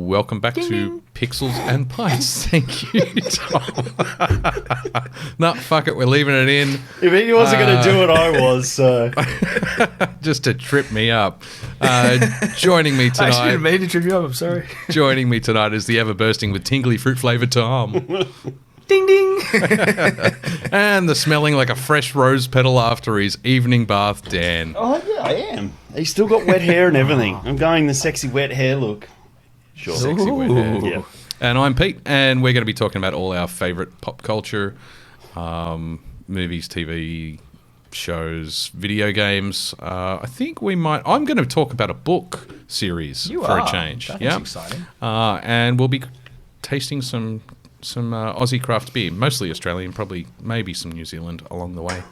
welcome back to Pixels and Pints. Thank you, Tom. No, fuck it, we're leaving it in. If he wasn't going to do it, I was, so. Just to trip me up. Joining me tonight... I didn't mean to trip you up, I'm sorry. Joining me tonight is the ever-bursting with tingly fruit-flavoured Tom. Ding, ding. And the smelling like a fresh rose petal after his evening bath, Dan. Oh, yeah, I am. He's still got wet hair and everything. I'm going the sexy wet hair look. Sure. Sexy wet hair. Yeah. And I'm Pete, and we're going to be talking about all our favourite pop culture, movies, TV shows, video games. I think we might... I'm going to talk about a book series a change. That's exciting. And we'll be tasting some Aussie Craft Beer, mostly Australian, probably maybe some New Zealand along the way.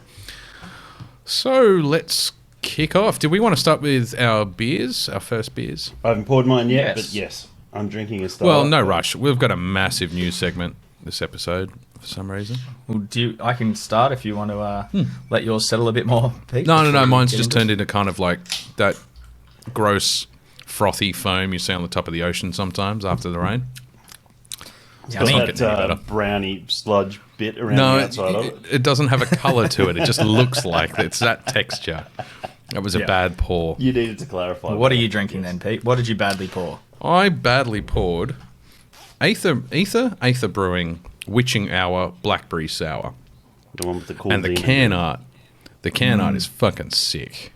So let's kick off. Do we want to start with our beers, our first beers? I haven't poured mine yet, but yes, I'm drinking a Star. Well, no rush. We've got a massive news segment this episode for some reason. Well, I can start if you want to let yours settle a bit more, Pete. No. Mine's just turned into kind of like that gross, frothy foam you see on the top of the ocean sometimes after the rain. Got that brownie sludge bit around the outside of it. It doesn't have a colour to it. It just looks like it's that texture. That was a bad pour. You needed to clarify. Well, what are you drinking then, Pete? What did you badly pour? I badly poured Aether Brewing Witching Hour Blackberry Sour. The one with the cool and the can art. The can art is fucking sick.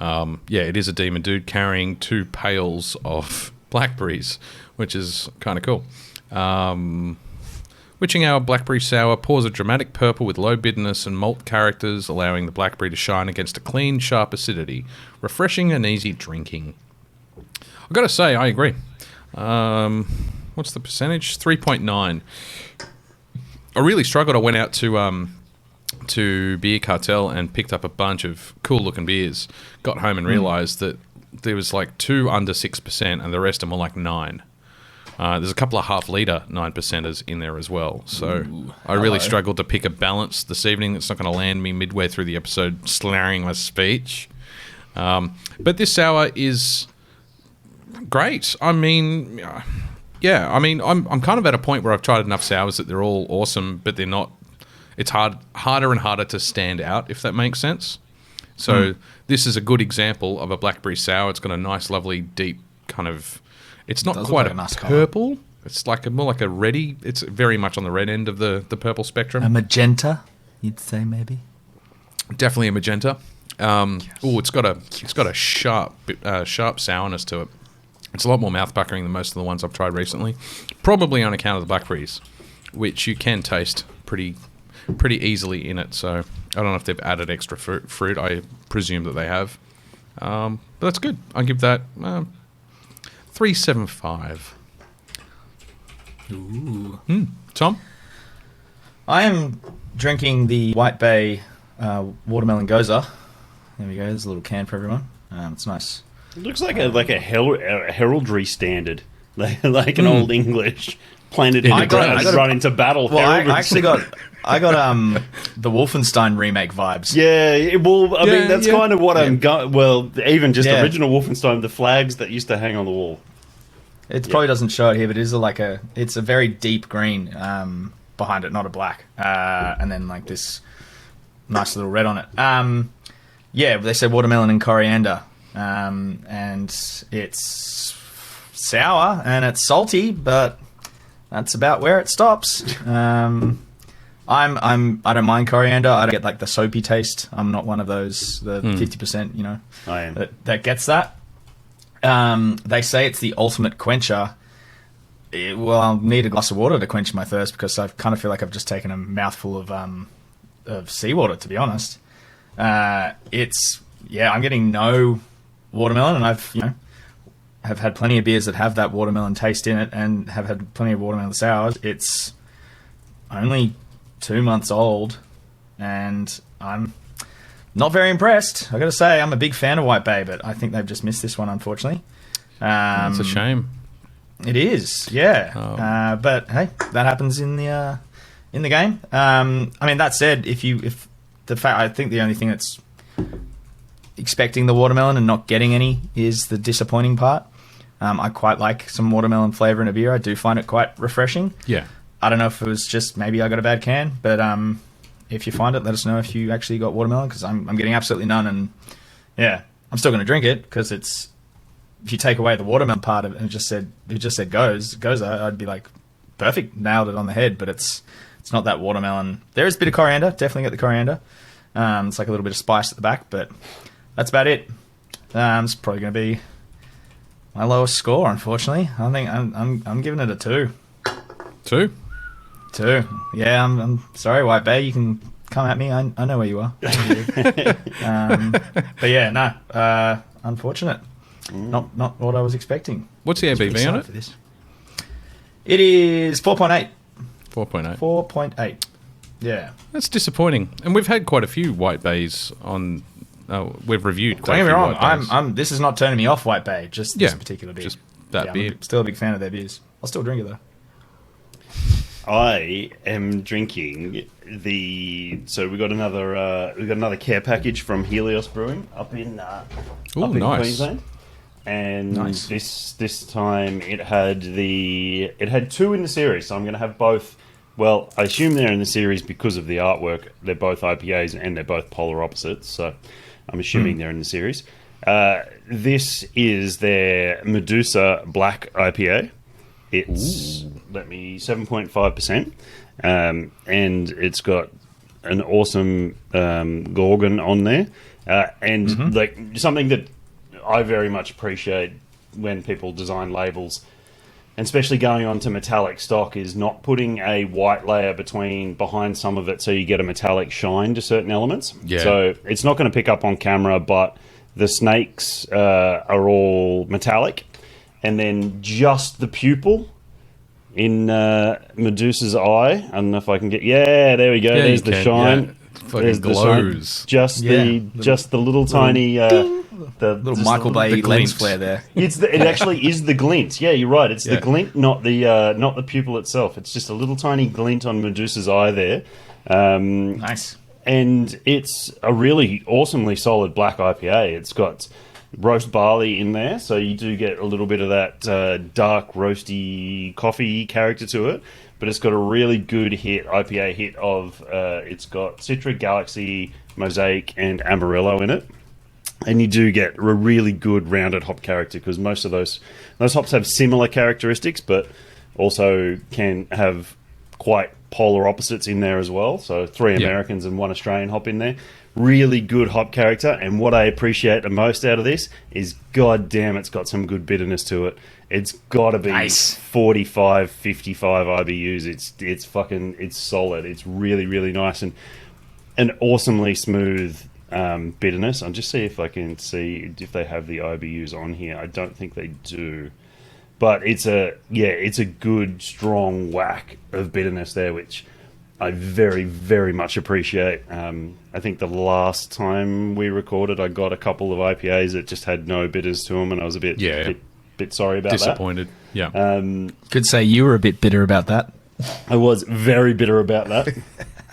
It is a demon dude carrying 2 pails of blackberries, which is kind of cool. Witching Hour Blackberry Sour pours a dramatic purple with low bitterness and malt characters, allowing the blackberry to shine against a clean, sharp acidity. Refreshing and easy drinking. I've got to say, I agree. What's the percentage? 3.9. I really struggled. I went out to Beer Cartel and picked up a bunch of cool-looking beers. Got home and realised that there was like 2 under 6% and the rest of them were like 9. There's a couple of half-litre 9%ers in there as well. So I really struggled to pick a balance this evening that's not going to land me midway through the episode slurring my speech. But this sour is great. I mean, I'm kind of at a point where I've tried enough sours that they're all awesome, but they're not... It's harder and harder to stand out, if that makes sense. So this is a good example of a blackberry sour. It's got a nice, lovely, deep kind of... It's not quite a nice purple. Color. It's like more like a reddy. It's very much on the red end of the purple spectrum. A magenta, you'd say maybe. Definitely a magenta. It's got a sharp sourness to it. It's a lot more mouth puckering than most of the ones I've tried recently. Probably on account of the blackberries, which you can taste pretty easily in it. So I don't know if they've added extra fruit. I presume that they have. But that's good. I give that 3.75. Ooh. Tom? I am drinking the White Bay watermelon Gose. There we go. There's a little can for everyone. It's nice. It looks like a heraldry standard, like an old English planted in the ground and run into battle. Well, I actually got the Wolfenstein remake vibes. Yeah, well, I mean, that's kind of what I'm going... Well, even just original Wolfenstein, the flags that used to hang on the wall. It probably doesn't show it here, but it is it's a very deep green behind it, not a black. And then like this nice little red on it. They say watermelon and coriander. And it's sour and it's salty, but that's about where it stops. I don't mind coriander. I don't get like the soapy taste. I'm not one of those 50%, I am. that gets that. They say it's the ultimate quencher. I'll need a glass of water to quench my thirst because I kind of feel like I've just taken a mouthful of seawater, to be honest. I'm getting no watermelon, and I've have had plenty of beers that have that watermelon taste in it, and have had plenty of watermelon sours. It's only 2 months old, and I'm not very impressed. I got to say, I'm a big fan of White Bay, but I think they've just missed this one, unfortunately. It's a shame. It is, yeah. But hey, that happens in the game. I mean, that said, I think the only thing that's expecting the watermelon and not getting any is the disappointing part. I quite like some watermelon flavour in a beer. I do find it quite refreshing. Yeah. I don't know if it was just maybe I got a bad can, but if you find it, let us know if you actually got watermelon, because I'm getting absolutely none. And yeah, I'm still going to drink it because it's, if you take away the watermelon part of it and it just said Gose, I'd be like, perfect, nailed it on the head. But it's not that watermelon. There is a bit of coriander, definitely get the coriander. It's like a little bit of spice at the back, but that's about it. It's probably going to be my lowest score, unfortunately. I think I'm giving it a 2. 2? 2. Yeah, I'm sorry, White Bay. You can come at me. I know where you are. But yeah, no. Unfortunate. Not what I was expecting. What's the ABV on it? For this. It is 4.8. 4.8. 4.8. Yeah. That's disappointing. And we've had quite a few White Bays on. We've reviewed quite Don't a get few me wrong. White Bays. This is not turning me off White Bay. Just this particular beer. Just that beer. I'm still a big fan of their beers. I'll still drink it though. I am drinking so we got another care package from Helios Brewing up in nice. Queensland, and Nice. this time it had 2 in the series, so I'm going to have both. Well, I assume they're in the series because of the artwork. They're both IPAs and they're both polar opposites, so I'm assuming they're in the series. This is their Medusa Black IPA. It's 7.5%, and it's got an awesome Gorgon on there, and like something that I very much appreciate when people design labels, and especially going on to metallic stock, is not putting a white layer behind some of it, so you get a metallic shine to certain elements. Yeah. So it's not going to pick up on camera, but the snakes are all metallic. And then just the pupil in Medusa's eye. I don't know if I can get... Yeah, there we go. Yeah, There's the shine. Yeah. There's glows. The shine. Just the little tiny... the Little Michael Bay the lens glint. flare there. it actually is the glint. Yeah, you're right. It's the glint, not the pupil itself. It's just a little tiny glint on Medusa's eye there. Nice. And it's a really awesomely solid black IPA. It's got roast barley in there, so you do get a little bit of that dark roasty coffee character to it, but it's got a really good IPA hit of it's got Citra, Galaxy, Mosaic and Amarillo in it, and you do get a really good rounded hop character, because most of those hops have similar characteristics but also can have quite polar opposites in there as well. So 3 Americans and 1 Australian hop in there. Really good hop character, and what I appreciate the most out of this is, god damn, it's got some good bitterness to it. It's got to be Nice. 45, 55 IBUs. It's solid. It's really, really nice, and an awesomely smooth bitterness. I'll just see if I can see if they have the IBUs on here. I don't think they do. But it's a good, strong whack of bitterness there, which I very, very much appreciate. I think the last time we recorded, I got a couple of IPAs that just had no bitters to them, and I was a bit sorry about disappointed. that. Yeah. Could say you were a bit bitter about that. I was very bitter about that.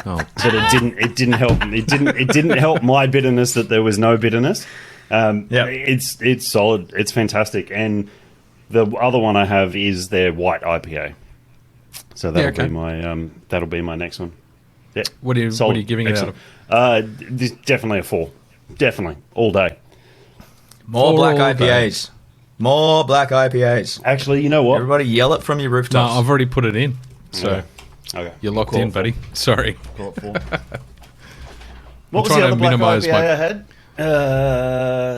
Oh, But it didn't help. It didn't help my bitterness that there was no bitterness. It's solid. It's fantastic. And the other one I have is their white IPA. So that'll be my next one. Yeah. What are you giving it out of? This definitely a 4. Definitely all day. More For black all day. IPAs. More black IPAs. Actually, you know what? Everybody yell it from your No, rooftops. I've already put it in. So Okay. you're locked in, buddy. Sorry. Call it 4. What was trying the to other black minimise IPA my- I had?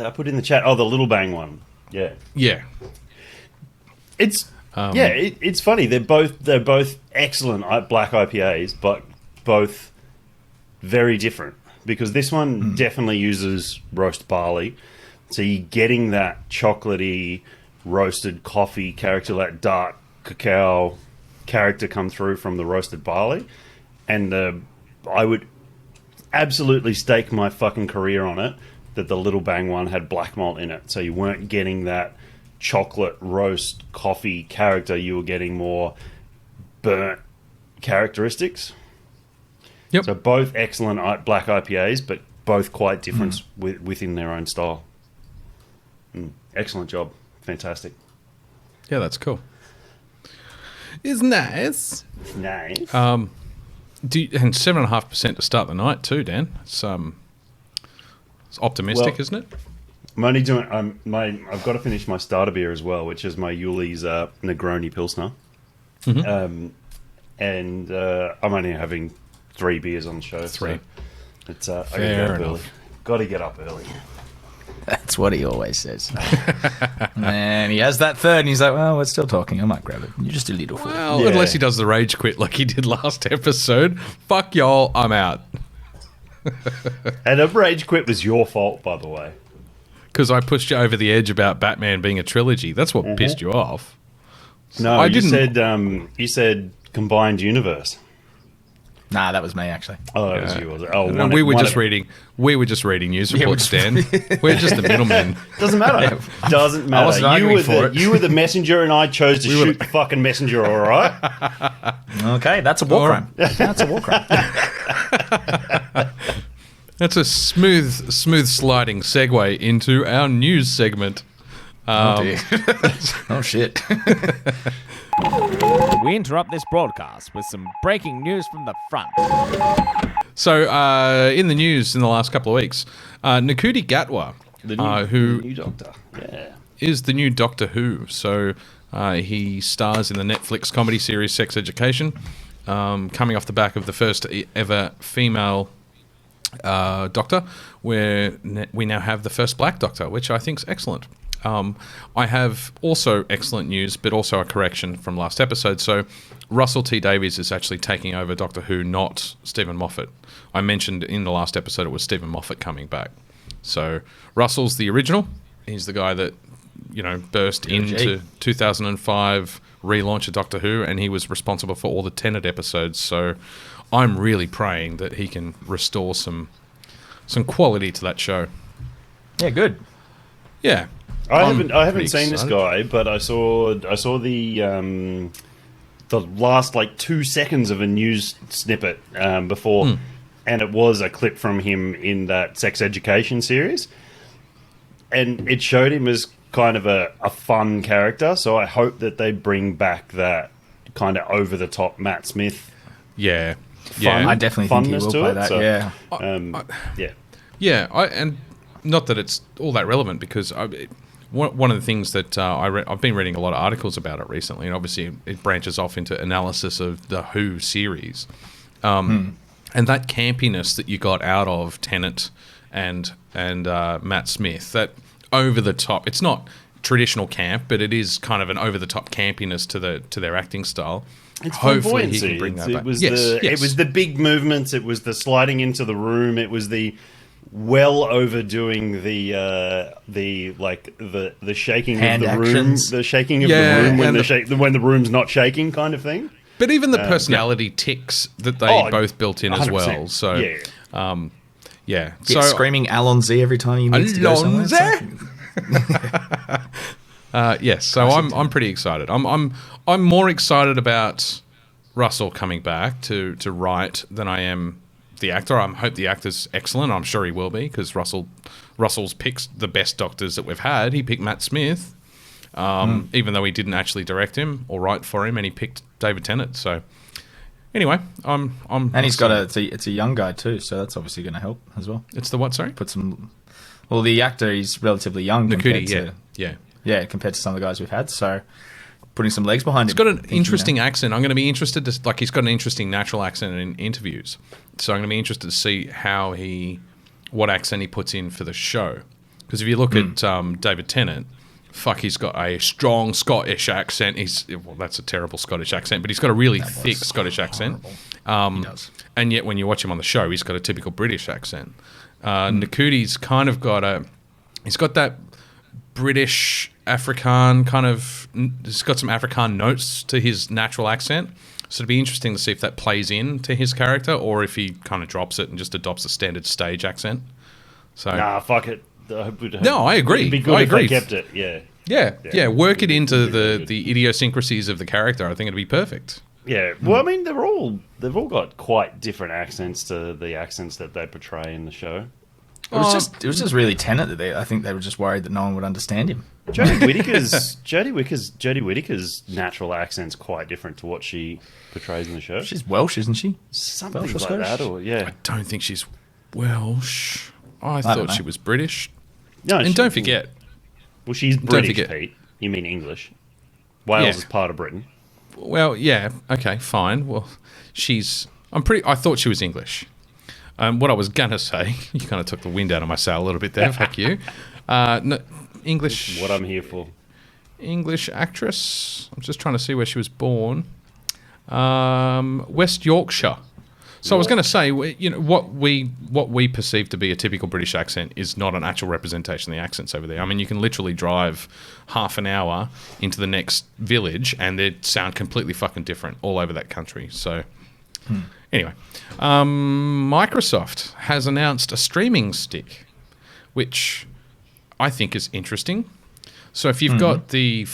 I put in the chat. Oh, the Little Bang one. Yeah. Yeah. It's it's funny. They're both excellent black IPAs, but both very different, because this one definitely uses roast barley, so you're getting that chocolatey roasted coffee character, that dark cacao character come through from the roasted barley, and I would absolutely stake my fucking career on it that the Little Bang one had black malt in it, so you weren't getting that chocolate roast coffee character, you were getting more burnt characteristics. Yep. So both excellent black IPAs, but both quite different within their own style. Excellent job. Fantastic. Yeah, that's cool. It's nice. It's nice. And 7.5% to start the night too, Dan. It's optimistic, isn't it? I'm only doing. I've got to finish my starter beer as well, which is my Yuli's Negroni Pilsner. Mm-hmm. And I'm only having 3 beers on the show. 3. So it's I Fair gotta get up enough. early. Got to get up early. That's what he always says. And he has that third, and he's like, well, we're still talking. I might grab it. You're just a little fool. Well, Yeah. unless he does the rage quit like he did last episode. Fuck y'all, I'm out. And a rage quit was your fault, by the way. Because I pushed you over the edge about Batman being a trilogy. That's what pissed you off. No, I you didn't- said you said combined universe. Nah, that was me, actually. Oh, that was you. Was it? Oh, And one- we were one just of- reading. We were just reading news Yeah, reports, Dan. We're just the middlemen. Doesn't matter. Doesn't I wasn't matter. arguing for it. You were the messenger, and I chose to shoot the fucking messenger. All right. Okay, that's a war crime. That's a war crime. That's a smooth sliding segue into our news segment. Oh, dear. Oh, shit. We interrupt this broadcast with some breaking news from the front. So, in the news in the last couple of weeks, Ncuti Gatwa, The new Doctor. Yeah. is the new Doctor Who. So, he stars in the Netflix comedy series Sex Education, coming off the back of the first ever female Doctor, where we now have the first black Doctor, which I think is excellent. I have also excellent news, but also a correction from last episode. So Russell T Davies is actually taking over Doctor Who, not Stephen Moffat. I mentioned in the last episode it was Stephen Moffat coming back. So Russell's the original. He's the guy that, burst into 2005 relaunch of Doctor Who, and he was responsible for all the Tenet episodes. So I'm really praying that he can restore some quality to that show. Yeah, good. Yeah. I I'm haven't pretty seen this excited. guy, but I saw the last 2 seconds of a news snippet before, and it was a clip from him in that Sex Education series, and it showed him as kind of a fun character. So I hope that they bring back that kind of over the top Matt Smith. Yeah. Fun. I definitely think he Funness will to play it, that, so- yeah. Yeah. Yeah, and not that it's all that relevant, because one of the things that I've been reading a lot of articles about it recently, and obviously it branches off into analysis of the Who series, and that campiness that you got out of Tennant and Matt Smith, that over the top. It's not traditional camp, but it is kind of an over the top campiness to their acting style. It's Hopefully he flamboyancy. can bring that It back. was Yes, the yes. it was the big movements. It was the sliding into the room. It was the well overdoing the shaking Hand of the actions. room, the shaking of Yeah, the room when and when the room's not shaking, kind of thing. But even the personality ticks that they Oh, both built in as 100%. well. So Yeah. yeah. Get So screaming Alonzi every time you need to go somewhere. It's like- yes, so I'm pretty excited. I'm more excited about Russell coming back to write than I am the actor. I hope the actor's excellent. I'm sure he will be, because Russell's picked the best doctors that we've had. He picked Matt Smith, even though he didn't actually direct him or write for him, and he picked David Tennant. So anyway, I'm And he's got it's a young guy too, so that's obviously going to help as well. It's the what? Sorry, Put some. Well, the actor is relatively young compared Ncuti. to Yeah. compared to some of the guys we've had. So putting some legs behind He's him. got an Thinking, interesting accent. I'm going to be interested to he's got an interesting natural accent in interviews. So I'm going to be interested to see what accent he puts in for the show. Because if you look at David Tennant, he's got a strong Scottish accent. That's a terrible Scottish accent, but he's got a really thick Scottish accent. He does. And yet when you watch him on the show, he's got a typical British accent. Nkuti's kind of he's got that British Afrikaan kind of, he's got some Afrikaan notes to his natural accent. So it'd be interesting to see if that plays into his character, or if he kind of drops it and just adopts a standard stage accent. So Nah, fuck it. No, I agree. It'd be good I if agree. they kept it. Yeah. yeah, work it into It'd be really good. the idiosyncrasies of the character. I think it'd be perfect. Yeah. Well, I mean, they've all got quite different accents to the accents that they portray in the show. It was just really Tenet that I think they were just worried that no one would understand him. Jodie Whittaker's natural accent's quite different to what she portrays in the show. She's Welsh, isn't she? Something Welsh or like Scottish? that, or yeah. I don't think she's Welsh. I don't thought know. she was British. No, And don't forget, well, she's British, forget- Pete. You mean English? Wales Yeah. is part of Britain. well, yeah, okay, fine. Well, I thought she was English. What I was gonna say, you kind of took the wind out of my sail a little bit there. Fuck you. No, English. What I'm here for. English actress. I'm just trying to see where she was born. West Yorkshire. So I was going to say, what we perceive to be a typical British accent is not an actual representation of the accents over there. I mean, you can literally drive half an hour into the next village and they sound completely fucking different all over that country. So, anyway, Microsoft has announced a streaming stick, which I think is interesting. So if you've got the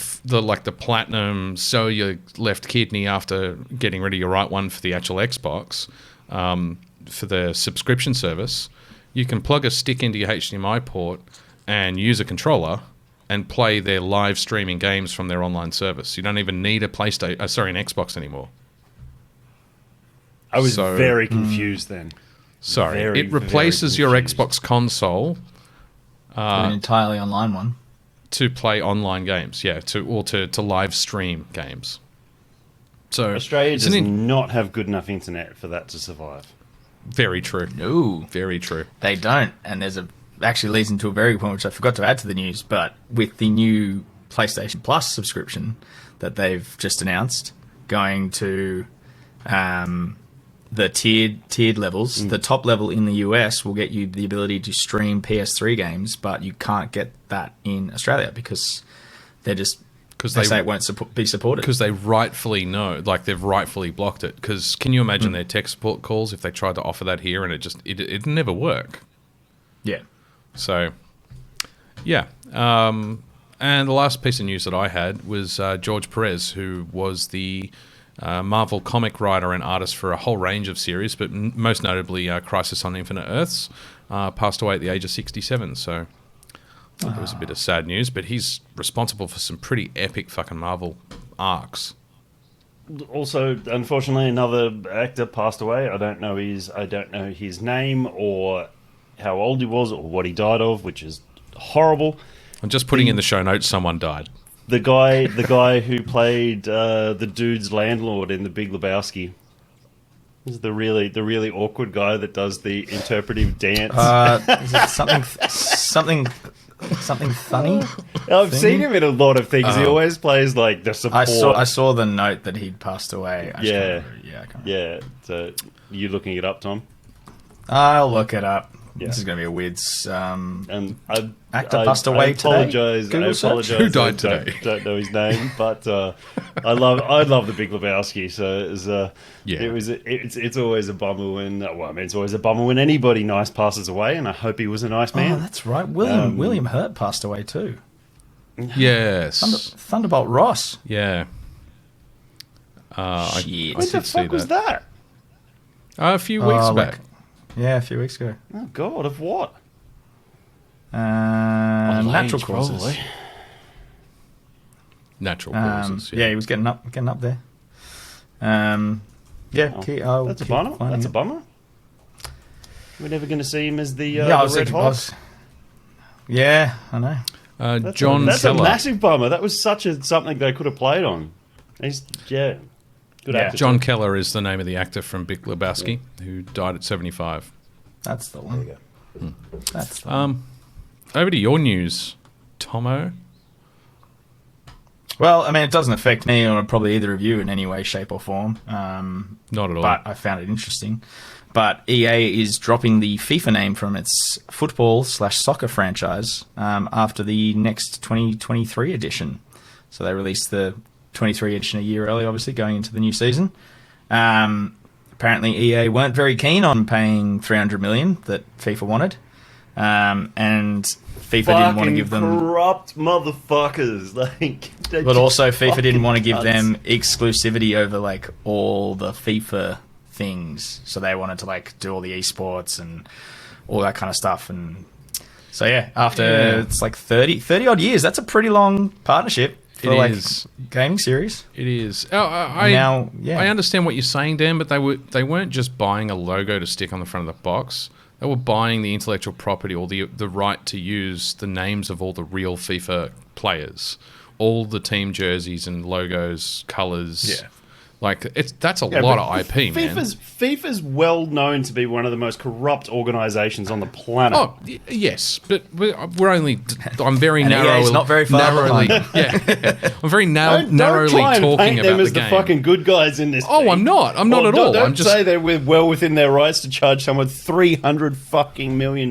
platinum, so your left kidney after getting rid of your right one for the actual Xbox, for the subscription service, you can plug a stick into your HDMI port and use a controller and play their live streaming games from their online service. You don't even need an Xbox anymore. I was very confused then. Sorry, Very, it replaces your very confused. Xbox console An entirely online one. to play online games, to live stream games. So Australia it's does not have good enough internet for that to survive. very true. No, Very true. they don't. And actually leads into a very good point, which I forgot to add to the news, but with the new PlayStation Plus subscription that they've just announced, going to the tiered levels, the top level in the US will get you the ability to stream PS3 games, but you can't get that in Australia because they say it won't be supported. Because they rightfully know, like they've rightfully blocked it. Because can you imagine their tech support calls if they tried to offer that here and it'd never work. Yeah. So, yeah. And the last piece of news that I had was George Perez, who was the Marvel comic writer and artist for a whole range of series, but most notably Crisis on Infinite Earths, passed away at the age of 67. So I thought it was a bit of sad news, but he's responsible for some pretty epic fucking Marvel arcs. Also, unfortunately, another actor passed away. I don't know his name or how old he was or what he died of, which is horrible. I'm just putting in the show notes, someone died. The guy who played the dude's landlord in The Big Lebowski. Is the really awkward guy that does the interpretive dance. Is it something funny? I've seen him in a lot of things. He always plays like the support. I saw the note that he'd passed away. I can't remember. Yeah. So you looking it up, Tom? I'll look it up. Yeah. This is going to be a weird. And Actor passed away today? Google I search? apologize. Who died I today? Don't know his name, but I love The Big Lebowski. So it's always a bummer when it's always a bummer when anybody nice passes away, and I hope he was a nice man. Oh, that's right. William Hurt passed away too. Yes. Thunderbolt Ross. Yeah. I Shit. What the did see fuck was that? A few weeks back. Yeah, a few weeks ago. Oh God, of what? Natural age, causes. probably. Natural causes. Yeah, he was getting up there. That's a bummer. That's a bummer. We're never going to see him as the Red Hot. Yeah, I know. John That's Keller. a massive bummer. That was something they could have played on. Good actor. John Keller is the name of the actor from Big Lebowski, who died at 75. That's the one. There you go. That's the one. Over to your news, Tomo. Well, I mean, it doesn't affect me or probably either of you in any way, shape, or form. Not at all. But I found it interesting. But EA is dropping the FIFA name from its football/soccer franchise after the next 2023 edition. So they released the 23 edition a year early, obviously, going into the new season. Apparently, EA weren't very keen on paying $300 million that FIFA wanted. And FIFA didn't want to give them corrupt motherfuckers. But also, FIFA didn't want to give them exclusivity over like all the FIFA things, so they wanted to like do all the esports and all that kind of stuff. And so, after it's like 30 odd years, that's a pretty long partnership for gaming series. It is. I understand what you're saying, Dan, but they weren't just buying a logo to stick on the front of the box. They were buying the intellectual property or the right to use the names of all the real FIFA players, all the team jerseys and logos, colours. Yeah. Like, that's a lot of IP, man. FIFA's well known to be one of the most corrupt organisations on the planet. Oh, yes, but we're only... I'm very narrowly... It's not very far I'm very narrowly talking about the game. Don't try and paint them as the fucking good guys in this thing. I'm not. I'm not at all. Don't say they're well within their rights to charge someone $300 million.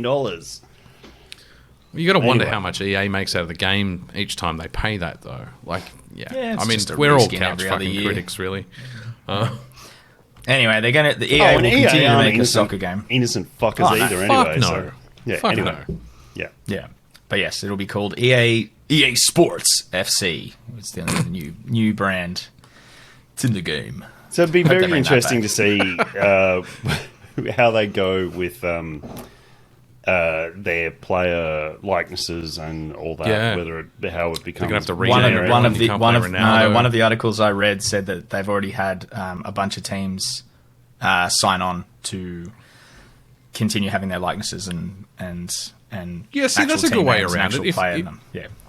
You got to wonder how much EA makes out of the game each time they pay that, though. Like, I mean, just we're all couch fucking critics, really. Anyway, the EA will continue to make a soccer game. Innocent fuckers either, anyway. No. Anyway. No. Yeah. But yes, it'll be called EA Sports FC. It's the new brand. It's in the game. So it'd be very interesting to see how they go with their player likenesses and all that. Yeah. How it becomes. Have to one of the articles I read said that they've already had a bunch of teams sign on to continue having their likenesses and see, that's a good way around it.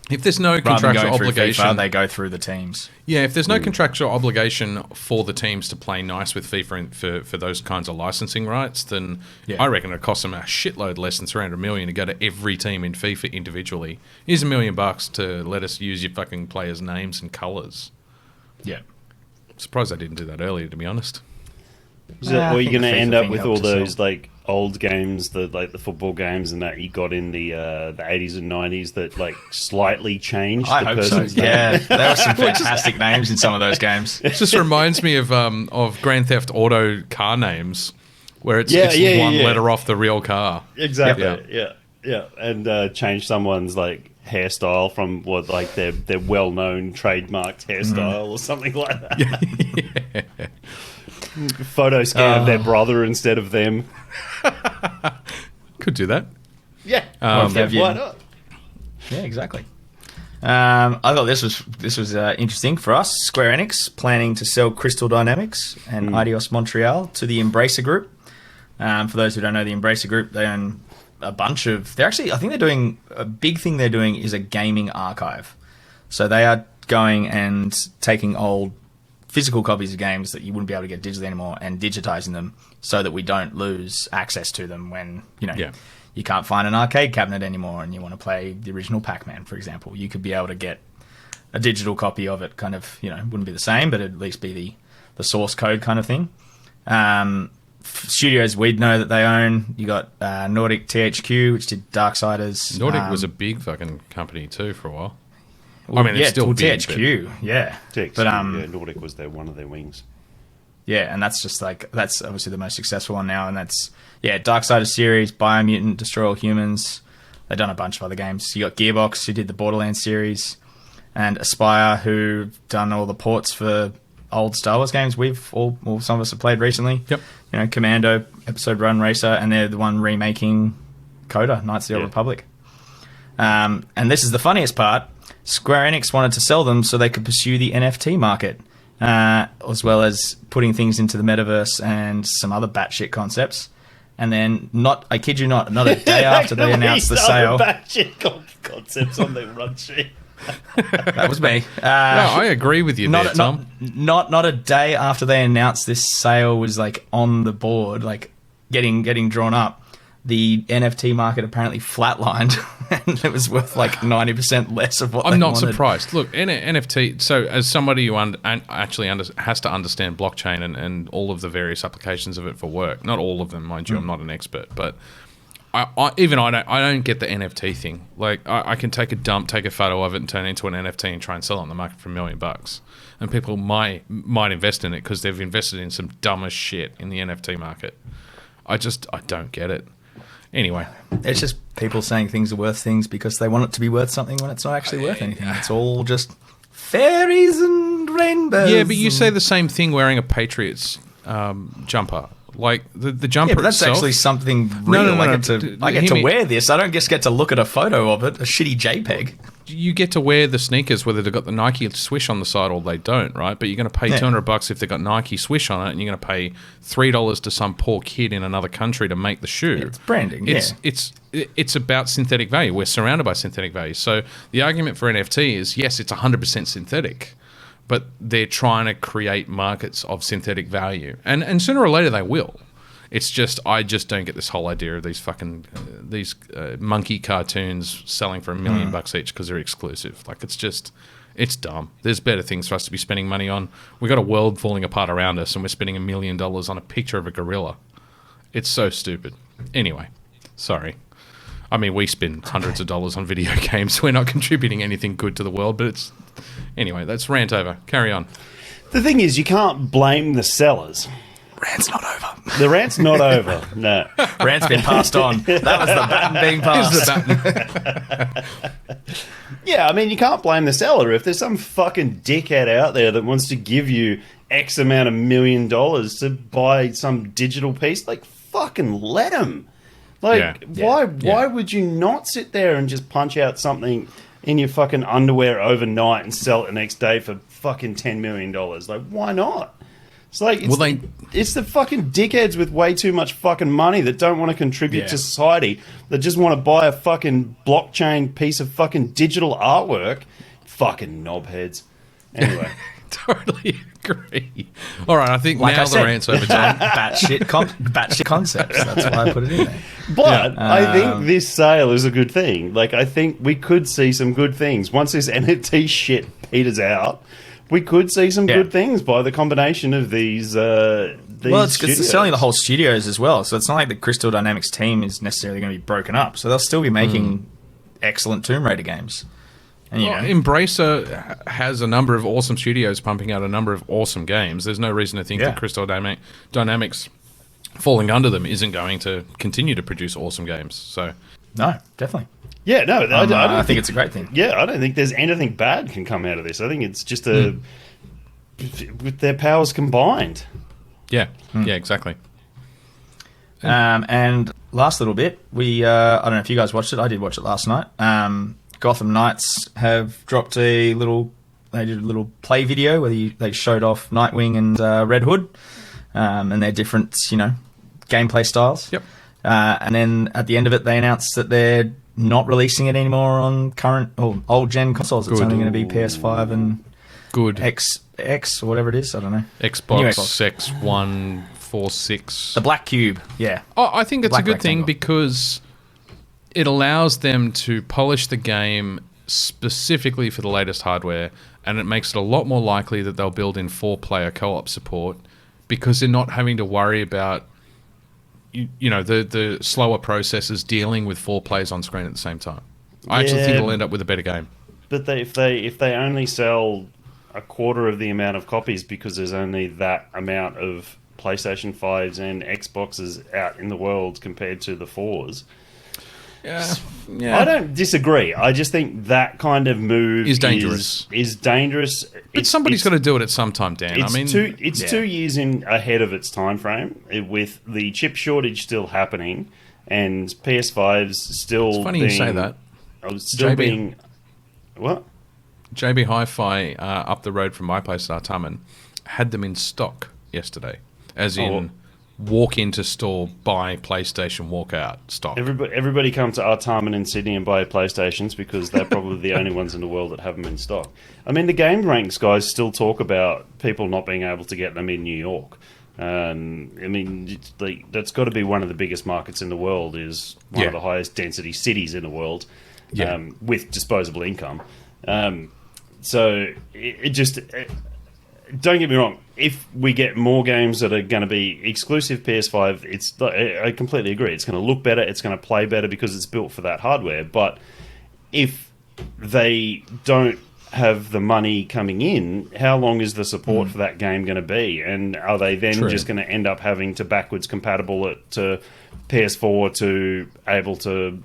If there's no contractual obligation, FIFA, they go through the teams. Yeah, if there's no contractual obligation for the teams to play nice with FIFA for those kinds of licensing rights, then I reckon it costs them a shitload less than $300 million to go to every team in FIFA individually. Here's $1 million to let us use your fucking players' names and colours. Yeah. I'm surprised they didn't do that earlier, to be honest. Or you're going to end up with all those like old games, the football games and that you got in the 80s and 90s that like slightly changed. I hope so. Yeah, there were some fantastic names in some of those games. It just reminds me of Grand Theft Auto car names, where it's one letter off the real car. Exactly. Yeah. And change someone's like hairstyle from what like their well-known trademarked hairstyle or something like that. Photo scan of their brher instead of them. Could do that. Yeah. Why not? Yeah, exactly. I thought this was interesting for us. Square Enix planning to sell Crystal Dynamics and Eidos Montreal to the Embracer Group. For those who don't know the Embracer Group, they own a bunch of... I think they're doing... A big thing they're doing is a gaming archive. So they are going and taking old physical copies of games that you wouldn't be able to get digitally anymore and digitizing them so that we don't lose access to them when, you can't find an arcade cabinet anymore and you want to play the original Pac-Man, for example. You could be able to get a digital copy of it, kind of, wouldn't be the same, but at least be the source code kind of thing. Studios we'd know that they own. You got Nordic THQ, which did Darksiders. Nordic was a big fucking company too for a while. It's still big, THQ, THQ, but Nordic was one of their wings. Yeah, and that's just that's obviously the most successful one now, and that's Darksiders series, Biomutant, Destroy All Humans. They've done a bunch of other games. You got Gearbox, who did the Borderlands series, and Aspire, who've done all the ports for old Star Wars games. Some of us have played recently. Yep. Commando, Episode Run Racer, and they're the one remaking Coda, Knights of the Old Republic. And this is the funniest part. Square Enix wanted to sell them so they could pursue the NFT market, as well as putting things into the metaverse and some other batshit concepts. And then, I kid you not a day after they announced the sale... batshit concepts on their run sheet. That was me. No, I agree with you there, Tom. Not a day after they announced this sale was on the board, getting drawn up. The NFT market apparently flatlined, and it was worth 90% less of what I'm not wanted. surprised. Look, NFT. So, as somebody who has to understand blockchain and all of the various applications of it for work, not all of them, mind you, I'm not an expert, but I don't get the NFT thing. I can take a dump, take a photo of it, and turn it into an NFT and try and sell it on the market for $1 million, and people might invest in it because they've invested in some dumbest shit in the NFT market. I don't get it. Anyway, it's just people saying things are worth things because they want it to be worth something when it's not actually worth anything. It's all just fairies and rainbows. Yeah, but you say the same thing wearing a Patriots jumper. Like the jumper Yeah, but that's itself, actually something real. No. I get to wear this. I don't just get to look at a photo of it, a shitty JPEG. you get to wear the sneakers whether they've got the Nike swish on the side or they don't, right? But you're going to pay $200 if they've got Nike swish on it, and you're going to pay $3 to some poor kid in another country to make the shoe. It's branding. It's about synthetic value. We're surrounded by synthetic value. So the argument for NFT is, yes, it's 100% synthetic, but they're trying to create markets of synthetic value, and sooner or later they will. It's just I just don't get this whole idea of these fucking monkey cartoons selling for $1 million each because they're exclusive. Like it's dumb. There's better things for us to be spending money on. We got a world falling apart around us, and we're spending $1 million on a picture of a gorilla. It's so stupid. Anyway, sorry. I mean, we spend hundreds of dollars on video games. We're not contributing anything good to the world, but it's anyway. That's rant over. Carry on. The thing is, you can't blame the sellers. Rant's not over. The rant's not over. No. Rant's been passed on. That was the baton being passed. Yeah, I mean, you can't blame the seller. If there's some fucking dickhead out there that wants to give you X amount of $1 million to buy some digital piece, like, fucking let him. Like, why would you not sit there and just punch out something in your fucking underwear overnight and sell it the next day for fucking $10 million? Like, why not? It's like it's the fucking dickheads with way too much fucking money that don't want to contribute to society, that just want to buy a fucking blockchain piece of fucking digital artwork. Fucking knobheads. Anyway. Totally agree. All right, I think like now I said, the rant's over time. batshit concepts. That's why I put it in there. But I think this sale is a good thing. Like, I think we could see some good things. Once this NFT shit peters out, we could see some good things by the combination of these well, it's selling the whole studios as well. So it's not like the Crystal Dynamics team is necessarily going to be broken up. So they'll still be making excellent Tomb Raider games. And, Embracer has a number of awesome studios pumping out a number of awesome games. There's no reason to think that Crystal Dynamics falling under them isn't going to continue to produce awesome games. So no, definitely. Yeah, no, I think it's a great thing. Yeah, I don't think there's anything bad can come out of this. I think it's just with their powers combined. Yeah, yeah, exactly. And last little bit, I don't know if you guys watched it. I did watch it last night. Gotham Knights have dropped they did a little play video where they showed off Nightwing and Red Hood and their different, gameplay styles. Yep. And then at the end of it, they announced that they're not releasing it anymore on current or old gen consoles. It's only going to be PS5 and X or whatever it is. I don't know. Xbox X146. The Black Cube. Yeah. Oh, I think it's a good thing because it allows them to polish the game specifically for the latest hardware, and it makes it a lot more likely that they'll build in 4-player co-op support because they're not having to worry about the slower processors dealing with 4 players on screen at the same time. I actually think they'll end up with a better game. But if they only sell a quarter of the amount of copies because there's only that amount of PlayStation 5s and Xboxes out in the world compared to the 4s. Yeah. I don't disagree. I just think that kind of move is dangerous. Is dangerous. But somebody's got to do it at some time, Dan. It's 2 years ahead of its time frame, with the chip shortage still happening and PS5s still. It's funny you say that. What? JB Hi-Fi up the road from my place at Artarmon had them in stock yesterday, as in walk into store, buy PlayStation, walk out stock. Everybody come to Artarmon in Sydney and buy PlayStations because they're probably the only ones in the world that have them in stock. I mean, the Game Ranks guys still talk about people not being able to get them in New York. I mean, that's got to be one of the biggest markets in the world, is one of the highest density cities in the world with disposable income. So it just... don't get me wrong. If we get more games that are going to be exclusive PS5, I completely agree. It's going to look better. It's going to play better because it's built for that hardware. But if they don't have the money coming in, how long is the support for that game going to be? And are they then just going to end up having to backwards compatible it to PS4 to able to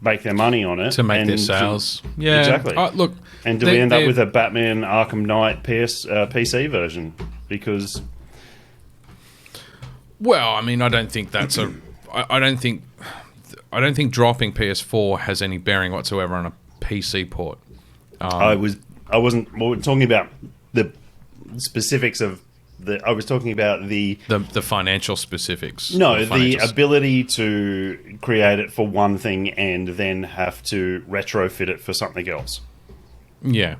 make their money on it? To make their sales. Exactly. Look... And do we end up with a Batman Arkham Knight PC version? Because... Well, I mean, I don't think that's a. I don't think dropping PS4 has any bearing whatsoever on a PC port. I wasn't talking about the specifics of the. I was talking about the financial specifics. No, the ability to create it for one thing and then have to retrofit it for something else. Yeah.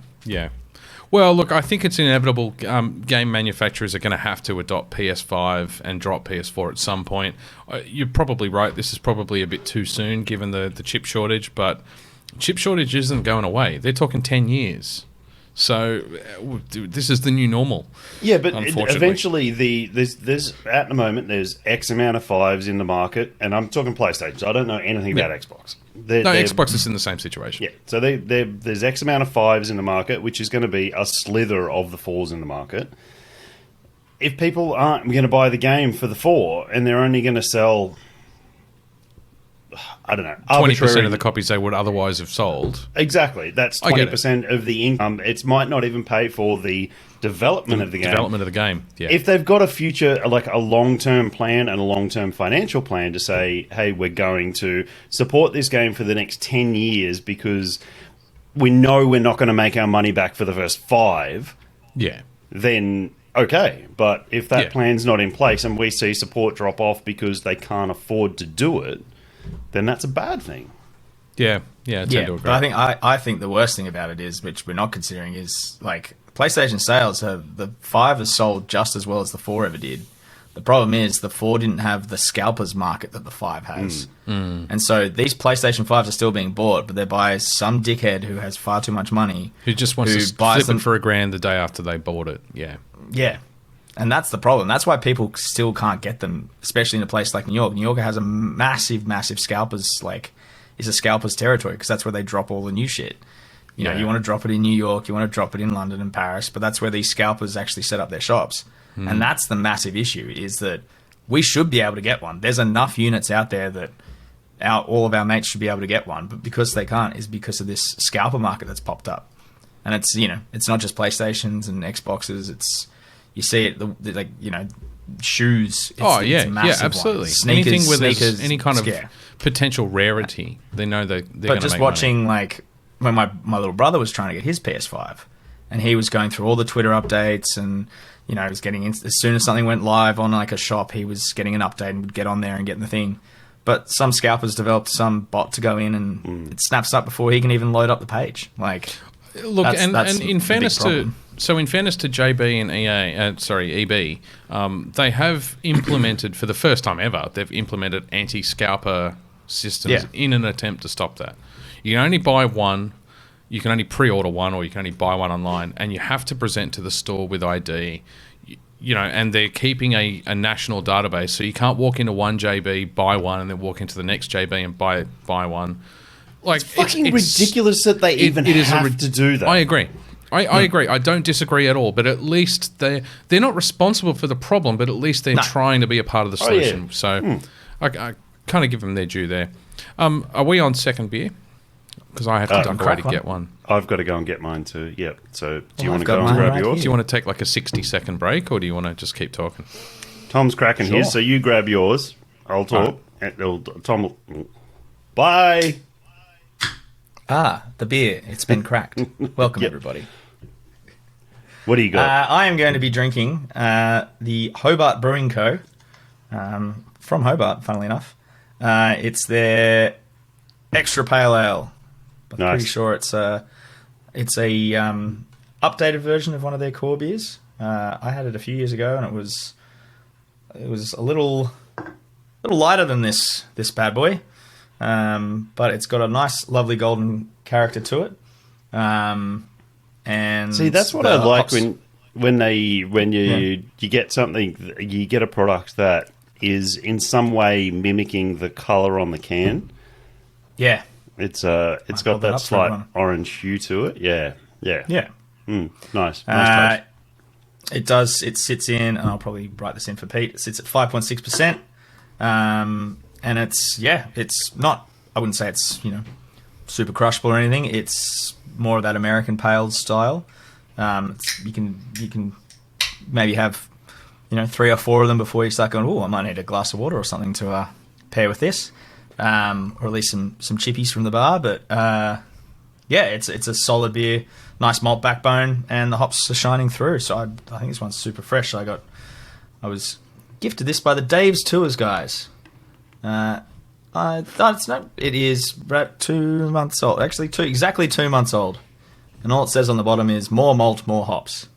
Well, look, I think it's inevitable. Game manufacturers are going to have to adopt PS5 and drop PS4 at some point. You're probably right. This is probably a bit too soon given the chip shortage, but chip shortage isn't going away. They're talking 10 years. So this is the new normal. Yeah, but eventually there's at the moment there's X amount of fives in the market, and I'm talking PlayStation. So I don't know anything about Xbox. Xbox is in the same situation. Yeah, so there's X amount of fives in the market, which is going to be a slither of the fours in the market. If people aren't going to buy the game for the 4 and they're only going to sell, I don't know, 20% of the copies they would otherwise have sold. Exactly. That's 20% of the income. It might not even pay for the development of the game. Yeah. If they've got a future, like a long-term plan and a long-term financial plan to say, hey, we're going to support this game for the next 10 years because we know we're not going to make our money back for the first 5, then okay. But if that plan's not in place and we see support drop off because they can't afford to do it, then that's a bad thing. Yeah. But I think the worst thing about it is, which we're not considering, is like PlayStation sales the 5 has sold just as well as the 4 ever did. The problem is the 4 didn't have the scalpers market that the 5 has. And so these PlayStation 5s are still being bought, but they're by some dickhead who has far too much money. Who just wants to flip them for $1,000 the day after they bought it. Yeah. And that's the problem. That's why people still can't get them, especially in a place like New York. New York has a massive scalpers, it's a scalpers territory because that's where they drop all the new shit. You know, you want to drop it in New York, you want to drop it in London and Paris, but that's where these scalpers actually set up their shops. And that's the massive issue, is that we should be able to get one. There's enough units out there that all of our mates should be able to get one, but because they can't is because of this scalper market that's popped up. And it's, it's not just PlayStations and Xboxes, it's... You see it, shoes. It's massive absolutely. Sneakers, anything where there's any kind of potential rarity, they know they're going to make But just watching, when my little brother was trying to get his PS5, and he was going through all the Twitter updates, and, he was getting as soon as something went live on, a shop, he was getting an update and would get on there and get the thing. But some scalpers developed some bot to go in, and it snaps up before he can even load up the page. Look, that's in fairness to... So in fairness to JB and EB, they have implemented, for the first time ever, they've implemented anti-scalper systems in an attempt to stop that. You can only buy one, you can only pre-order one, or you can only buy one online, and you have to present to the store with ID. And they're keeping a national database, so you can't walk into one JB, buy one, and then walk into the next JB and buy one. It's fucking ridiculous that they even have to do that. I agree. I agree. I don't disagree at all. But at least they're not responsible for the problem. But at least they're trying to be a part of the solution. So I kind of give them their due there. Are we on second beer? Because I have to duck away to get one. I've got to go and get mine too. Yep. So do you want to go and grab yours? Do you want to take a 60-second break, or do you want to just keep talking? Tom's cracking his, so you grab yours. I'll talk. Tom will... Bye. The beer. It's been cracked. Welcome, everybody. What do you got? I am going to be drinking the Hobart Brewing Co. From Hobart, funnily enough. It's their extra pale ale. I'm pretty sure it's a updated version of one of their core beers. I had it a few years ago, and it was a little lighter than this bad boy. But it's got a nice, lovely golden character to it. And see, that's what I like when you get something, you get a product that is in some way mimicking the color on the can. Yeah, it's got that slight orange hue to it. Yeah. Nice taste. It does. It sits in, and I'll probably write this in for Pete. It sits at 5.6%. And it's not, I wouldn't say it's, super crushable or anything. It's more of that American pale style. You can maybe have, 3 or 4 of them before you start going, I might need a glass of water or something to pair with this, or at least some chippies from the bar. But it's a solid beer, nice malt backbone, and the hops are shining through. So I think this one's super fresh. I was gifted this by the Dave's Tours guys. It is about 2 months old. Actually, exactly 2 months old. And all it says on the bottom is more malt, more hops.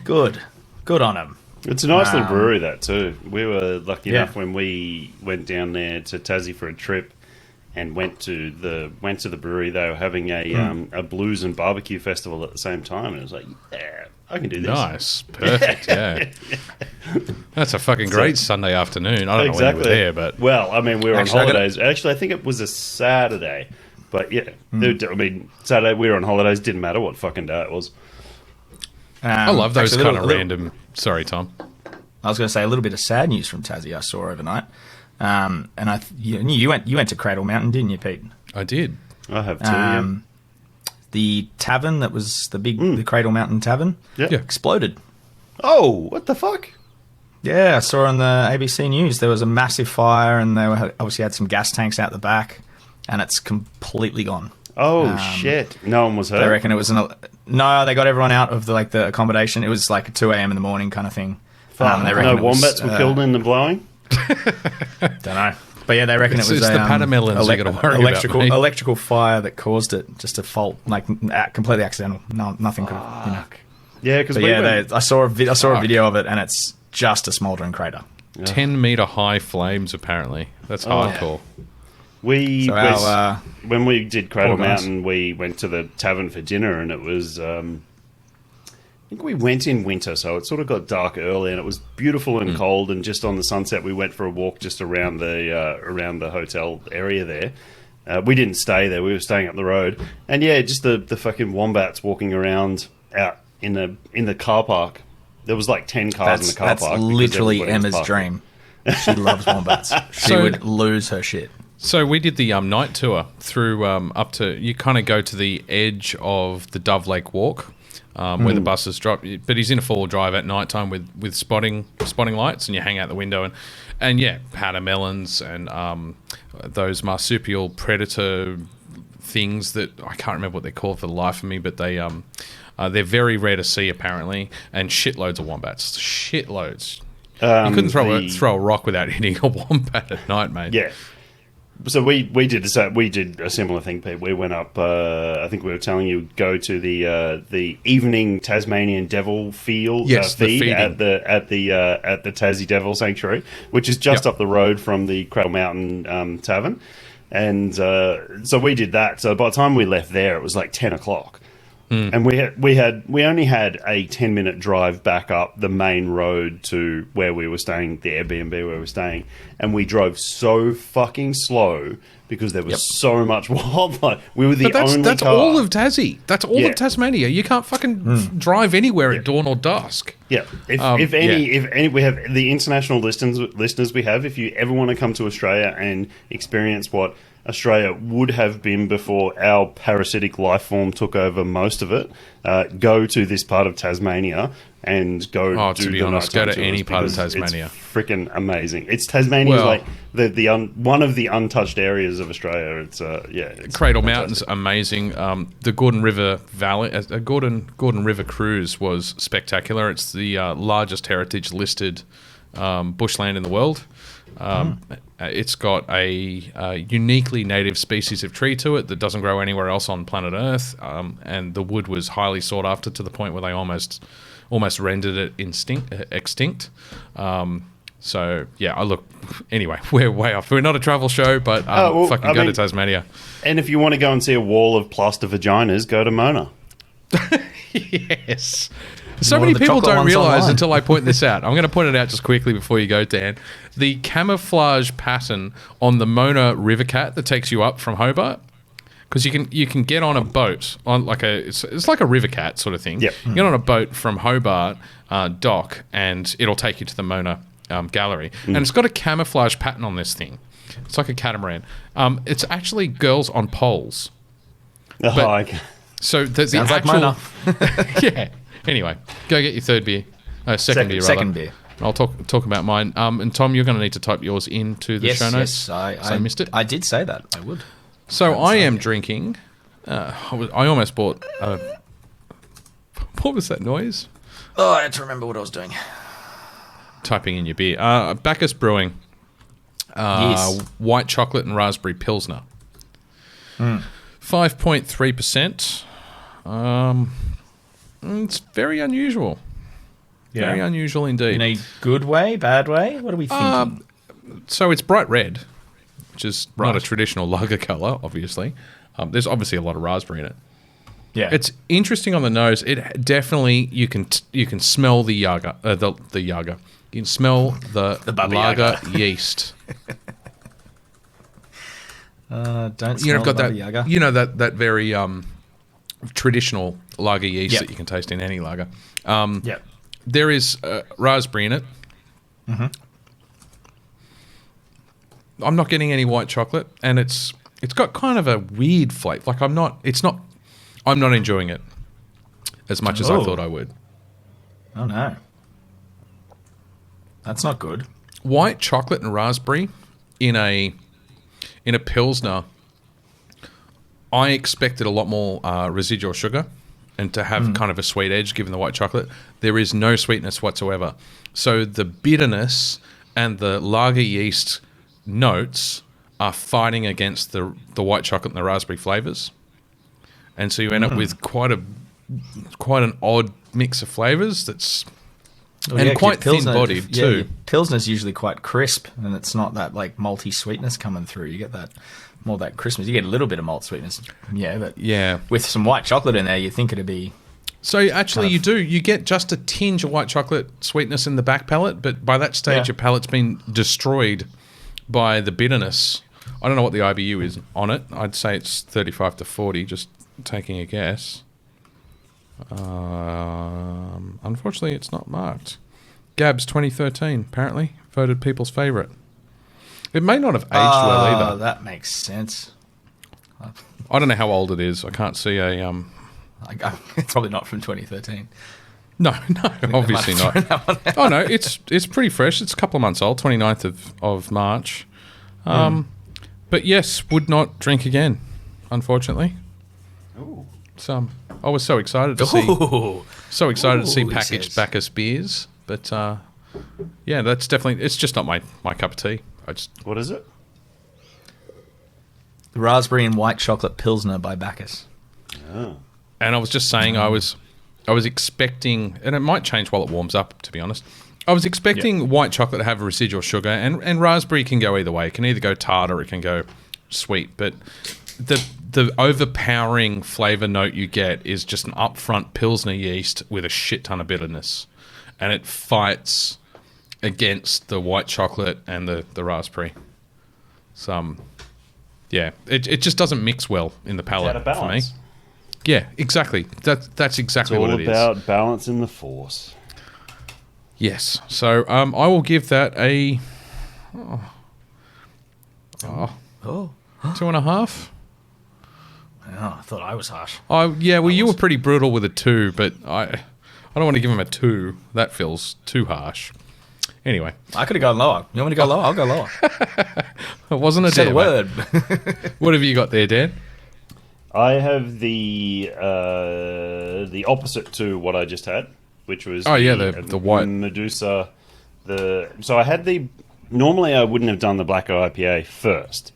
Good on them. It's a nice little brewery, that too. We were lucky enough when we went down there to Tassie for a trip and went to the brewery. They were having a blues and barbecue festival at the same time, and it was like, yeah, I can do this. Nice, perfect, yeah. That's a fucking great Sunday afternoon. I don't know when you were there, but we were on holidays. Actually, I think it was a Saturday, but yeah, Saturday we were on holidays. Didn't matter what fucking day it was. I love those kind of random. Sorry, Tom. I was going to say a little bit of sad news from Tassie I saw overnight. And you went to Cradle Mountain, didn't you, Pete? I did. I have too. The tavern that was the Cradle Mountain Tavern exploded. Oh, what the fuck? Yeah, I saw on the ABC News there was a massive fire, and they obviously had some gas tanks out the back, and it's completely gone. Oh shit! No one was hurt. They reckon it was no. They got everyone out of the accommodation. It was like 2 a.m. in the morning kind of thing. No wombats were killed in the blowing. Don't know. But yeah, they reckon it was the patamelons you got to worry about, electrical fire that caused it, just a fault, like completely accidental. No, nothing could have. Yeah, because I saw a video of it, and it's just a smouldering crater. 10-meter high flames. Apparently, that's hardcore. When we did Cradle Mountain, we went to the tavern for dinner, and it was. I think we went in winter, so it sort of got dark early, and it was beautiful and cold. And just on the sunset, we went for a walk just around the hotel area there. We didn't stay there; we were staying up the road. And yeah, just the fucking wombats walking around out in the car park. There was like 10 cars in the car park. That's literally Emma's dream. She loves wombats. She would lose her shit. So we did the night tour through up to. You kind of go to the edge of the Dove Lake Walk. Where the buses drop, but he's in a 4-wheel drive at night time with spotting lights, and you hang out the window and patamelons and those marsupial predator things that I can't remember what they're called for the life of me, but they're very rare to see apparently, and shitloads of wombats, shitloads. You couldn't throw a rock without hitting a wombat at night, mate. Yeah. So we did a similar thing, Pete. We went up. I think we were telling you go to the evening Tasmanian Devil feed at the Tassie Devil Sanctuary, which is just up the road from the Cradle Mountain Tavern, and so we did that. So by the time we left there, it was like 10 o'clock. And we only had a 10-minute drive back up the main road to where we were staying, the Airbnb where we were staying, and we drove so fucking slow because there was so much wildlife. We were the only that's car. all of Tassie. That's all of Tasmania. You can't fucking drive anywhere at dawn or dusk. Yeah. If any, we have the international listeners we have. If you ever want to come to Australia and experience what Australia would have been before our parasitic life form took over most of it, go to this part of Tasmania and go to be honest, go to any part of Tasmania. It's freaking amazing. It's Tasmania's like one of the untouched areas of Australia. It's Cradle Mountain's amazing. The Gordon River Valley, Gordon River cruise was spectacular. It's the largest heritage listed bushland in the world. It's got a uniquely native species of tree to it that doesn't grow anywhere else on planet Earth, and the wood was highly sought after to the point where they almost rendered it extinct. So yeah, anyway, we're way off. We're not a travel show, but go to Tasmania. And if you want to go and see a wall of plaster vaginas, go to Mona. Yes. So many people don't realise until I point this out. I'm going to point it out just quickly before you go, Dan. The camouflage pattern on the Mona River Cat that takes you up from Hobart, because you can get on a boat on it's like a river cat sort of thing. Yep. You get on a boat from Hobart dock, and it'll take you to the Mona gallery, and it's got a camouflage pattern on this thing. It's like a catamaran. It's actually girls on poles. Okay. So sounds like Mona. Yeah. Anyway, go get your third beer. Second beer, rather. Second beer. I'll talk about mine. And Tom, you're going to need to type yours into the show notes. Yes, I missed it. I did say that. I would. So I am drinking. I almost bought. What was that noise? Oh, I had to remember what I was doing. Typing in your beer. Bacchus Brewing. Yes. White chocolate and raspberry Pilsner. 5.3%. It's very unusual. Yeah. Very unusual indeed. In a good way, bad way? What are we thinking? So it's bright red, which is not a Right. traditional lager colour, obviously. There's obviously a lot of raspberry in it. Yeah. It's interesting on the nose. It definitely you can smell the Jager, the Jager. You can smell the Baba lager Yaga. yeast. Don't smell You've got the that. Baba Yaga. You know that very traditional lager yeast Yep. that you can taste in any lager. Yep. There is raspberry in it. Mm-hmm. I'm not getting any white chocolate, and it's got kind of a weird flavour. Like I'm not enjoying it as much as I Oh. thought I would. Oh, no. That's not good. White chocolate and raspberry in a Pilsner, I expected a lot more residual sugar and to have kind of a sweet edge given the white chocolate. There is no sweetness whatsoever. So the bitterness and the lager yeast notes are fighting against the white chocolate and the raspberry flavours. And so you end up with quite an odd mix of flavours that's quite thin-bodied too. Pilsner's usually quite crisp, and it's not that like malty sweetness coming through. You get that more that crispness. You get a little bit of malt sweetness, but with some white chocolate in there, you think it'd be. So actually, you do. You get just a tinge of white chocolate sweetness in the back palate, but by that stage, your palate's been destroyed by the bitterness. I don't know what the IBU is on it. I'd say it's 35 to 40. Just taking a guess. Unfortunately, it's not marked. Gabs 2013 apparently voted people's favourite. It may not have aged well either. That makes sense. I don't know how old it is. I can't see a. It's probably not from 2013. No, obviously not. Oh no, it's pretty fresh. It's a couple of months old, 29th of March. But yes, would not drink again, unfortunately. Ooh. I was so excited to see Ooh, he packaged says. Bacchus beers, but yeah, that's definitely. It's just not my cup of tea. What is it? The raspberry and white chocolate Pilsner by Bacchus. Oh. And I was just saying, I was expecting, and it might change while it warms up, to be honest. I was expecting white chocolate to have a residual sugar, and raspberry can go either way. It can either go tart or it can go sweet. But the overpowering flavour note you get is just an upfront Pilsner yeast with a shit ton of bitterness. And it fights against the white chocolate and the raspberry. Yeah, it just doesn't mix well in the palate It's out of for me. balance. Yeah, exactly. That's exactly It's what all it is. about balancing the force. Yes. So I will give that a 2.5. Oh, I thought I was harsh. Oh yeah, well you were pretty brutal with a 2, but I don't want to give him a 2. That feels too harsh. Anyway, I could have gone lower. You want me to go lower? I'll go lower. it wasn't a Say the dare, word. mate. What have you got there, Dan? I have the opposite to what I just had, which was the white Medusa. So I had normally I wouldn't have done the Black IPA first,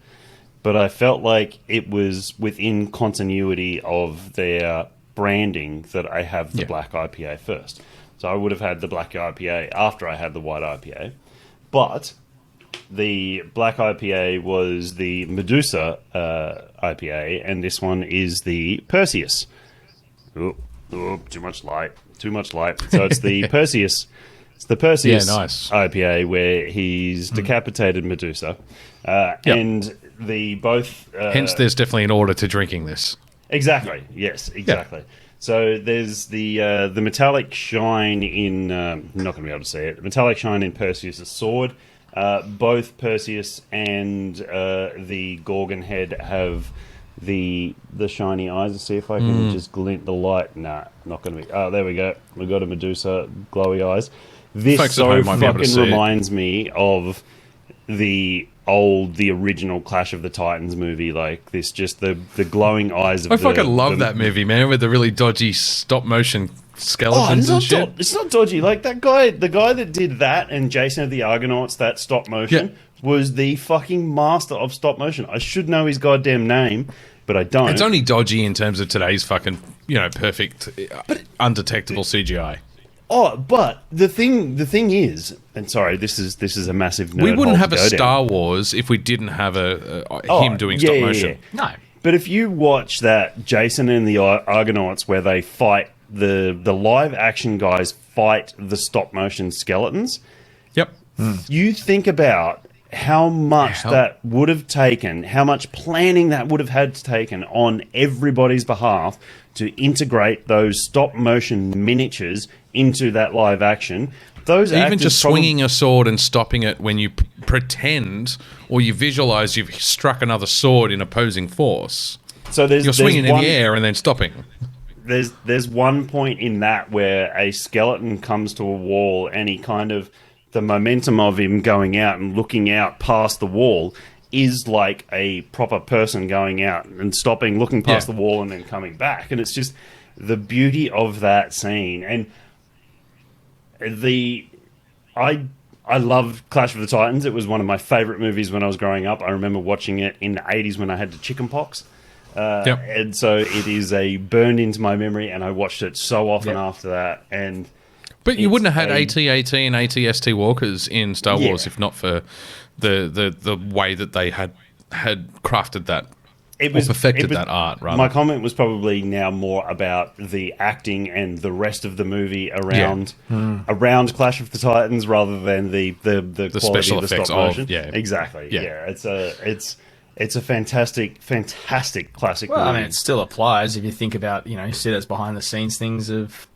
but I felt like it was within continuity of their branding that I have the Black IPA first. So I would have had the Black IPA after I had the White IPA, but the Black IPA was the Medusa IPA, and this one is the Perseus. Oh, too much light. So it's the Perseus. It's the Perseus IPA where he's decapitated Medusa, and the both. Hence, there's definitely an order to drinking this. Exactly. Yes. Exactly. Yeah. So there's the metallic shine in. I'm not going to be able to see it. Metallic shine in Perseus' sword. Both Perseus and the Gorgon head have the shiny eyes. Let's see if I can just glint the light. Nah, not going to be. Oh, there we go. We've got a Medusa glowy eyes. This Folks at so home might be able to fucking see it. reminds me of the original Clash of the Titans movie. Like this, just the glowing eyes of I fucking love that movie, man, with the really dodgy stop motion skeletons and shit. It's not dodgy. Like that guy, the guy that did that and Jason of the Argonauts, that stop motion, was the fucking master of stop motion. I should know his goddamn name, but I don't. It's only dodgy in terms of today's fucking, perfect, undetectable CGI. Oh, but the thing is, and sorry, this is a massive nerd We wouldn't hole have to a go down. Star Wars if we didn't have him doing stop motion. No. But if you watch that Jason and the Argonauts where they fight the live action guys fight the stop motion skeletons, Yep. you think about how much that would have taken, how much planning that would have had to taken on everybody's behalf to integrate those stop motion miniatures into that live action. Those Even actors just swinging a sword and stopping it when you pretend or you visualize you've struck another sword in opposing force. so You're swinging in the air and then stopping. There's one point in that where a skeleton comes to a wall and he kind of, the momentum of him going out and looking out past the wall is like a proper person going out and stopping, looking past the wall and then coming back. And it's just the beauty of that scene. And I love Clash of the Titans. It was one of my favorite movies when I was growing up. I remember watching it in the 80s when I had the chicken pox. And so it is burned into my memory, and I watched it so often after that. But you wouldn't have had AT-AT and AT-ST walkers in Star Wars if not for the way that they had crafted that perfected that art, rather. My comment was probably now more about the acting and the rest of the movie around Clash of the Titans rather than the quality special of the effects stop motion. of Exactly. Yeah. It's a fantastic classic Well, movie. I mean, it still applies if you think about, you see those behind the scenes things of,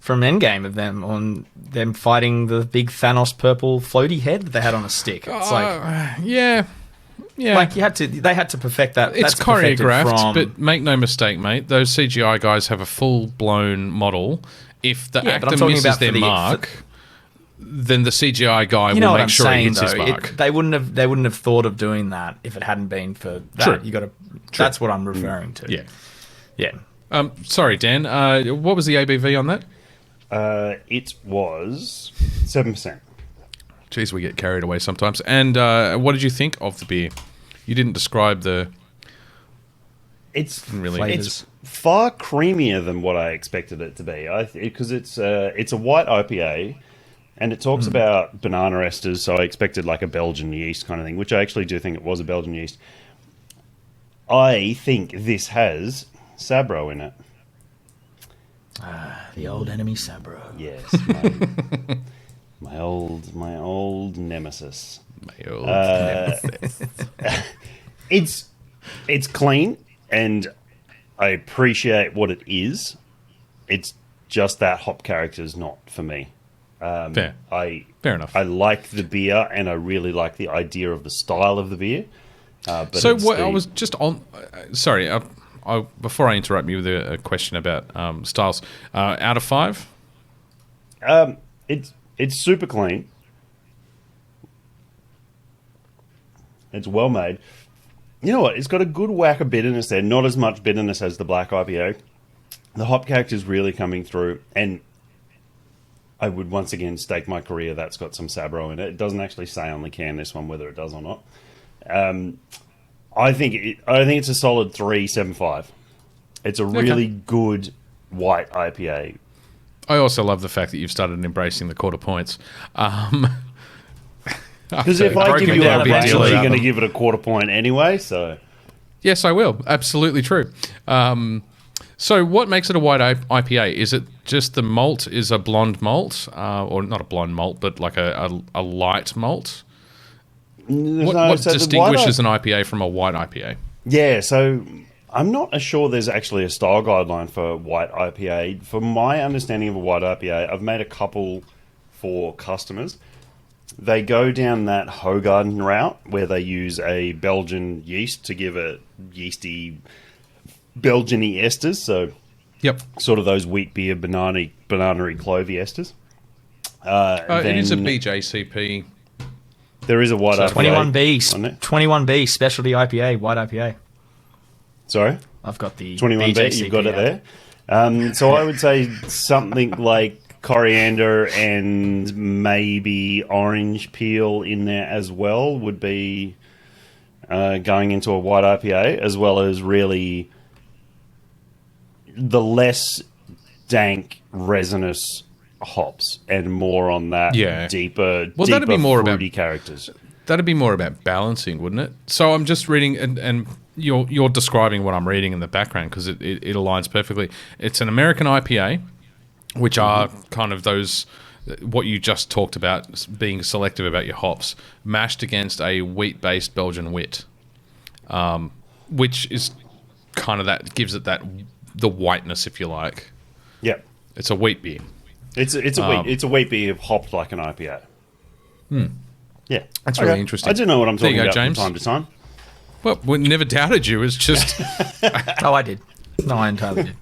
from Endgame of them fighting the big Thanos purple floaty head that they had on a stick. It's yeah. like they had to perfect that. It's That's perfected choreographed, but make no mistake, mate, those CGI guys have a full-blown model. If the but I'm actor talking misses about their mark, then the CGI guy will make sure he hits his mark. They wouldn't have thought of doing that if it hadn't been for that. True. That's what I'm referring to. Yeah. Sorry, Dan. What was the ABV on that? It was 7%. Jeez, we get carried away sometimes. And what did you think of the beer? You didn't describe the... It's flavors. It's far creamier than what I expected it to be. Because it's a white IPA, and it talks about banana esters. So I expected like a Belgian yeast kind of thing, which I actually do think it was a Belgian yeast. I think this has Sabro in it. The old enemy Sabro. Yes, my old nemesis. It's clean, and I appreciate what it is. It's just that hop character is not for me. Fair enough. I like the beer, and I really like the idea of the style of the beer. But So what I was just on... sorry, before I interrupt you with a question about styles, out of 5? It's super clean. It's well made. You know what? It's got a good whack of bitterness there. Not as much bitterness as the black IPA. The hop character is really coming through, and I would once again stake my career that's got some Sabro in it. It doesn't actually say on the can this one whether it does or not. I think it's a solid 3.75. It's a really good white IPA. I also love the fact that you've started embracing the quarter points. Because if I give you down a a bit, range, you're you're going to give it a quarter point anyway. So Yes, I will. Absolutely true. So what makes it a white IPA? Is it just the malt is a blonde malt? Or not a blonde malt, but like a light malt? What distinguishes an IPA from a white IPA? Yeah, so I'm not sure there's actually a style guideline for white IPA. From my understanding of a white IPA, I've made a couple for customers. They go down that Hogarden route where they use a Belgian yeast to give it yeasty Belgian-y esters. So Yep. sort of those wheat beer, banana-y, clovey esters. It is a BJCP. There is a white IPA. 21B specialty IPA, white IPA. Sorry? I've got the 21B, BJCP you've got it there. So I would say something like coriander and maybe orange peel in there as well would be going into a white IPA, as well as really the less dank, resinous hops and more on that deeper, that'd be more fruity about characters. That'd be more about balancing, wouldn't it? So I'm just reading, and you're describing what I'm reading in the background because it aligns perfectly. It's an American IPA, which are kind of those, what you just talked about, being selective about your hops, mashed against a wheat-based Belgian wit, which is kind of that, gives it that, the whiteness, if you like. Yep. It's a wheat beer. It's a wheat beer hopped like an IPA. Yeah. That's really interesting. I do know what I'm talking There you go, about James. from time to time. Well, we never doubted you. It's just... Oh, I did. No, I entirely did.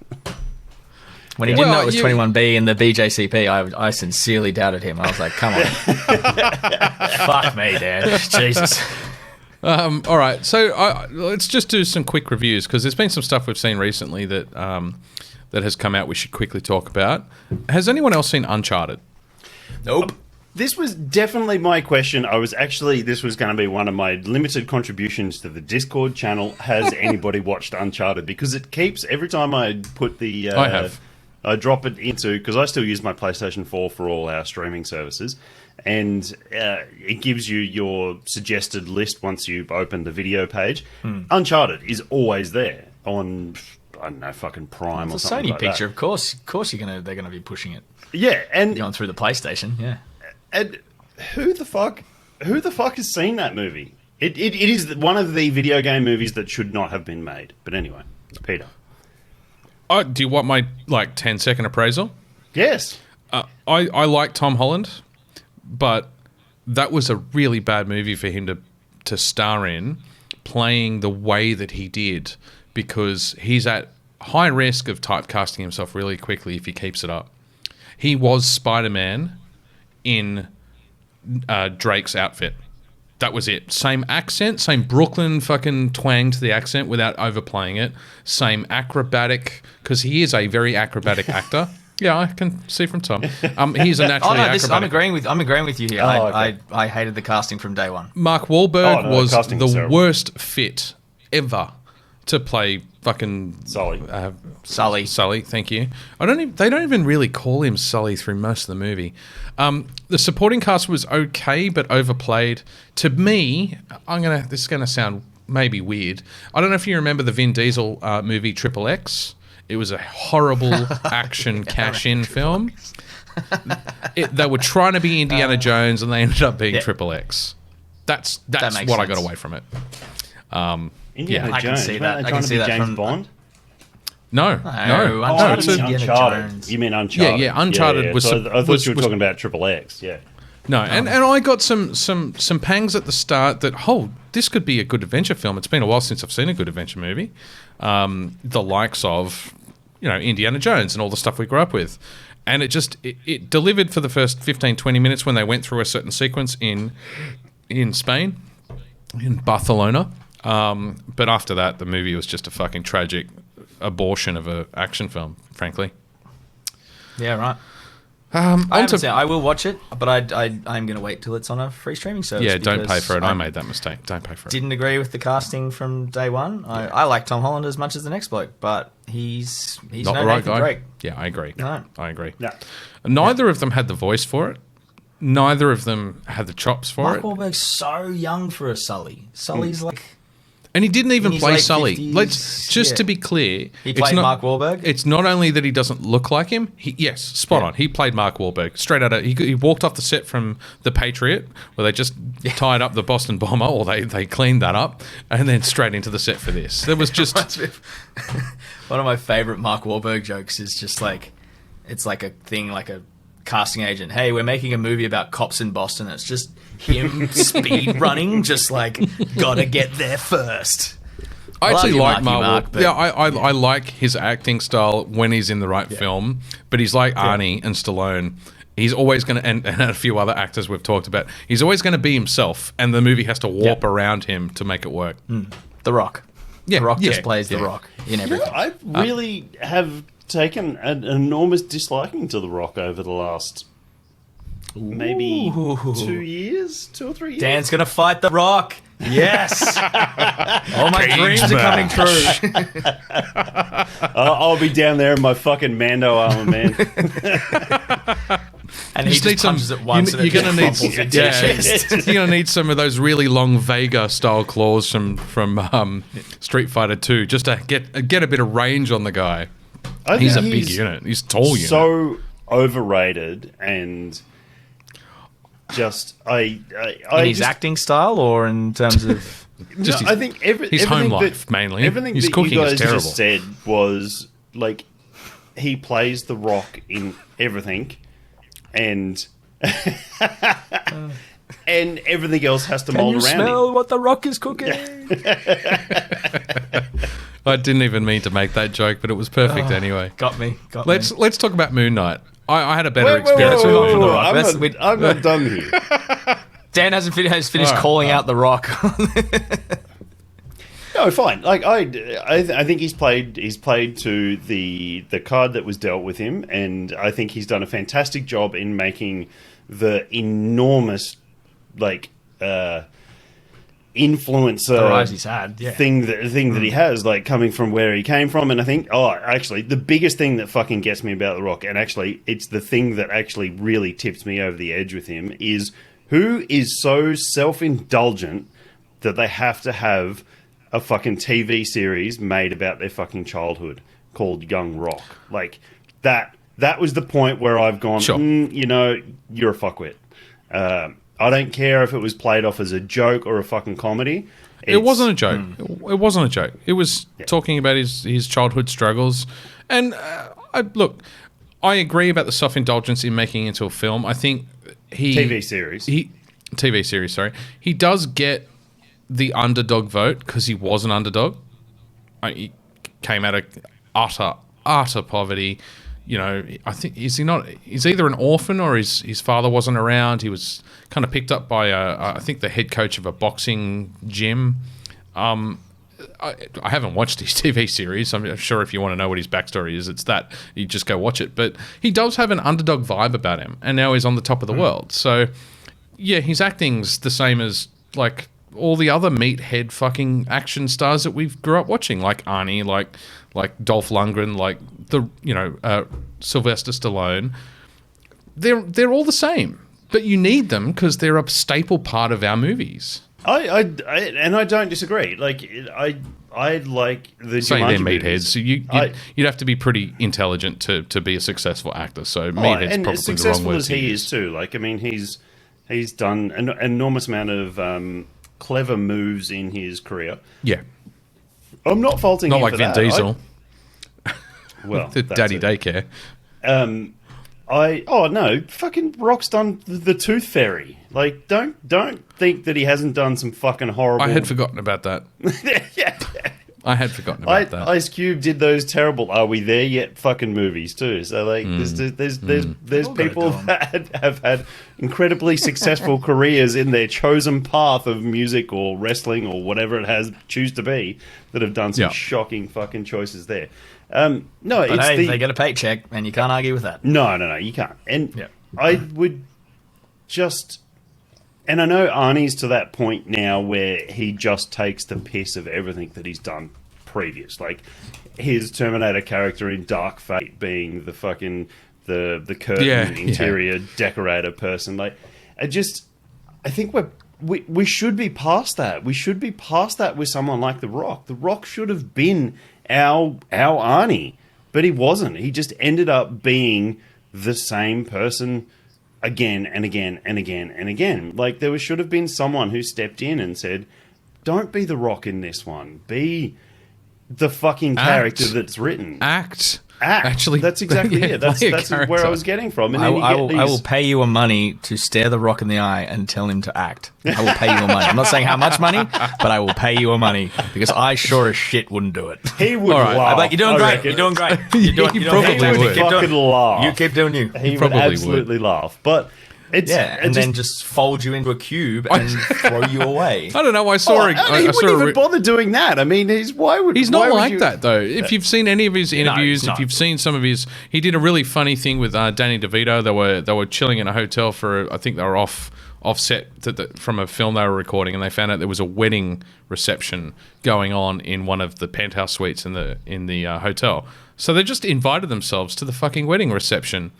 When he didn't know it was 21B and the BJCP, I sincerely doubted him. I was like, come on. Fuck me, Dad. Jesus. All right, so let's just do some quick reviews because there's been some stuff we've seen recently that that has come out we should quickly talk about. Has anyone else seen Uncharted? Nope. This was definitely my question. This was going to be one of my limited contributions to the Discord channel. Has anybody watched Uncharted? Because it keeps, every time I put the... I have. I drop it into, because I still use my PlayStation 4 for all our streaming services, and it gives you your suggested list once you've opened the video page. Uncharted is always there on, I don't know, fucking Prime or something like that. It's a Sony picture, of course they're going to be pushing it. Yeah, and Going through the PlayStation, yeah. And who the fuck has seen that movie? It is one of the video game movies that should not have been made. But anyway, Peter. Do you want my 10-second appraisal? Yes. I like Tom Holland, but that was a really bad movie for him to star in, playing the way that he did, because he's at high risk of typecasting himself really quickly if he keeps it up. He was Spider-Man in Drake's outfit. That was it. Same accent, same Brooklyn fucking twang to the accent without overplaying it. Same acrobatic, because he is a very acrobatic actor. Yeah, I can see from Tom. He's a naturally acrobatic. I'm agreeing with you here. Okay. I hated the casting from day one. Mark Wahlberg was the terrible. worst fit ever to play fucking Sully. Sully, thank you. They don't even really call him Sully through most of the movie. The supporting cast was okay, but overplayed. To me, this is gonna sound maybe weird. I don't know if you remember the Vin Diesel movie Triple X. It was a horrible action cash-in film. They were trying to be Indiana Jones, and they ended up being Triple X. That's what I got away from it. Indiana I can Jones. see that. They're I trying can to see be that James from Bond. No. Uncharted. It's Indiana Uncharted. Jones. You mean Uncharted? Yeah, Uncharted was. So I thought you were talking about Triple X. Yeah. No, and I got some pangs at the start that, this could be a good adventure film. It's been a while since I've seen a good adventure movie. The likes of, Indiana Jones and all the stuff we grew up with. And it delivered for the first 15, 20 minutes when they went through a certain sequence in Spain, in Barcelona. But after that, the movie was just a fucking tragic abortion of an action film, frankly. Yeah, right. I will watch it, but I'm going to wait till it's on a free streaming service. Yeah, don't pay for it. I made that mistake. Don't pay for it. Didn't agree with the casting from day one. I like Tom Holland as much as the next bloke, but he's not no the right Nathan guy. Drake. Yeah, I agree. No. I agree. No. Neither of them had the voice for it. Neither of them had the chops for Mark it. Wahlberg's so young for a Sully. Sully's like... And he didn't even in his play late Sully. 50s, Let's to be clear, He played Mark Wahlberg? It's not only that he doesn't look like him. Spot on. He played Mark Wahlberg straight out of. He walked off the set from The Patriot, where they just tied up the Boston bomber, or they cleaned that up, and then straight into the set for this. There was just one of my favorite Mark Wahlberg jokes is just like, it's like a thing, like a casting agent. Hey, we're making a movie about cops in Boston. It's just him speed running, just like, gotta get there first. I actually like Mark. Yeah, I like his acting style when he's in the right film, but he's like Arnie and Stallone. He's always going to, and a few other actors we've talked about, he's always going to be himself, and the movie has to warp around him to make it work. The Rock. Yeah, The Rock just plays The Rock in everything. I really have taken an enormous disliking to The Rock over the last maybe 2 years, 2 or 3 years. Dan's going to fight The Rock. Yes. All my dreams are coming true. I'll be down there in my fucking Mando armor, man. And he just punches it once and you're it gonna just crumples into your chest. You're going to need some of those really long Vega-style claws from Street Fighter 2 just to get a bit of range on the guy. He's a big unit. He's a tall unit. So overrated and just In his acting style or in terms of... Just I think his everything home life, mainly. Everything his that cooking you guys is terrible. just said was like he plays The Rock in everything, and and everything else has to mold around him. what The Rock is cooking? I didn't even mean to make that joke, but it was perfect anyway. Got me. Let's talk about Moon Knight. I had a better experience with Moon Knight. I'm not done here. Dan has finished All right. calling out The Rock. No, fine. Like I think he's played to the card that was dealt with him, and I think he's done a fantastic job in making the enormous influencer rise he's had, thing that he has, like coming from where he came from. And I think actually the biggest thing that fucking gets me about The Rock, and actually it's the thing that actually really tips me over the edge with him, is who is so self-indulgent that they have to have a fucking TV series made about their fucking childhood called Young Rock. Like that was the point where I've gone, sure. You're a fuckwit. I don't care if it was played off as a joke or a fucking comedy. It wasn't a joke. It wasn't a joke. It was talking about his childhood struggles. And I agree about the self-indulgence in making it into a film. I think TV series, sorry. He does get the underdog vote because he was an underdog. He came out of utter poverty. I think he's either an orphan or his father wasn't around. He was kind of picked up by I think the head coach of a boxing gym. I haven't watched his TV series. I'm sure if you want to know what his backstory is, it's that. You just go watch it. But he does have an underdog vibe about him, and now he's on the top of the world. So, yeah, his acting's the same as, like, all the other meathead fucking action stars that we've grew up watching, like Arnie, like Dolph Lundgren, like Sylvester Stallone. They're all the same, but you need them because they're a staple part of our movies. I don't disagree. Like I like the say they're Jumanji meatheads. movies. So you'd have to be pretty intelligent to be a successful actor. So meathead's and probably as the wrong successful word as he is too. Like, I mean, he's done an enormous amount of clever moves in his career. Yeah, I'm not faulting not him like for Vin that. Diesel. Well, The that's daddy it. daycare. No, fucking Rock's done the Tooth Fairy. Like, don't think that he hasn't done some fucking horrible. I had forgotten about that. Yeah. I had forgotten about that. Ice Cube did those terrible "Are We There Yet" fucking movies too. So like, there's people that have had incredibly successful careers in their chosen path of music or wrestling or whatever it choose to be, that have done some shocking fucking choices there. They get a paycheck, and you can't argue with that. No, you can't. And I would just... And I know Arnie's to that point now where he just takes the piss of everything that he's done previous. Like his Terminator character in Dark Fate being the fucking the curtain interior decorator person. Like, I think we should be past that. We should be past that with someone like The Rock. The Rock should have been our Arnie, but he wasn't. He just ended up being the same person again and again and again and again. Like, there should have been someone who stepped in and said, don't be The Rock in this one. Be the fucking character that's written. Act actually. That's exactly it. That's where I was getting from. And I will pay you a money to stare the Rock in the eye and tell him to act. I will pay you a money. I'm not saying how much money, but I will pay you a money because I sure as shit wouldn't do it. He would laugh. I'm like, you're doing great. You're doing great. He probably would. Fucking laugh. You keep doing you. He would absolutely laugh. But then just fold you into a cube and throw you away. I don't know. I saw. He wouldn't even bother doing that. I mean, he's not like that though. If you've seen any of his interviews, if you've seen some of his, he did a really funny thing with Danny DeVito. They were chilling in a hotel for, I think they were offset from a film they were recording, and they found out there was a wedding reception going on in one of the penthouse suites in the hotel. So they just invited themselves to the fucking wedding reception.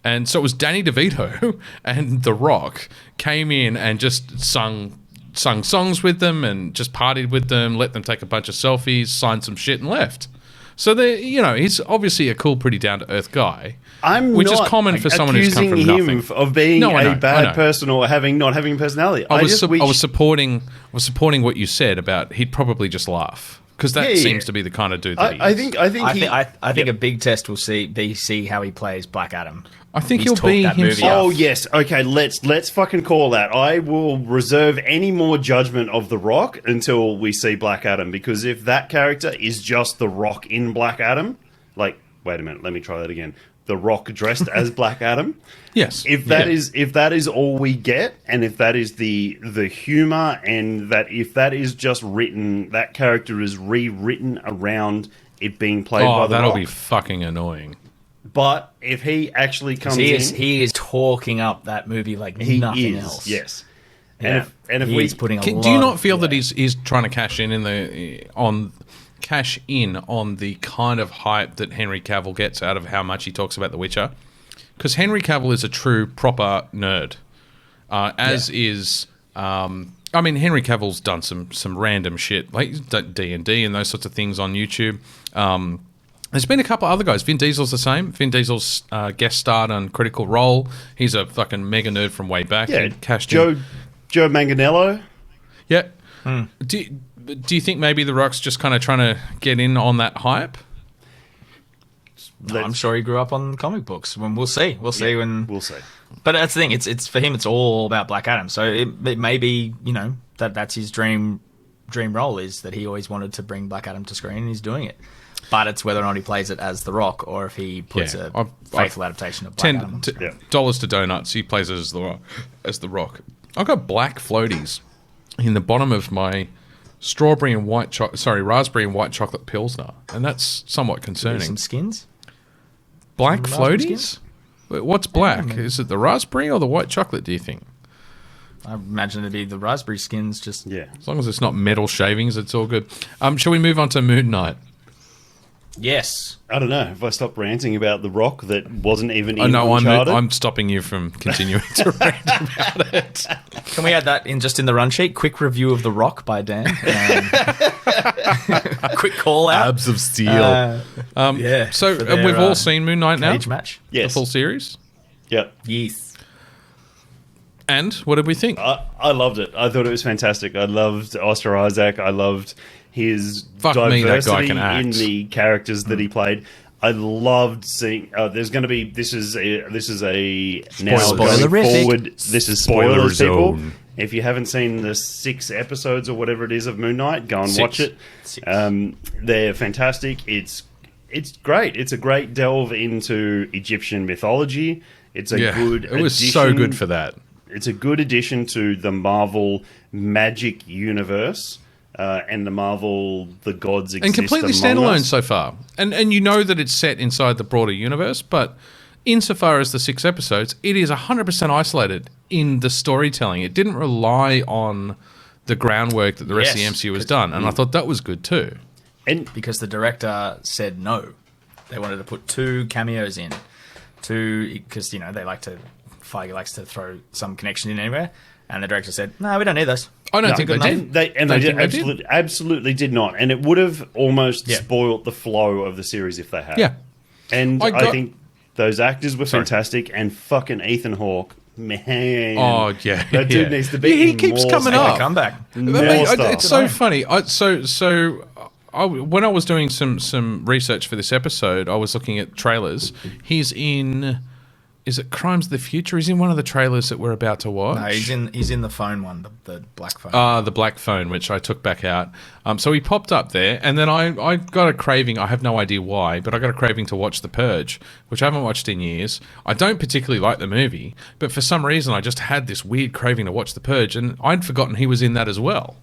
And so it was Danny DeVito and The Rock came in and just sung songs with them and just partied with them, let them take a bunch of selfies, signed some shit and left. So he's obviously a cool, pretty down-to-earth guy, which is common for someone who's come from nothing. Of being a bad person or not having a personality. I was supporting what you said about he'd probably just laugh. Because that seems to be the kind of dude that he is. I think a big test will see how he plays Black Adam. I think he'll be himself. Oh yes, okay. Let's fucking call that. I will reserve any more judgment of The Rock until we see Black Adam. Because if that character is just The Rock in Black Adam, wait a minute, let me try that again. The Rock dressed as Black Adam. Yes. If that is all we get, and if that is the humor, and if that is just written, that character is rewritten around it being played by The Rock. That'll be fucking annoying. But if he actually comes he is talking up that movie like nothing else. Yes. Yeah. And if he's putting do you not feel that he's trying to cash in on the kind of hype that Henry Cavill gets out of how much he talks about The Witcher? Because Henry Cavill is a true proper nerd, is. I mean, Henry Cavill's done some random shit like D&D and those sorts of things on YouTube. There's been a couple other guys. Vin Diesel's the same. Vin Diesel's guest starred on Critical Role. He's a fucking mega nerd from way back. Yeah, cashed Joe Manganiello. Yeah. Do you think maybe The Rock's just kind of trying to get in on that hype? I'm sure he grew up on comic books. We'll see. We'll see. But that's the thing. It's for him. It's all about Black Adam. So it may be that's his dream role is that he always wanted to bring Black Adam to screen, and he's doing it. But it's whether or not he plays it as The Rock or if he puts a faithful adaptation of Black Adam. $10 to donuts. He plays it as The Rock. I've got black floaties in the bottom of my raspberry and white chocolate Pilsner, and that's somewhat concerning. Some skins? Black floaties? What's black? Is it the raspberry or the white chocolate, do you think? I imagine it'd be the raspberry skins. As long as it's not metal shavings, it's all good. Shall we move on to Moon Knight? Yes. I don't know if I stopped ranting about The Rock that wasn't even in Uncharted. I'm stopping you from continuing to rant about it. Can we add that in the run sheet? Quick review of The Rock by Dan. Quick call out. Abs of Steel. So we've all seen Moon Knight now? Cage match. Yes. The full series? Yep. Yes. And what did we think? I loved it. I thought it was fantastic. I loved Oscar Isaac. I loved his diversity in the characters that he played. I loved seeing. There's going to be. This is a now going forward. This is spoilers, people. If you haven't seen the 6 episodes or whatever it is of Moon Knight, go and watch it. They're fantastic. It's great. It's a great delve into Egyptian mythology. It's a good. It was so good for that. It's a good addition to the Marvel magic universe. And the gods exist and completely among standalone us. so far. And you know that it's set inside the broader universe, but insofar as the 6 episodes, it is 100% isolated in the storytelling. It didn't rely on the groundwork that the rest of the MCU has done, and I thought that was good too. And because the director said no, they wanted to put 2 cameos in, because Feige likes to throw some connection in anywhere. And the director said, "No, we don't need those." I don't think they did. They absolutely did not. And it would have almost spoiled the flow of the series if they had. Yeah. And I think those actors were fantastic. And fucking Ethan Hawke, man. Oh, yeah. That dude needs to be he keeps coming up. Comeback. It's so funny. So when I was doing some research for this episode, I was looking at trailers. He's in. Is it Crimes of the Future? He's in one of the trailers that we're about to watch. No, he's in the phone one, the black phone. The black phone, which I took back out. So he popped up there, and then I got a craving. I have no idea why, but I got a craving to watch The Purge, which I haven't watched in years. I don't particularly like the movie, but for some reason I just had this weird craving to watch The Purge, and I'd forgotten he was in that as well.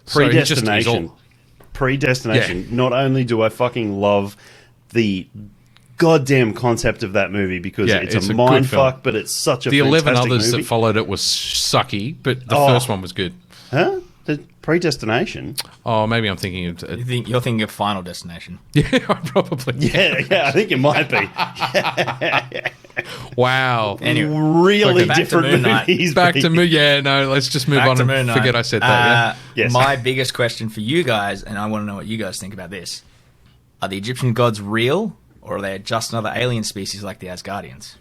Predestination. Predestination. Yeah. Not only do I fucking love the goddamn concept of that movie because it's a mind fuck, but it's such a the 11 fantastic others movie. that followed it was sucky, but the first one was good. Huh? The Predestination? Oh, maybe I'm thinking of... You're thinking of Final Destination. Yeah, probably. Yeah, I think it might be. Wow. Anyway, really back to different Moon Knight. movies. Back to Moon. Yeah, no, let's just move Back on to and Moon Knight. forget I said that. Yes. My biggest question for you guys, and I want to know what you guys think about this: are the Egyptian gods real, or are they just another alien species like the Asgardians?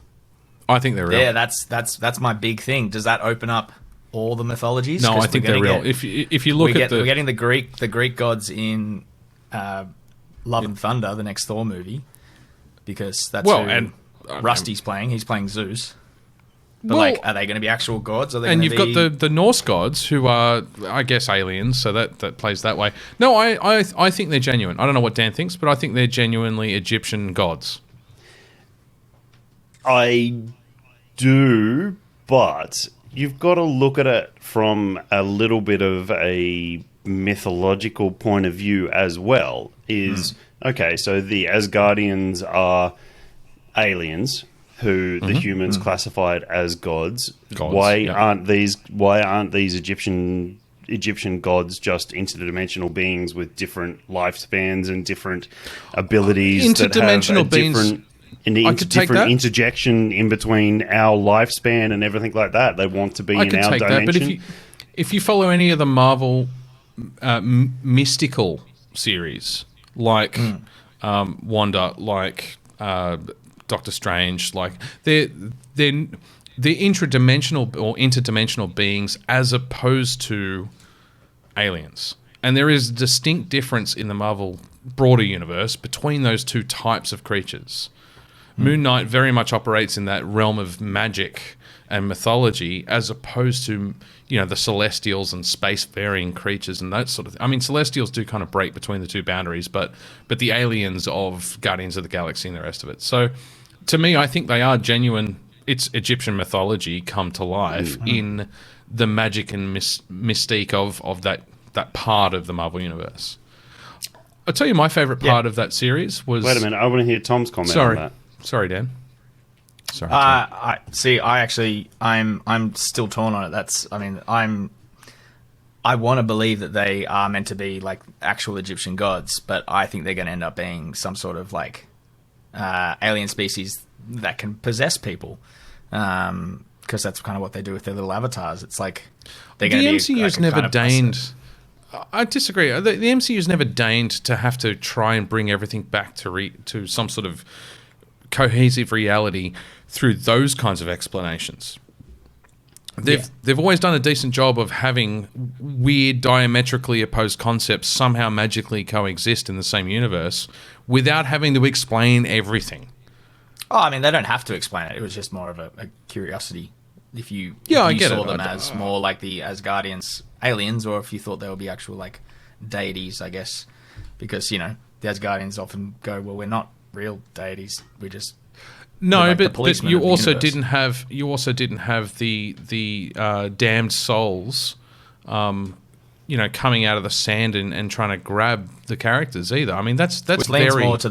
I think they're real. Yeah, that's my big thing. Does that open up all the mythologies? No, 'Cause I think they're real. If you look at we're getting the Greek gods in Love and Thunder, the next Thor movie, because that's who Rusty's playing. He's playing Zeus. But are they going to be actual gods? Are they and you've be... got the Norse gods who are, I guess, aliens. So that plays that way. No, I think they're genuine. I don't know what Dan thinks, but I think they're genuinely Egyptian gods. I do, but you've got to look at it from a little bit of a mythological point of view as well. Okay, so the Asgardians are aliens who the humans classified as gods. Why aren't these Egyptian gods just interdimensional beings with different lifespans and different abilities that have a different interjection in between our lifespan and everything like that? They want to be in our dimension. That, but if you follow any of the Marvel mystical series, like Wanda, like Doctor Strange, like they're intradimensional or interdimensional beings as opposed to aliens. And there is a distinct difference in the Marvel broader universe between those two types of creatures. Moon Knight very much operates in that realm of magic and mythology as opposed to, the Celestials and space-faring creatures and that sort of thing. I mean, Celestials do kind of break between the two boundaries, but the aliens of Guardians of the Galaxy and the rest of it. So, to me, I think they are genuine. It's Egyptian mythology come to life in the magic and mystique of that part of the Marvel Universe. I'll tell you my favourite part of that series was... Wait a minute, I want to hear Tom's comment on that. Sorry, Dan. Sorry. I'm still torn on it. I want to believe that they are meant to be like actual Egyptian gods, but I think they're going to end up being some sort of like alien species that can possess people, because that's kind of what they do with their little avatars. It's like they're going to be. The MCU's never deigned. I disagree. The MCU's never deigned to have to try and bring everything back to some sort of cohesive reality through those kinds of explanations. They've always done a decent job of having weird, diametrically opposed concepts somehow magically coexist in the same universe without having to explain everything. Oh, I mean, they don't have to explain it. It was just more of a curiosity. If you saw them as more like the Asgardians aliens, or if you thought they would be actual like deities, I guess, because the Asgardians often go, well, we're not real deities. We just but you also didn't have the damned souls, coming out of the sand and trying to grab the characters either. I mean, that's which very leans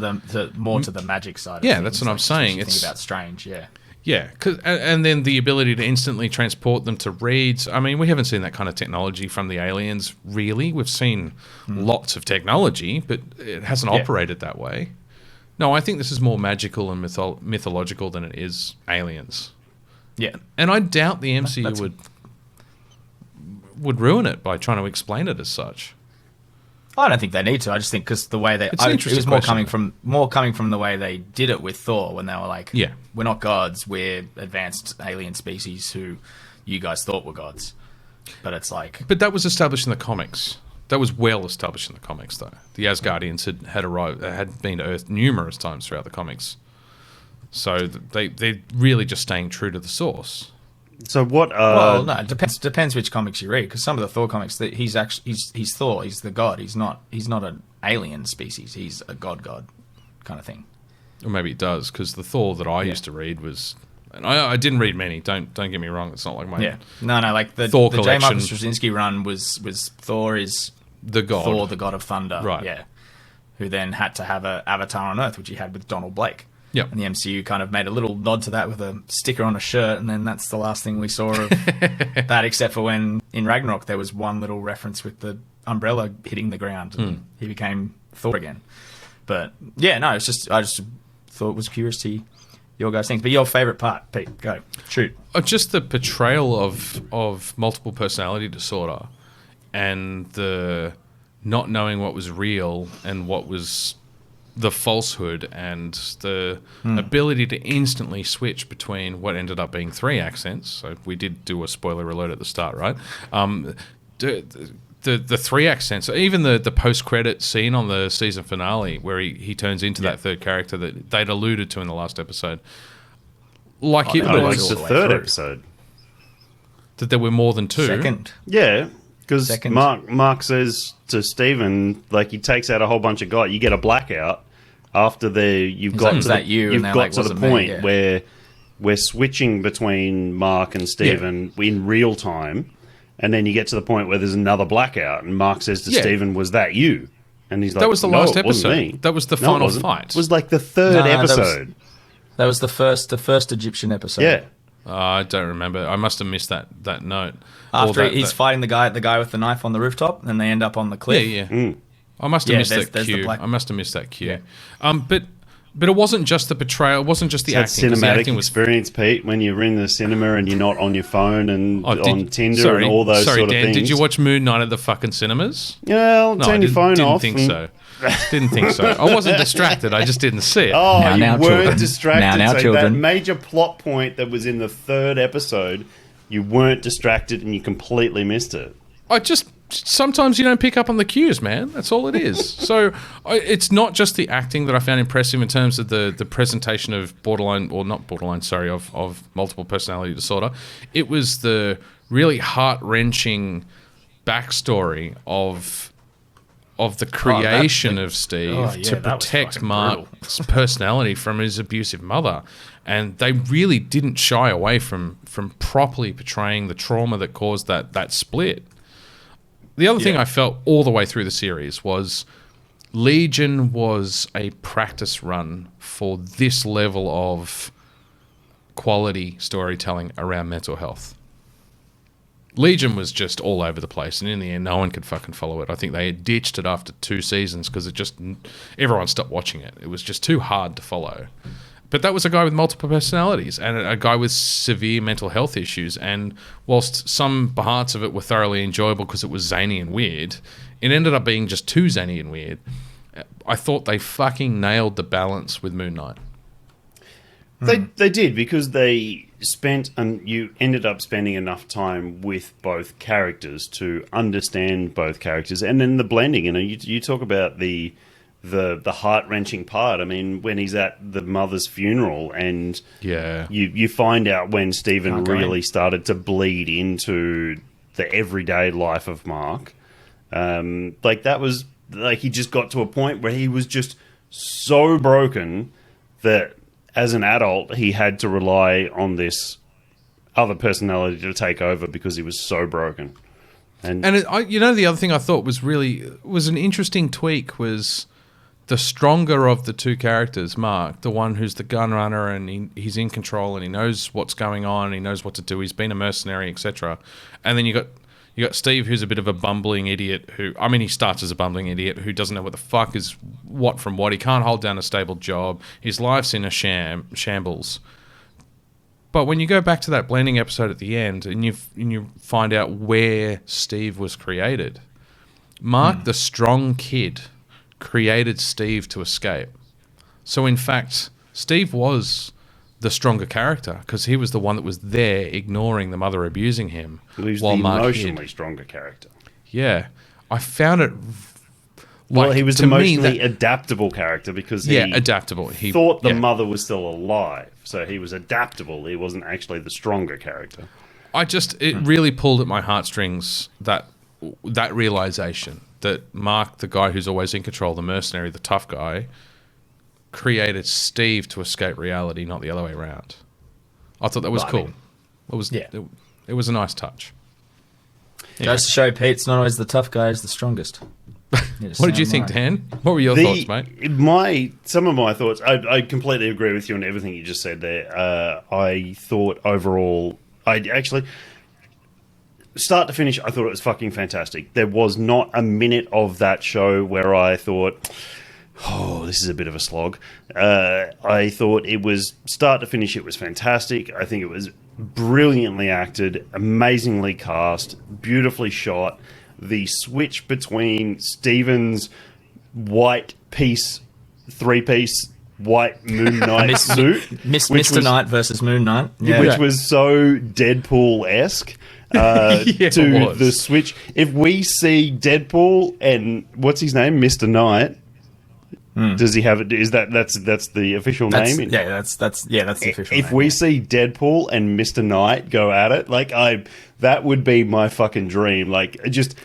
more to the magic side. Yeah, of that's things, what I'm saying. It's about Strange, yeah. Yeah, and then the ability to instantly transport them to reeds. I mean, we haven't seen that kind of technology from the aliens, really. We've seen lots of technology, but it hasn't operated that way. No, I think this is more magical and mythological than it is aliens. Yeah. And I doubt the MCU would ruin it by trying to explain it as such. I don't think they need to. I just think because the way it was more coming from the way they did it with Thor, when they were like, we're not gods, we're advanced alien species who you guys thought were gods. But it's like... But that was established in the comics. That was well established in the comics, though. The Asgardians had been to Earth numerous times throughout the comics. So they're really just staying true to the source. So what? Well, no, it depends which comics you read. Because some of the Thor comics, he's Thor. He's the god. He's not an alien species. He's a god kind of thing. Or maybe it does, because the Thor that I used to read was... And I didn't read many, don't get me wrong. It's not like my... Yeah. No, like the Thor J. collection. Marcus Straczynski run was Thor is... The god. Thor, the god of thunder. Right. Yeah. Who then had to have an avatar on Earth, which he had with Donald Blake. Yep. And the MCU kind of made a little nod to that with a sticker on a shirt, and then that's the last thing we saw of that, except for when in Ragnarok there was one little reference with the umbrella hitting the ground, and he became Thor again. But yeah, no, it's just I just thought it was curious to your guys' things. But your favourite part, Pete, go shoot. Just the portrayal of multiple personality disorder and the not knowing what was real and what was the falsehood, and the ability to instantly switch between what ended up being 3 accents. So we did do a spoiler alert at the start, right? The 3 accents, even the post-credit scene on the season finale where he turns into that third character that they'd alluded to in the last episode. Like it was the third episode. That there were more than 2. Second. Yeah, because Mark says to Stephen, like, he takes out a whole bunch of guys. You get a blackout after you've got to the point where we're switching between Mark and Stephen in real time, and then you get to the point where there's another blackout, and Mark says to Stephen, "Was that you?" And he's like, "That was the last episode. Me. That was the final fight. It was like the third episode. That was the first Egyptian episode. Yeah." I don't remember. I must have missed that note. After he's fighting the guy with the knife on the rooftop, and they end up on the cliff. Yeah. I must have missed that cue. I must have missed that cue. But it wasn't just the portrayal. It wasn't just the acting. That cinematic experience, Pete, when you're in the cinema and you're not on your phone and on Tinder and all those sort of things. Did you watch Moon Knight at the fucking cinemas? Yeah, turn your phone off. Didn't think so. I wasn't distracted. I just didn't see it. Oh, you weren't children. distracted. Now, so children. That major plot point that was in the third episode, you weren't distracted and you completely missed it. Sometimes you don't pick up on the cues, man. That's all it is. So it's not just the acting that I found impressive in terms of the presentation of of multiple personality disorder. It was the really heart-wrenching backstory of the creation of Steve to protect Mark's personality from his abusive mother. And they really didn't shy away from properly portraying the trauma that caused that split. The other thing I felt all the way through the series was Legion was a practice run for this level of quality storytelling around mental health. Legion was just all over the place, and in the end, no one could fucking follow it. I think they ditched it after 2 seasons because everyone stopped watching it. It was just too hard to follow. But that was a guy with multiple personalities and a guy with severe mental health issues. And whilst some parts of it were thoroughly enjoyable because it was zany and weird, it ended up being just too zany and weird. I thought they fucking nailed the balance with Moon Knight. They did, because they spent, and you ended up spending enough time with both characters to understand both characters, and then the blending. You know, you talk about the heart-wrenching part. I mean, when he's at the mother's funeral, and you find out when Stephen really started to bleed into the everyday life of Mark. That was like, he just got to a point where he was just so broken that as an adult, he had to rely on this other personality to take over because he was so broken. And the other thing I thought was an interesting tweak was the stronger of the 2 characters, Mark, the one who's the gun runner and he's in control and he knows what's going on and he knows what to do. He's been a mercenary, etc. And then you got Steve, who's a bit of a bumbling idiot he starts as a bumbling idiot who doesn't know what the fuck is what from what. He can't hold down a stable job. His life's in a shambles. But when you go back to that blending episode at the end and you find out where Steve was created, Mark, the strong kid, created Steve to escape. So in fact, Steve was the stronger character because he was the one that was there ignoring the mother abusing him. He was the emotionally stronger character. Yeah. I found it. Well, he was to emotionally adaptable character because he adaptable. He thought the mother was still alive, so he was adaptable. He wasn't actually the stronger character. It really pulled at my heartstrings, that realization that Mark, the guy who's always in control, the mercenary, the tough guy, created Steve to escape reality, not the other way around. I thought that was cool. It was a nice touch. Goes to show Pete, it's not always the tough guy is the strongest. What did you think, Dan? What were your thoughts, mate? Some of my thoughts, I completely agree with you on everything you just said there. I thought overall, I actually, start to finish, I thought it was fucking fantastic. There was not a minute of that show where I thought, oh, this is a bit of a slog. I thought it was, start to finish, it was fantastic. I think it was brilliantly acted, amazingly cast, beautifully shot. The switch between Steven's white piece, three-piece white Moon Knight suit, Mr. Knight versus Moon Knight, which was so Deadpool-esque. To the switch. If we see Deadpool and what's his name, Mr. Knight, does he have it? Is that's the official name? That's the official name. If we see Deadpool and Mr. Knight go at it, that would be my fucking dream. Just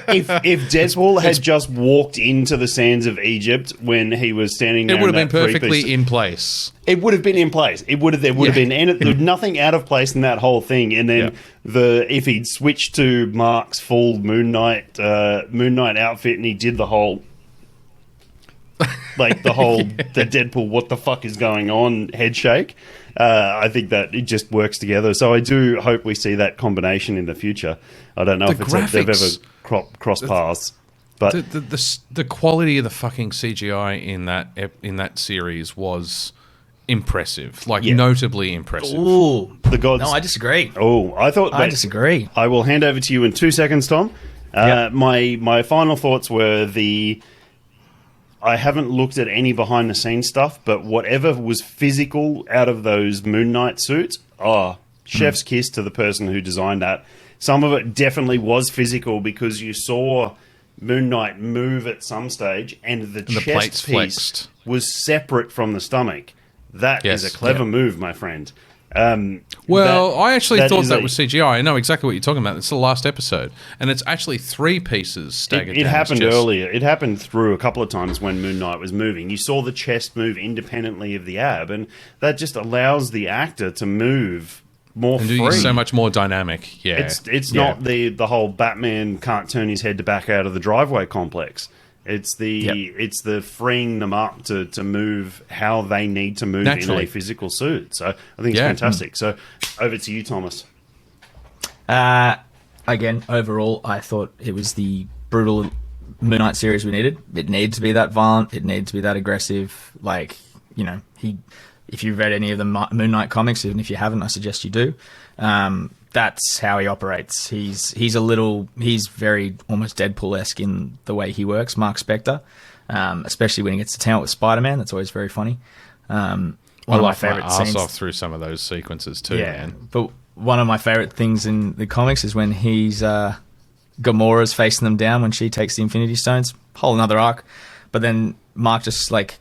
if Deadpool had just walked into the sands of Egypt when he was standing there, it would have been perfectly in place. It would have been in place. There would have been nothing out of place in that whole thing. And then if he'd switched to Mark's full Moon Knight outfit and he did the whole. The Deadpool, what the fuck is going on head shake. I think that it just works together. So I do hope we see that combination in the future. I don't know if they've ever crossed paths. But the quality of the fucking CGI in that series was impressive. Notably impressive. Ooh. The gods. No, I disagree. Oh, I disagree. I will hand over to you in 2 seconds, Tom. My final thoughts were I haven't looked at any behind-the-scenes stuff, but whatever was physical out of those Moon Knight suits, chef's kiss to the person who designed that. Some of it definitely was physical because you saw Moon Knight move at some stage and the chest piece was separate from the stomach. That is a clever move, my friend. I actually thought that was CGI. I know exactly what you're talking about. It's the last episode, and it's actually 3 pieces staggered. It happened earlier. It happened through a couple of times when Moon Knight was moving. You saw the chest move independently of the ab, and that just allows the actor to move more free. So much more dynamic. Yeah, it's not the whole Batman can't turn his head to back out of the driveway complex. It's the freeing them up to move how they need to move in a physical suit. So I think it's fantastic. So over to you, Thomas. Again, overall, I thought it was the brutal Moon Knight series we needed. It needed to be that violent. It needed to be that aggressive. If you've read any of the Moon Knight comics, even if you haven't, I suggest you do. That's how he operates. He's very almost Deadpool-esque in the way he works, Mark Spector, especially when he gets to town with Spider-Man. That's always very funny. One of my favorite scenes off through some of those sequences too, man. But one of my favorite things in the comics is when he's Gamora's facing them down when she takes the Infinity Stones. Whole another arc. But then Mark just like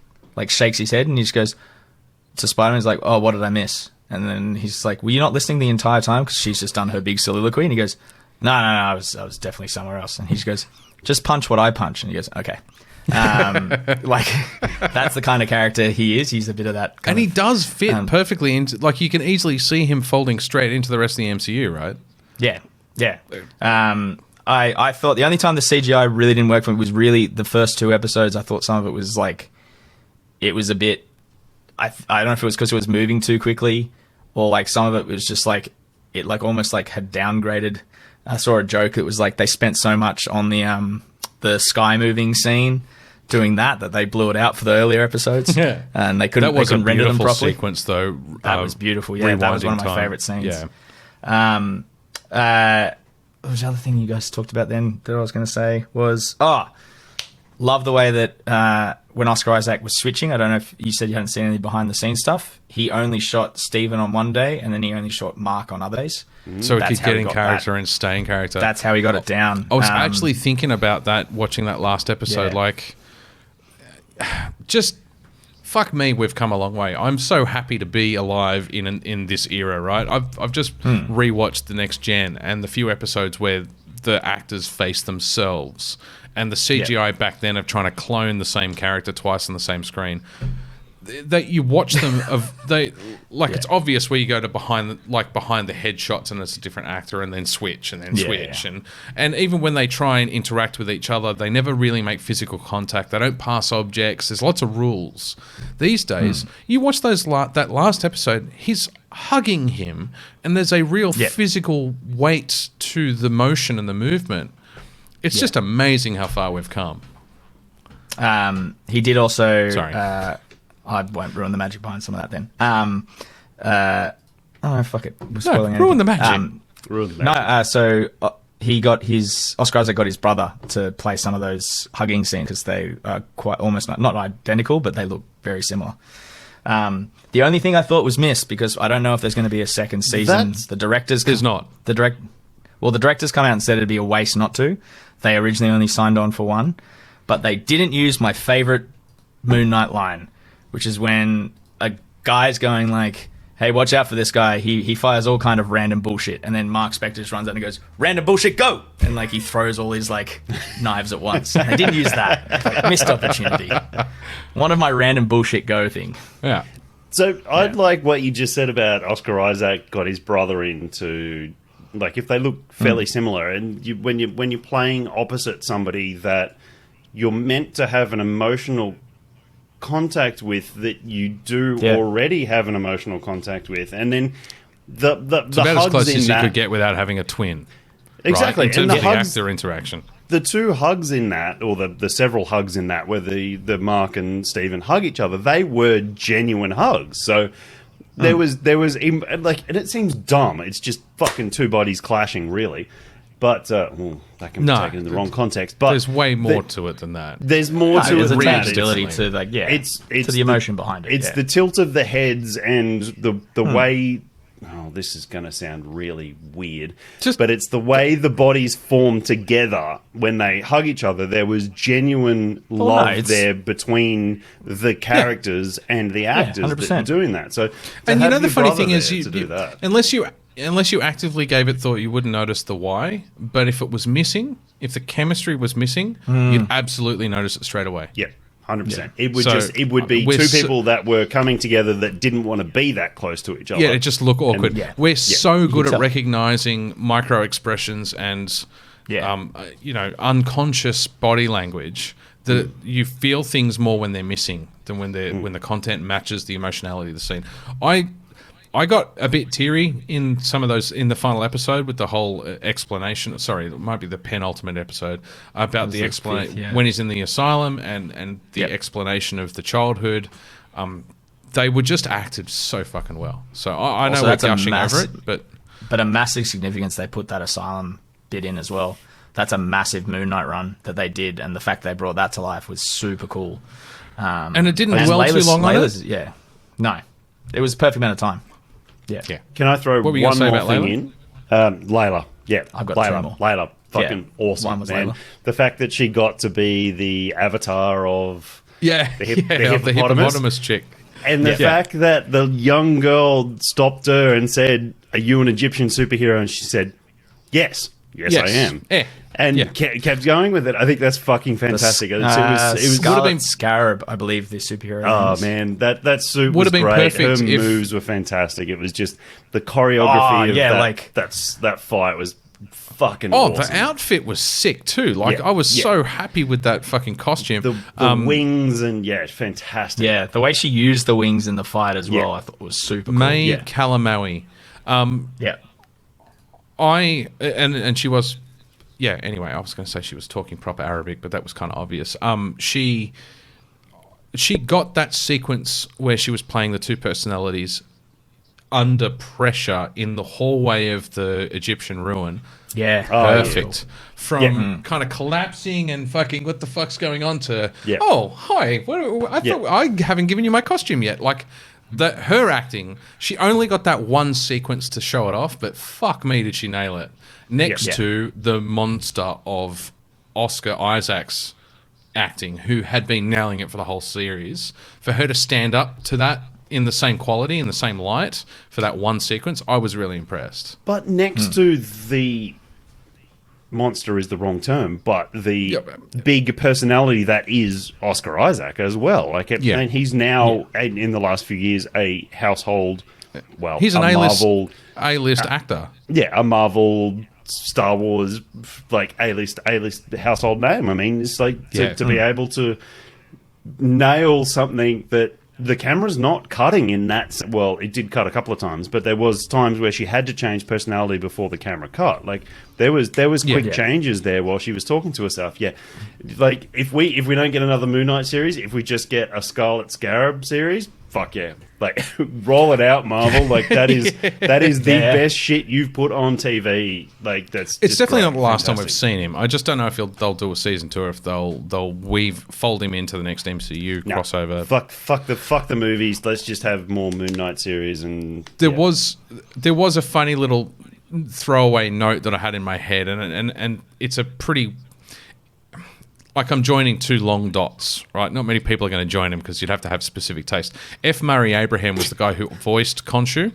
shakes his head and he just goes to Spider-Man. He's like, "Oh, what did I miss?" And then he's like, "Were you not listening the entire time?" Because she's just done her big soliloquy. And he goes, No, I was definitely somewhere else. And he just goes, "Just punch what I punch." And he goes, "Okay." That's the kind of character he is. He's a bit of that and he does fit perfectly into, you can easily see him folding straight into the rest of the MCU, right? Yeah. I thought the only time the CGI really didn't work for me was really the first 2 episodes. I thought some of it was it was a bit, I don't know if it was because it was moving too quickly or some of it was just it almost had downgraded. I saw a joke that was they spent so much on the sky moving scene doing that they blew it out for the earlier episodes. Yeah. And they couldn't render them properly. Sequence though. That was beautiful. Yeah, that was one of my favorite scenes. Yeah. What was the other thing you guys talked about then that I was going to say was, love the way that when Oscar Isaac was switching, I don't know if you said you hadn't seen any behind the scenes stuff. He only shot Steven on one day, and then he only shot Mark on other days. So it That's could how get he in got character that. and stay in character. That's how he got it down. I was actually thinking about that, watching that last episode. Yeah. Like, just fuck me, we've come a long way. I'm so happy to be alive in this era, right? I've just rewatched the Next Gen and the few episodes where the actors face themselves, and the CGI back then of trying to clone the same character twice on the same screen. That you watch them it's obvious where you go to behind the headshots and it's a different actor and then switch and even when they try and interact with each other, they never really make physical contact. They don't pass objects. There's lots of rules. These days, you watch that last episode, he's hugging him and there's a real physical weight to the motion and the movement. It's just amazing how far we've come. He did also... Sorry. I won't ruin the magic behind some of that then. Fuck it. We're No, spoiling ruin the anything. magic. Ruined the magic. So he got Oscar Isaac got his brother to play some of those hugging scenes because they are quite almost not identical, but they look very similar. The only thing I thought was missed, because I don't know if there's going to be a second season. The directors... There's not. The directors come out and said it'd be a waste not to. They originally only signed on for one, but they didn't use my favorite Moon Knight line, which is when a guy's going like, hey, watch out for this guy. He fires all kind of random bullshit. And then Mark Spector just runs out and goes, random bullshit, go! And like he throws all his like knives at once. And they didn't use that. Like, missed opportunity. One of my random bullshit go thing. Yeah. So I'd like what you just said about Oscar Isaac got his brother into, like, if they look fairly similar, and when you're playing opposite somebody that you're meant to have an emotional contact with, that you do already have an emotional contact with, and then the It's about hugs as close in as you that, could get without having a twin. exactly, Right? In and terms the of the hugs, actor interaction. the two hugs in that, or the several hugs in that, where the Mark and Stephen hug each other, they were genuine hugs. So there was like, and it seems dumb. It's just fucking two bodies clashing, really. But that can be taken in the wrong context. But there's way more to it than that. there's more to There's it a than that. tangibility to like It's to the emotion behind it. It's the tilt of the heads and the way. Oh, this is going to sound really weird. But it's the way the bodies form together when they hug each other. There was genuine love there between the characters and the actors that were doing that. So, and you know the funny thing is, unless you actively gave it thought, you wouldn't notice the why. But if it was missing, if the chemistry was missing, you'd absolutely notice it straight away. Yeah. 100%. It would be two people that were coming together that didn't want to be that close to each other. Yeah, it just look awkward. We're so good at tell. recognizing micro expressions and unconscious body language that you feel things more when they're missing than when the content matches the emotionality of the scene. I got a bit teary in some of those in the final episode with the whole explanation. Sorry, it might be the penultimate episode about the explanation when he's in the asylum and the explanation of the childhood. They were just acted so fucking well. So I know we're gushing over it, but a massive significance they put that asylum bit in as well. That's a massive Moon Knight run that they did, and the fact they brought that to life was super cool. And it didn't dwell too long on it? Yeah. No. It was a perfect amount of time. Yeah. Can I throw one more thing in? Layla. Yeah. I've got Layla. two more. Layla. Fucking awesome, One was man. Layla. The fact that she got to be the avatar of the hippopotamus chick. And the fact that the young girl stopped her and said, "Are you an Egyptian superhero?" And she said, Yes, I am. Yeah. And kept going with it. I think that's fucking fantastic. It was would have been Scarab, I believe, the superhero. Oh man, that suit would was have been great. perfect. Her moves were fantastic. It was just the choreography of that fight was fucking awesome. The outfit was sick too. I was so happy with that fucking costume. The wings and fantastic. Yeah, the way she used the wings in the fight as well, I thought was super cool. May Calamaui. And she was. Yeah, anyway, I was going to say she was talking proper Arabic, but that was kind of obvious. She got that sequence where she was playing the two personalities under pressure in the hallway of the Egyptian ruin. Yeah. Perfect. From kind of collapsing and fucking what the fuck's going on to, oh, hi, I haven't given you my costume yet. Like, her acting, she only got that one sequence to show it off, but fuck me, did she nail it. Next to the monster of Oscar Isaac's acting, who had been nailing it for the whole series. For her to stand up to that in the same quality, in the same light, for that one sequence, I was really impressed. But next to the monster is the wrong term, but the big personality that is Oscar Isaac as well. Like, and he's now in the last few years a household. Well, he's an A-list actor. Yeah, a Marvel, Star Wars, like A-list household name. I mean, it's like to be able to nail something that the camera's not cutting in that. Well, it did cut a couple of times, but there was times where she had to change personality before the camera cut. Like there was quick changes there while she was talking to herself. Yeah, like if we don't get another Moon Knight series, if we just get a Scarlet Scarab series, fuck yeah, like roll it out, Marvel. Like that is the best shit you've put on TV. Like it's definitely not the last time we've seen him. I just don't know if they'll do a season 2 or if they'll fold him into the next MCU crossover. Fuck the movies. Let's just have more Moon Knight series. And there was a funny little throwaway note that I had in my head, and it's a pretty. Like, I'm joining 2 long dots, right? Not many people are going to join him because you'd have to have specific taste. F. Murray Abraham was the guy who voiced Khonshu.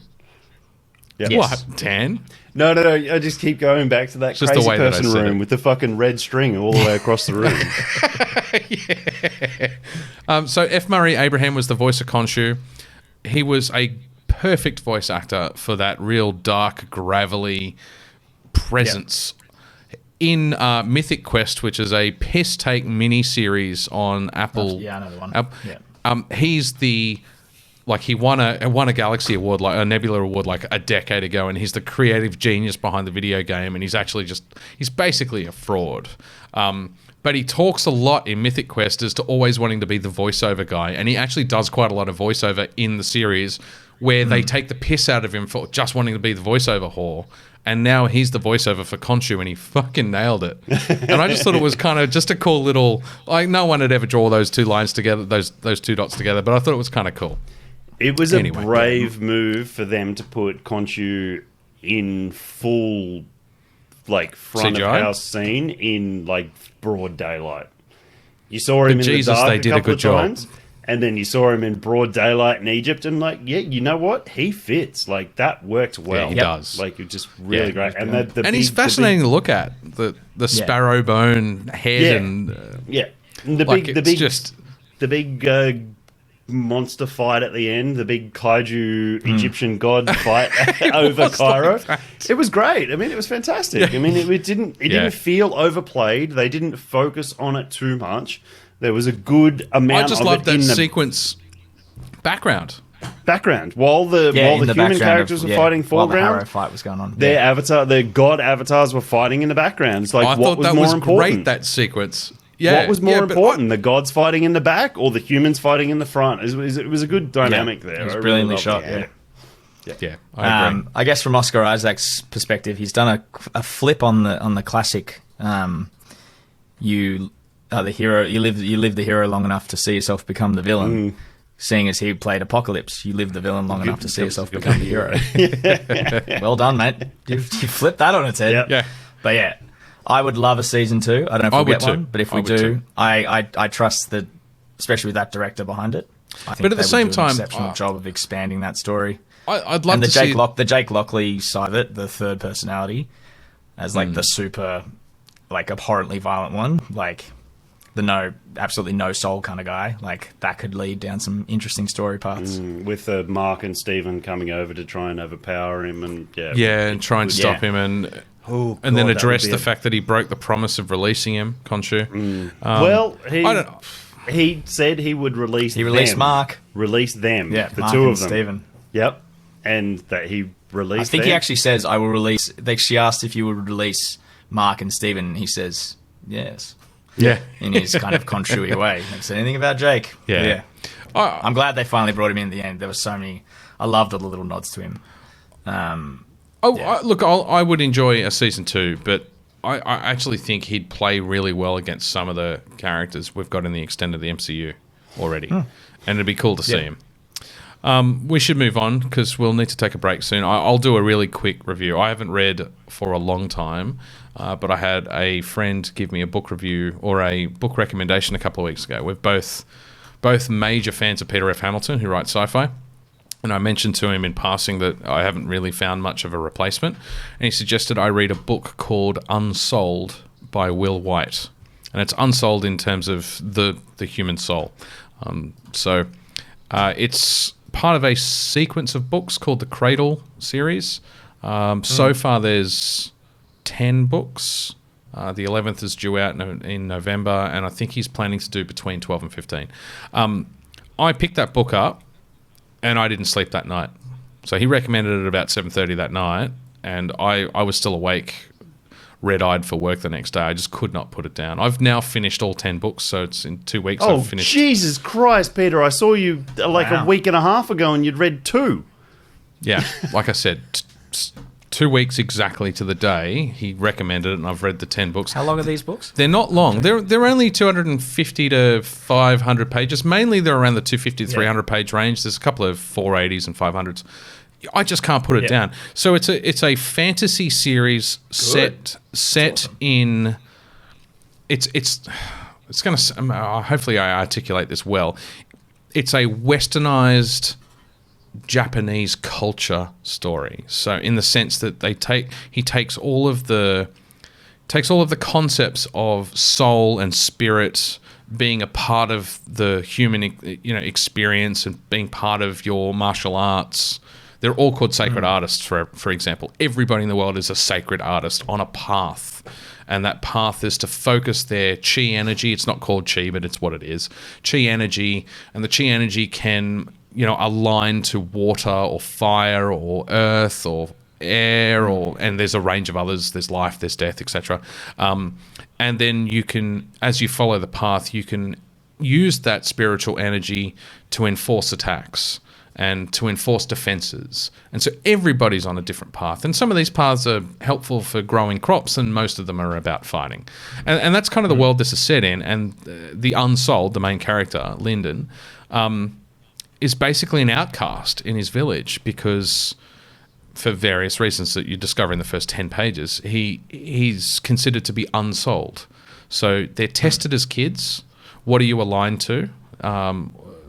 Yeah. Yes. What, Dan? No. I just keep going back to that crazy person room with the fucking red string all the way across the room. So F. Murray Abraham was the voice of Khonshu. He was a perfect voice actor for that real dark, gravelly presence. In Mythic Quest, which is a piss take mini series on Apple. Yeah, another one. He's the he won a Galaxy Award, like a Nebula Award, like a decade ago, and he's the creative genius behind the video game. And he's actually he's basically a fraud. But he talks a lot in Mythic Quest as to always wanting to be the voiceover guy, and he actually does quite a lot of voiceover in the series, where they take the piss out of him for just wanting to be the voiceover whore. And now he's the voiceover for Khonshu, and he fucking nailed it. And I just thought it was kind of just a cool little... Like, no one would ever draw those 2 lines together, those 2 dots together, but I thought it was kind of cool. It was a brave move for them to put Khonshu in full, like, front CGI? of house scene in, like, broad daylight. You saw him in the dark they did a good job. And then you saw him in broad daylight in Egypt, and like, yeah, you know what? He fits. Like that worked well. Yeah, he does. Like it's just really great. And he's fascinating to look at. The sparrow bone head and the big monster fight at the end, the big kaiju Egyptian god fight over Cairo. It was great. I mean, it was fantastic. I mean, it didn't feel overplayed. They didn't focus on it too much. There was a good amount. I just of loved it that in sequence. Background while the human characters were fighting foreground. While the Harrow fight was going on. Their god avatars were fighting in the background. It's like, what was more important? Great, that sequence. Yeah, what was more important, the gods fighting in the back or the humans fighting in the front? It was a good dynamic there. It was brilliantly shot. Yeah, I agree. I guess from Oscar Isaac's perspective, he's done a flip on the classic. You are the hero. You live the hero long enough to see yourself become the villain. Seeing as he played Apocalypse, you live the villain long enough to see yourself become the hero. Well done, mate. You flipped that on its head. Yeah. But yeah, I would love a season 2. I don't know if we'll get one, but if we do, I trust that, especially with that director behind it. I think but at the same time, an exceptional job of expanding that story. I'd love to see the Jake Lockley side of it, the third personality, as like the super, like abhorrently violent one, like the absolutely no soul kind of guy. Like that could lead down some interesting story paths. With Mark and Stephen coming over to try and overpower him and and try and stop him and then address the fact that he broke the promise of releasing him, Khonshu. Well, he said he would release. He released them. Mark. Release them. Yeah, the Mark two and of them. Stephen. Yep, and that he released. I think them. he actually says, "I will release." She asked if you would release Mark and Stephen. And he says, "Yes." Yeah, in his kind of Khonshu way. Never said anything about Jake. Yeah. I'm glad they finally brought him in at the end. There were so many. I loved all the little nods to him. I would enjoy a season 2, but I actually think he'd play really well against some of the characters we've got in the extent of the MCU already, and it'd be cool to see him. We should move on because we'll need to take a break soon. I'll do a really quick review. I haven't read for a long time, but I had a friend give me a book review or a book recommendation a couple of weeks ago. We're both major fans of Peter F. Hamilton, who writes sci-fi. And I mentioned to him in passing that I haven't really found much of a replacement. And he suggested I read a book called Unsouled by Will Wight. And it's unsouled in terms of the human soul. It's part of a sequence of books called the Cradle series. So far there's 10 books. The 11th is due out in November, and I think he's planning to do between 12 and 15. I picked that book up, and I didn't sleep that night. So he recommended it at about 7:30 that night, and I was still awake, red-eyed for work the next day. I just could not put it down. I've now finished all 10 books, so it's in 2 weeks I've finished. Jesus Christ, Peter. I saw you a week and a half ago, and you'd read 2. Yeah, like I said, 2 weeks exactly to the day. He recommended it, and I've read the 10 books. How long are these books? They're not long. They're only 250 to 500 pages. Mainly they're around the 250 to 300 page range. There's a couple of 480s and 500s. I just can't put it down. So it's a fantasy series set in. It's going to. Hopefully, I articulate this well. It's a westernized Japanese culture story. So in the sense that he takes all of the concepts of soul and spirit being a part of the human experience and being part of your martial arts. They're all called sacred artists, for example. Everybody in the world is a sacred artist on a path. And that path is to focus their chi energy. It's not called chi, but it's what it is. Chi energy. And the chi energy can align to water or fire or earth or air, and there's a range of others. There's life, there's death, etc. And then you can, as you follow the path, you can use that spiritual energy to enforce attacks and to enforce defenses. And so everybody's on a different path. And some of these paths are helpful for growing crops, and most of them are about fighting. And that's kind of the world this is set in. And the Unsouled, the main character, Lyndon, is basically an outcast in his village because, for various reasons that you discover in the first 10 pages, he's considered to be unsouled. So they're tested as kids. What are you aligned to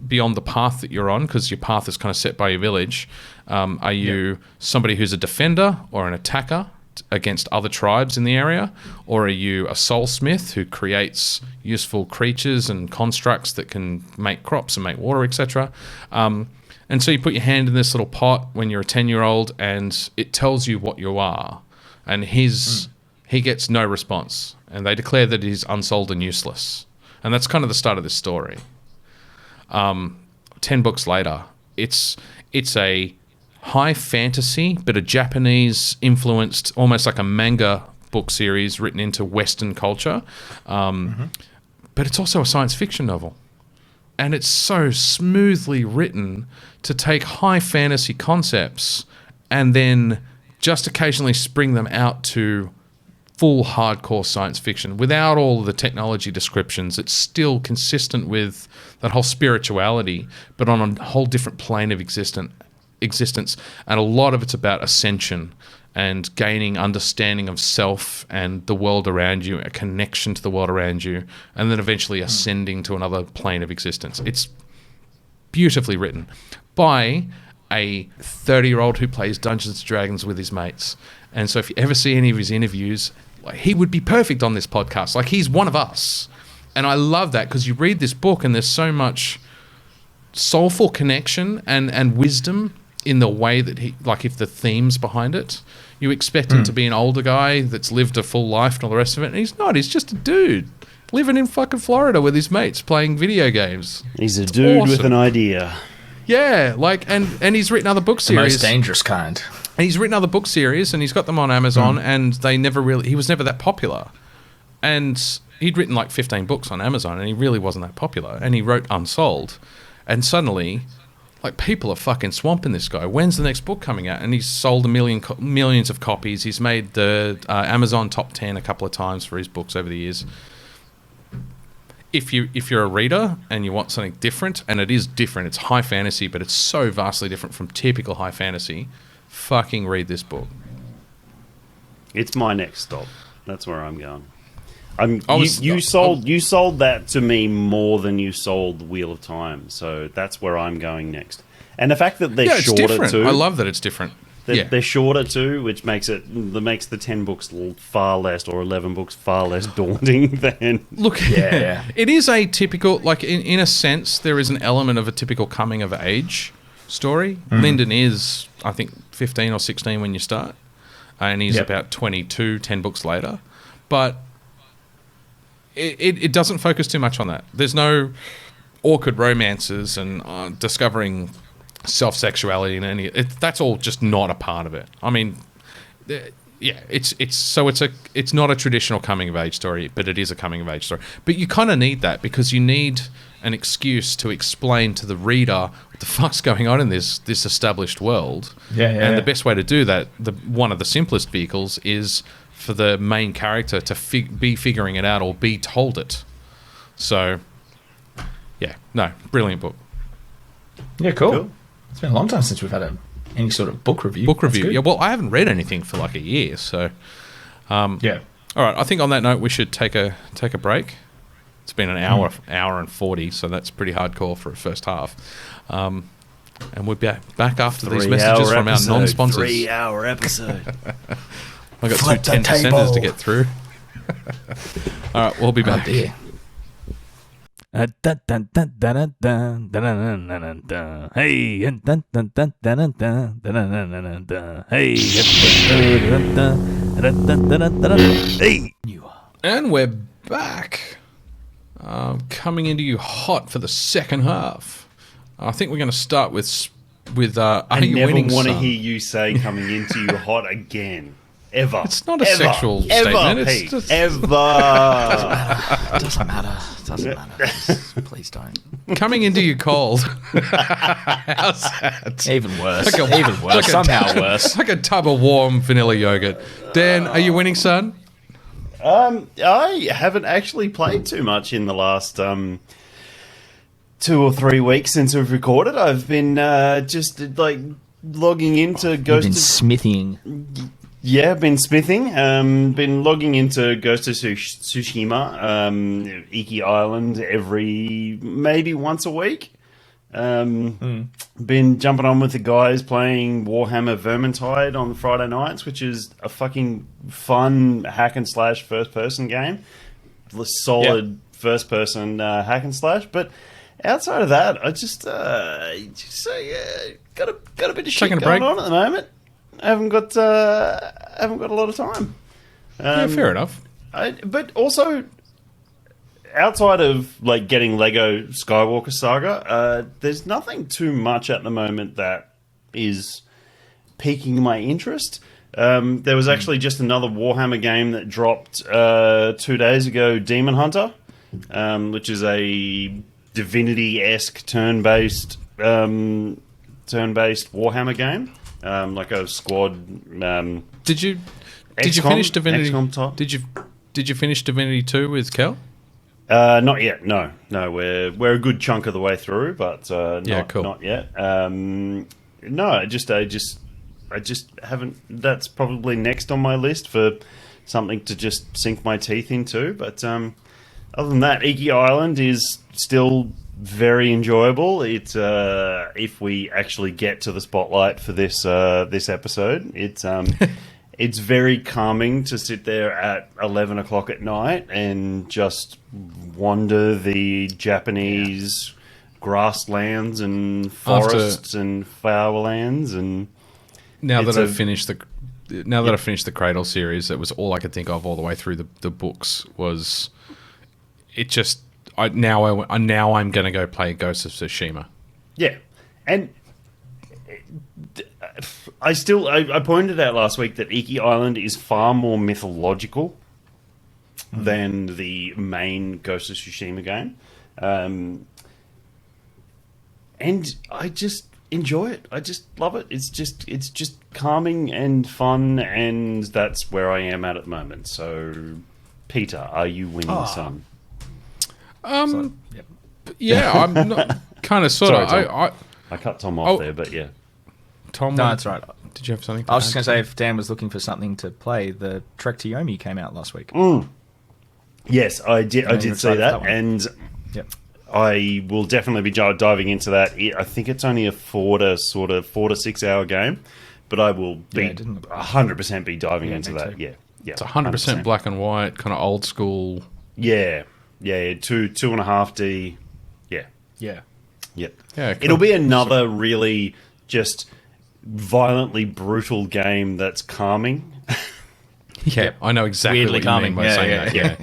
beyond the path that you're on? Because your path is kind of set by your village. Are you somebody who's a defender or an attacker against other tribes in the area? Or are you a soulsmith who creates useful creatures and constructs that can make crops and make water, etc.? And so you put your hand in this little pot when you're a 10-year-old, and it tells you what you are. And he gets no response. And they declare that he's unsouled and useless. And that's kind of the start of this story. 10 books later, it's a high fantasy, but a Japanese-influenced, almost like a manga book series written into Western culture. But it's also a science fiction novel. And it's so smoothly written to take high fantasy concepts and then just occasionally spring them out to full hardcore science fiction without all of the technology descriptions. It's still consistent with that whole spirituality, but on a whole different plane of existence. And a lot of it's about ascension and gaining understanding of self and the world around you, a connection to the world around you, and then eventually ascending to another plane of existence. It's beautifully written by a 30-year-old who plays Dungeons & Dragons with his mates. And so if you ever see any of his interviews, he would be perfect on this podcast. Like, he's one of us. And I love that because you read this book and there's so much soulful connection and wisdom in the way that if the themes behind it. You expect him to be an older guy that's lived a full life and all the rest of it, and he's not. He's just a dude living in fucking Florida with his mates playing video games. He's a dude with an idea. Yeah, and he's written other book series. The most dangerous kind. And he's written other book series, and he's got them on Amazon, and he was never that popular. And he'd written like 15 books on Amazon, and he really wasn't that popular. And he wrote Unsouled, and suddenly like, people are fucking swamping this guy. When's the next book coming out? And he's sold millions of copies. He's made the Amazon top 10 a couple of times for his books over the years. If you're a reader and you want something different, and it is different, it's high fantasy, but it's so vastly different from typical high fantasy, fucking read this book. It's my next stop. That's where I'm going. You sold that to me more than you sold Wheel of Time, so that's where I'm going next. And the fact that they're shorter different. too. I love that it's different. They're shorter too, which makes the 10 books far less, or 11 books far less daunting than. Look, it is a typical, like, in a sense, there is an element of a typical coming of age story. Mm-hmm. Lyndon is, I think, 15 or 16 when you start, and he's about 22 10 books later, but it doesn't focus too much on that. There's no awkward romances and discovering self-sexuality and that's all just not a part of it. I mean, it's not a traditional coming of age story, but it is a coming of age story. But you kind of need that, because you need an excuse to explain to the reader what the fuck's going on in this established world. And the best way to do that, one of the simplest vehicles, is for the main character to be figuring it out or be told it. So, brilliant book. Yeah, cool. It's been a long time since we've had any sort of book review. Yeah, well, I haven't read anything for like a year, so... All right, I think on that note, we should take a break. It's been an hour and 40, so that's pretty hardcore for a first half. And we'll be back after these messages from our non-sponsors. 3-hour episode. I've got two 10%ers to get through. All right, we'll be back. Hey, and we're back. Coming into you hot for the second half. I think we're going to start with Are You Winning, I never want to Son? hear you say coming into you hot again. Ever. It's not a sexual statement. It's just... Ever. Doesn't matter. Please don't. Coming into you cold. How's that? Even worse. Like Somehow worse. Like a tub of warm vanilla yogurt. Dan, are you winning, son? I haven't actually played too much in the last 2 or 3 weeks since we've recorded. I've been just like logging into Ghost. You've been smithing. Yeah, been smithing. Been logging into Ghost of Tsushima, Iki Island maybe once a week. Been jumping on with the guys playing Warhammer Vermintide on Friday nights, which is a fucking fun hack and slash first person game. Solid first person hack and slash. But outside of that, I just got a bit of shit going on at the moment. I haven't got a lot of time. Yeah, fair enough. But also, outside of like getting Lego Skywalker Saga, there's nothing too much at the moment that is piquing my interest. There was actually just another Warhammer game that dropped 2 days ago, Demon Hunter, which is a Divinity-esque turn-based Warhammer game. Like a squad. Did you finish Divinity? XCOM type. Did you finish Divinity 2 with Kel? Not yet. No. We're a good chunk of the way through, but not yet. No, I just haven't. That's probably next on my list for something to just sink my teeth into. But other than that, Iki Island is still very enjoyable. It if we actually get to the spotlight for this episode, it's very calming to sit there at 11 o'clock at night and just wander the Japanese grasslands and forests and flowerlands. And now that I've finished the Cradle series, that was all I could think of all the way through the books. Was it just? Now I'm going to go play Ghost of Tsushima. Yeah, and I pointed out last week that Iki Island is far more mythological than the main Ghost of Tsushima game. and I just enjoy it. I just love it. It's just calming and fun, and that's where I am at the moment. So, Peter, are you winning some? Yeah, I'm not kind of sort of. Sorry, Tom. I I cut Tom off there, but yeah. Tom, No, that's right. Did you have something? I was just going to say, if Dan was looking for something to play, the Trek to Yomi came out last week. Yes, I did. I did see that, and Yep. I will definitely be diving into that. I think it's only a 4 to 6 hour game, but I will be 100% be diving into me that. too. Yeah, It's 100% black and white, kind of old school. Yeah, 2.5D. Yeah, Yeah. yep. Yeah, cool. It'll be another really just violently brutal game that's calming. Yeah, I know exactly Weirdly what you calming. mean by saying that. Yeah.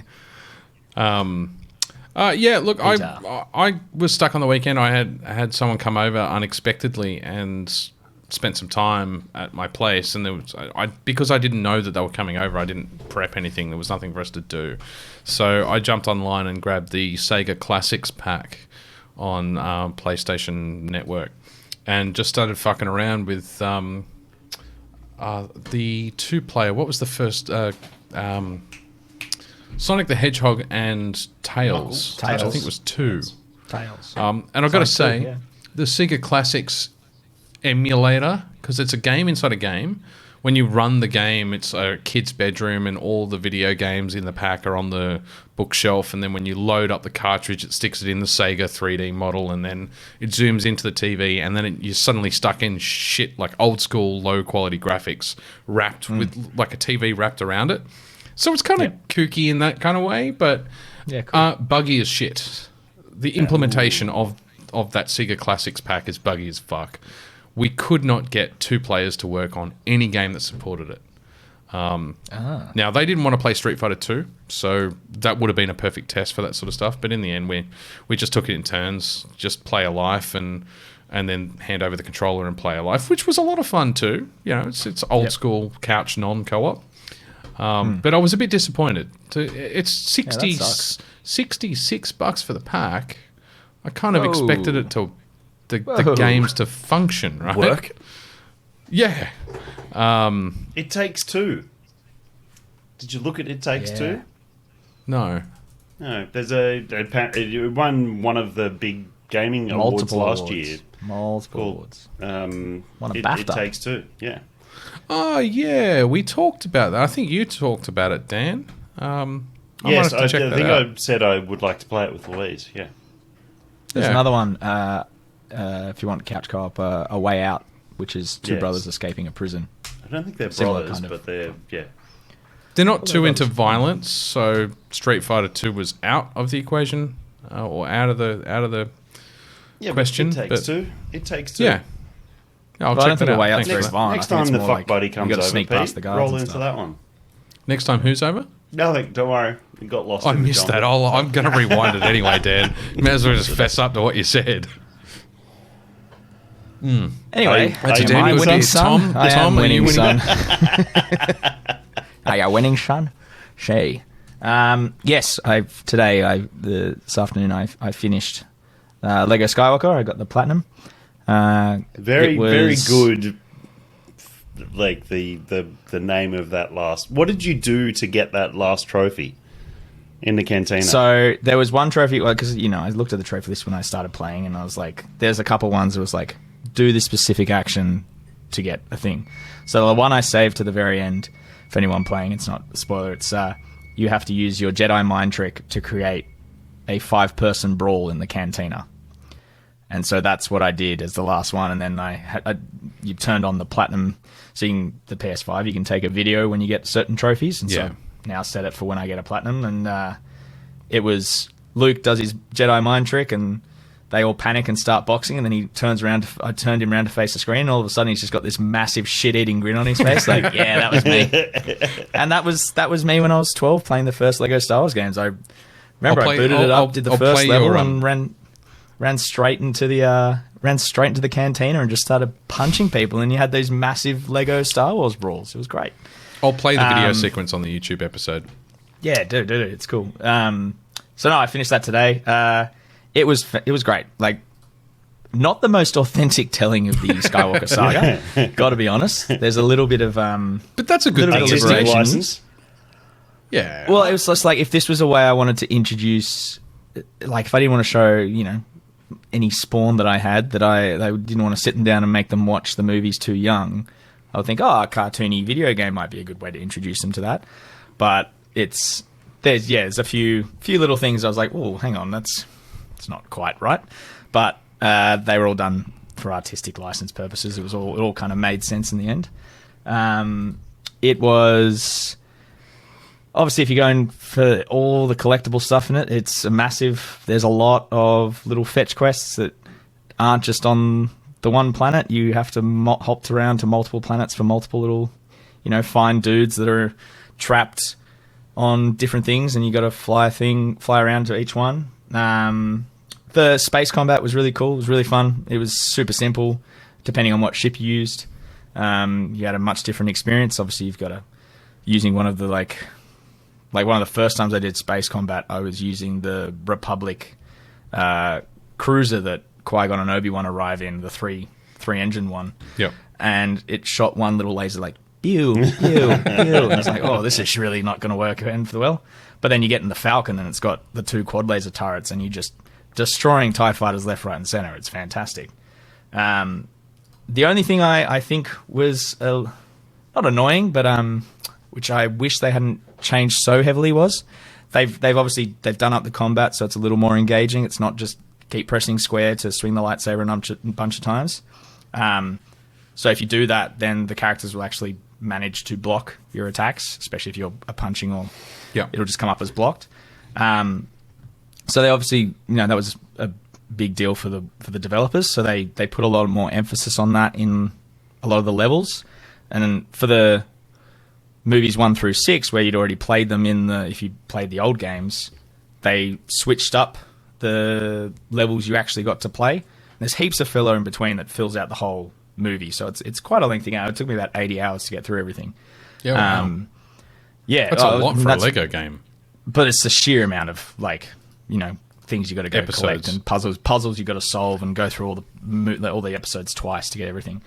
Look, I was stuck on the weekend. I had someone come over unexpectedly and spent some time at my place, and there was because I didn't know that they were coming over. I didn't prep anything. There was nothing for us to do, so I jumped online and grabbed the Sega Classics pack on PlayStation Network, and just started fucking around with the 2-player. What was the first? Sonic the Hedgehog and Tails. Tails. I think it was 2. Tails. And I've got to say, yeah. the Sega Classics emulator, because it's a game inside a game. When you run the game, it's a kid's bedroom, and all the video games in the pack are on the bookshelf. And then when you load up the cartridge, it sticks it in the Sega 3D model, and then it zooms into the TV, and then you're suddenly stuck in shit like old school, low quality graphics wrapped with like a TV wrapped around it. So it's kind of kooky in that kind of way, but cool. buggy as shit. The implementation of that Sega Classics pack is buggy as fuck. We could not get 2 players to work on any game that supported it. Now, they didn't want to play Street Fighter 2, so that would have been a perfect test for that sort of stuff. But in the end, we just took it in turns, just play a life and then hand over the controller and play a life, which was a lot of fun too. You know, it's old school couch non-co-op. But I was a bit disappointed. It's 66 bucks for the pack. I kind of expected it to the games to function, right? Work. Yeah. It Takes Two. Did you look at It Takes Two? No. No. There's it won one of the big gaming awards last year. Multiple awards. Won a It BAFTA. Takes Two. Yeah. Oh, yeah. We talked about that. I think you talked about it, Dan. Yes, I check think out. I said I would like to play it with Louise. Yeah. There's another one, if you want couch co-op, A Way Out, which is two brothers escaping a prison. I don't think they're Similar brothers, kind of. but they're They're not too into violence, so Street Fighter 2 was out of the equation, or out of the question. But It Takes Two. Yeah. I'll Well, I check don't that think A Way out. Out's Thanks very for that. violent. Next I think time it's the more fuck like buddy you comes gotta over, sneak Pete, past the guards roll and into stuff. that one. Next time, who's over? Nothing, don't worry. We got lost. I in the missed that. jungle. I'm going to rewind it anyway, Dan. You may as well just fess up to what you said. Anyway, That's am Dan I with winning, us. son? Tom, I am are you winning, winning? son. Are you winning, son? Shay. Yes, this afternoon I finished Lego Skywalker. I got the platinum. Very, it was- very good. Like the name of that last. What did you do to get that last trophy in the cantina? So there was one trophy, because I looked at the trophy list when I started playing, and I was like, there's a couple ones that was like, do this specific action to get a thing. So the one I saved to the very end, for anyone playing, it's not a spoiler. It's you have to use your Jedi mind trick to create a 5-person brawl in the cantina. And so that's what I did as the last one. And then you turned on the platinum, so the PS5, you can take a video when you get certain trophies. And so I've now set it for when I get a platinum. And it was Luke does his Jedi mind trick, and they all panic and start boxing. And then he turns around. I turned him around to face the screen, and all of a sudden he's just got this massive shit-eating grin on his face. Like, yeah, that was me. And that was me when I was 12 playing the first Lego Star Wars games. I remember I booted it up, did the first level, and ran straight into the cantina and just started punching people, and you had these massive Lego Star Wars brawls. It was great. I'll play the video sequence on the YouTube episode. Yeah, do. It's cool. So no, I finished that today. It was great. Like, not the most authentic telling of the Skywalker saga. Got to be honest. There's a little bit of But that's a good thing. artistic license. Yeah. well, it was just like if this was a way I wanted to introduce, like if I didn't want to show, any spawn that I had that I didn't want to sit them down and make them watch the movies too young, I would think, a cartoony video game might be a good way to introduce them to that. But there's a few little things I was like, oh, hang on, it's not quite right. But they were all done for artistic license purposes. It all kind of made sense in the end. It was obviously, if you're going for all the collectible stuff in it, it's a massive. There's a lot of little fetch quests that aren't just on the one planet. You have to hop around to multiple planets for multiple little, find dudes that are trapped on different things, and you got to fly around to each one. The space combat was really cool. It was really fun. It was super simple, depending on what ship you used. You had a much different experience. Obviously, you've got using one of the like one of the first times I did space combat, I was using the Republic cruiser that Qui-Gon and Obi-Wan arrive in, the three engine one. Yep. And it shot one little laser like pew, pew, pew. And it's like, oh, this is really not going to work end for the well. But then you get in the Falcon and it's got the 2 quad laser turrets and you just destroying TIE fighters left, right, and center. It's fantastic. The only thing I think was not annoying, but which I wish they hadn't changed so heavily was they've obviously done up the combat so it's a little more engaging. It's not just keep pressing square to swing the lightsaber a bunch of times. So if you do that, then the characters will actually manage to block your attacks, especially if you're punching or it'll just come up as blocked. So they obviously, that was a big deal for the developers. So they put a lot more emphasis on that in a lot of the levels. And then for the movies 1 through 6, where you'd already played them if you played the old games, they switched up the levels you actually got to play. There's heaps of filler in between that fills out the whole movie. So it's quite a lengthy game. It took me about 80 hours to get through everything. Yeah, wow. That's a lot for a Lego game. But it's the sheer amount of things you got to go Episodes. collect and puzzles you got to solve and go through all the episodes twice to get everything.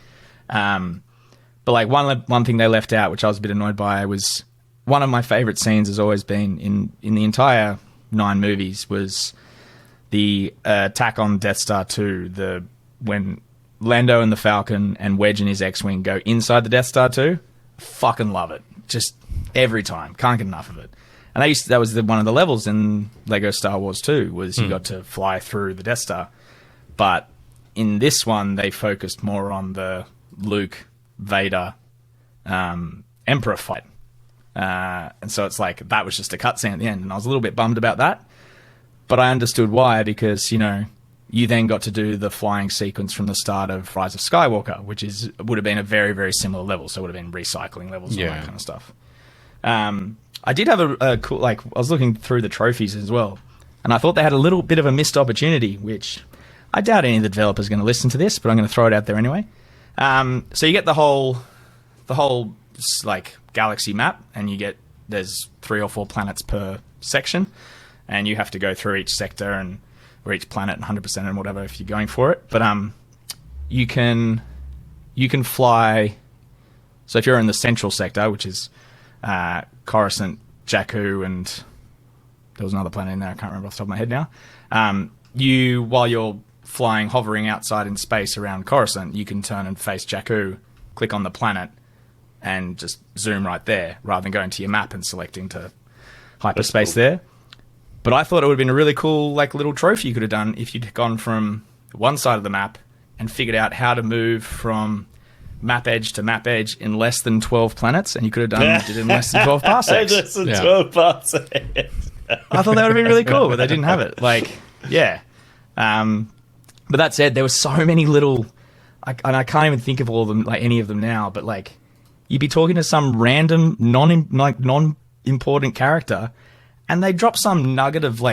But like one thing they left out, which I was a bit annoyed by, was one of my favorite scenes has always been in the entire 9 movies was the attack on Death Star 2. When Lando and the Falcon and Wedge and his X-Wing go inside the Death Star 2, fucking love it. Just every time. Can't get enough of it. And that was one of the levels in Lego Star Wars 2, was you got to fly through the Death Star. But in this one, they focused more on the Luke, Vader, Emperor fight. And so it's like, that was just a cutscene at the end. And I was a little bit bummed about that. But I understood why, because, you then got to do the flying sequence from the start of Rise of Skywalker, which would have been a very, very similar level. So it would have been recycling levels and all that kind of stuff. I did have a cool, I was looking through the trophies as well, and I thought they had a little bit of a missed opportunity, which I doubt any of the developers are going to listen to this, but I'm going to throw it out there anyway. So you get the whole galaxy map, and there's 3 or 4 planets per section, and you have to go through each sector or each planet 100% and whatever if you're going for it. But you can fly. So if you're in the central sector, which is Coruscant, Jakku, and there was another planet in there I can't remember off the top of my head now. While you're hovering outside in space around Coruscant, you can turn and face Jakku, click on the planet, and just zoom right there, rather than going to your map and selecting to hyperspace there. But I thought it would have been a really cool little trophy you could have done if you'd gone from one side of the map and figured out how to move from map edge to map edge in less than 12 planets, and you could have did it in less than 12 parsecs. Less than 12 parsecs. I thought that would have been really cool, but they didn't have it. But that said, there were so many little, and I can't even think of all of them, any of them now. But you'd be talking to some random non-important character, and they drop some nugget of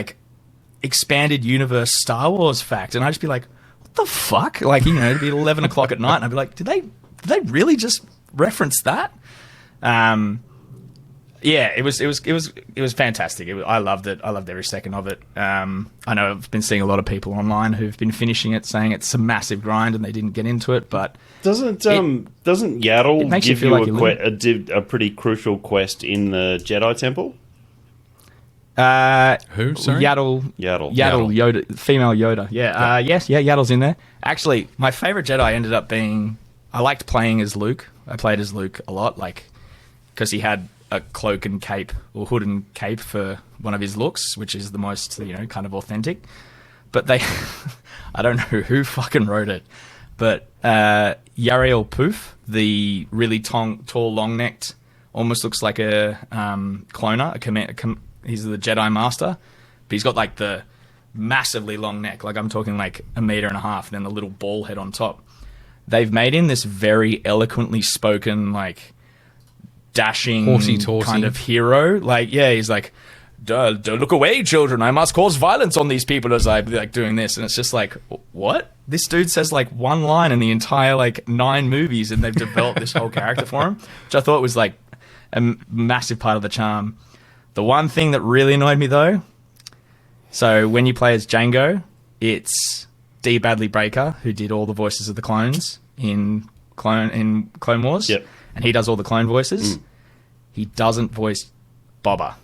expanded universe Star Wars fact, and I'd just be like, "What the fuck?" It'd be 11 o'clock at night, and I'd be like, "Did they really just reference that?" Yeah, it was fantastic. I loved it. I loved every second of it. I know I've been seeing a lot of people online who've been finishing it, saying it's a massive grind and they didn't get into it. But doesn't Yaddle give you like a pretty crucial quest in the Jedi Temple? Who? Sorry, Yaddle. Yoda, female Yoda. Yeah. Yes. Yeah. Yaddle's in there. Actually, my favorite Jedi ended up being. I liked playing as Luke. I played as Luke a lot, like because he had a cloak and cape or hood and cape for one of his looks, which is the most, kind of authentic. But they, I don't know who fucking wrote it, but Yariel Poof, the really tall, long-necked, almost looks like a cloner. He's the Jedi Master, but he's got like the massively long neck. Like I'm talking like 1.5 meters, and then the little ball head on top. They've made him this very eloquently spoken, like, dashing horsey-torsey kind of hero. Like, yeah, he's like, don't look away, children. I must cause violence on these people as I like doing this. And it's just like, what? This dude says like one line in the entire like 9 movies, and they've developed this whole character for him, which I thought was like a massive part of the charm. The one thing that really annoyed me though, so when you play as Jango, it's D. Badley Baker who did all the voices of the clones in Clone Wars. Yep. And he does all the clone voices. He doesn't voice Boba.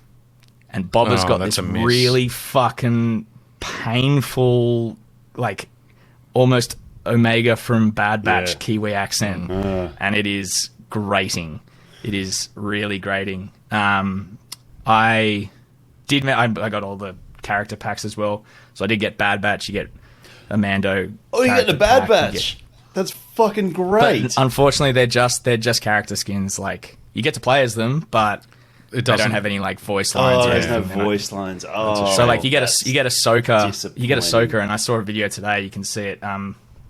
And Boba's got this really fucking painful, like, almost Omega from Bad Batch Kiwi accent. And it is grating. It is really grating. I got all the character packs as well. So I did get Bad Batch. You get a Mando. Oh, you get the Bad Batch. That's fucking great. But unfortunately, they're just character skins. Like, you get to play as them, but they don't have any like voice lines. Oh, there's no voice lines. Oh, so like you get a Ahsoka. You get Ahsoka, and I saw a video today. You can see it.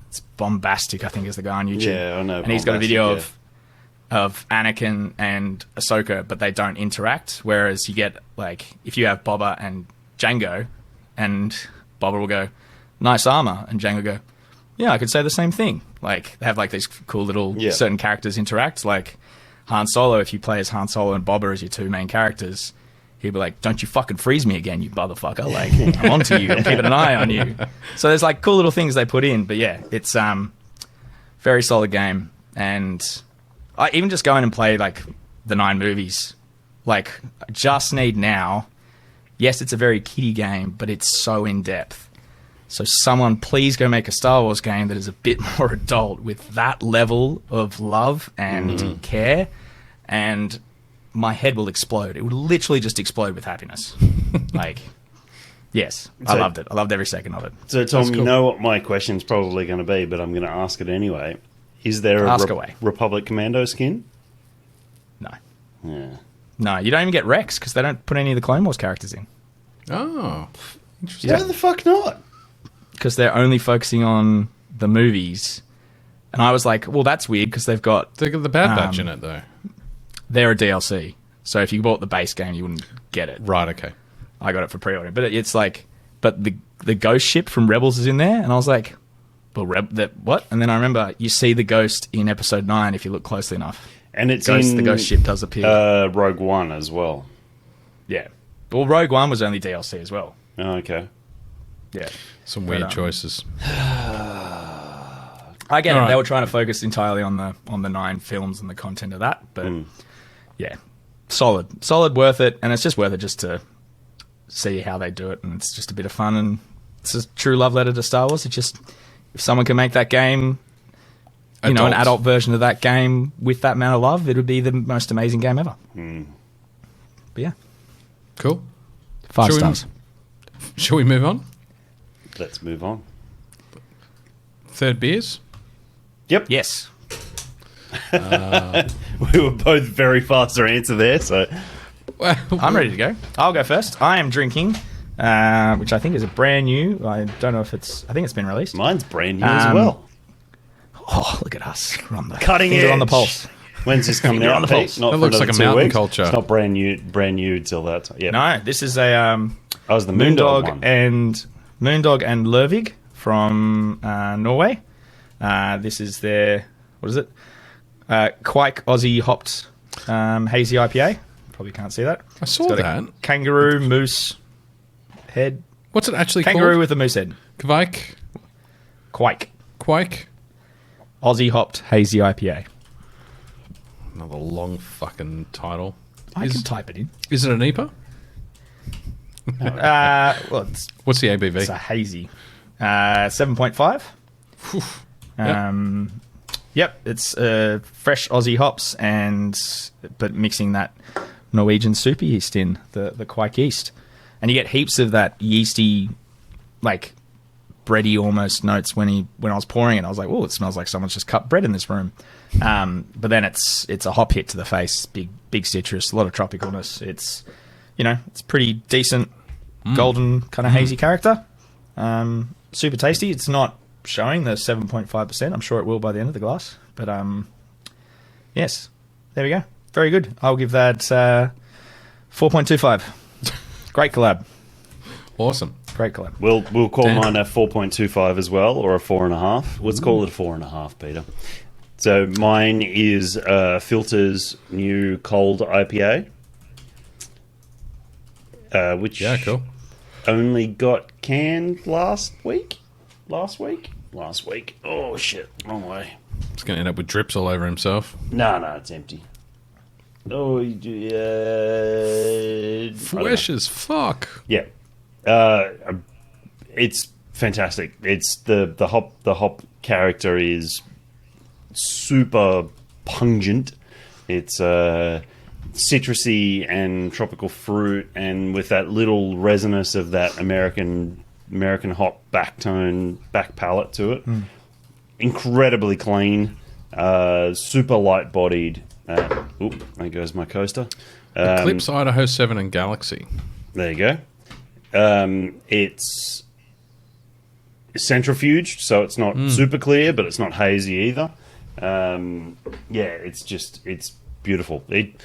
It's Bombastic, I think, is the guy on YouTube. Yeah, I know. And he's got a video of Anakin and Ahsoka, but they don't interact. Whereas you get like if you have Boba and Jango, and Boba will go, "Nice armor," and Jango go, "Yeah, I could say the same thing." Like they have like these cool little certain characters interact. Like Han Solo, if you play as Han Solo and Boba as your 2 main characters, he'll be like, "Don't you fucking freeze me again, you motherfucker! Like I'm onto you. I'm keeping an eye on you." So there's like cool little things they put in. But yeah, it's very solid game. And I even just go in and play like the 9 movies. Like I just need now. Yes, it's a very kiddie game, but it's so in depth. So someone please go make a Star Wars game that is a bit more adult with that level of love and care, and my head will explode. It would literally just explode with happiness. Like, yes, I loved it. I loved every second of it. So Tom, you know what my question's probably going to be, but I'm going to ask it anyway. Is there a Republic Commando skin? No. Yeah. No, you don't even get Rex because they don't put any of the Clone Wars characters in. Oh, interesting. Why the fuck not? Because they're only focusing on the movies. And I was like, well, that's weird because they've got the Bad Batch in it, though. They're a DLC. So if you bought the base game, you wouldn't get it. Right, okay. I got it for pre-order. But it's like, but the ghost ship from Rebels is in there. And I was like, well, what? And then I remember you see the ghost in episode 9 if you look closely enough. And it's the ghost ship does appear. Rogue One as well. Yeah. Well, Rogue One was only DLC as well. Oh, okay. Yeah. Some weird choices. I get it. They were trying to focus entirely on the 9 films and the content of that, but yeah, solid, worth it, and it's just worth it just to see how they do it, and it's just a bit of fun, and it's a true love letter to Star Wars. It's just if someone can make that game, an adult version of that game with that amount of love, it would be the most amazing game ever. But yeah, cool. 5 stars. Shall we move on? Let's move on. Third beers? Yep. Yes. We were both very fast to answer there, so... Well, I'm ready to go. I'll go first. I am drinking, which I think is a brand new... I don't know if it's... I think it's been released. Mine's brand new as well. Oh, look at us. We're on the cutting edge. On the pulse. When's this coming out? On the pulse. That looks like a mountain culture. It's not brand new until that time. Yeah. No, this is a... I was the Moondog one. Moondog and Lervig from Norway. This is their, what is it? Quake Aussie hopped hazy IPA probably can't see that. I saw It's got a that. kangaroo moose head. What's it actually Kangaroo called? with a moose head. Kvike? Quake. Quake? Aussie hopped hazy IPA. Another long fucking title. I can type it in. Is it an IPA? Well, What's the ABV? it's a hazy. 7.5. Yep, it's fresh Aussie hops but mixing that Norwegian super yeast in the Quake yeast, and you get heaps of that yeasty, like bready almost notes when I was pouring it. I was like, oh, it smells like someone's just cut bread in this room. But then it's a hop hit to the face, big citrus, a lot of tropicalness. It's it's pretty decent, golden kind of hazy character. Super tasty. It's not showing the 7.5%. I'm sure it will by the end of the glass. But yes, there we go. Very good. I'll give that 4.25. Great collab. Awesome. Great collab. We'll call Dan? mine a 4.25 as well, or a 4.5. Let's call it a 4.5, Peter. So mine is Philter's new cold IPA, which Cool. only got canned last week. Oh shit, wrong way. He's going to end up with drips all over himself. No, it's empty. Oh, Fresh as fuck. yeah. It's fantastic. It's the hop character is super pungent. It's citrusy and tropical fruit, and with that little resinous of that American hop back palate to it. Incredibly clean, super light bodied. There goes my coaster. Eclipse, Idaho 7 and Galaxy. There you go. It's centrifuged, so it's not super clear, but it's not hazy either. It's beautiful. It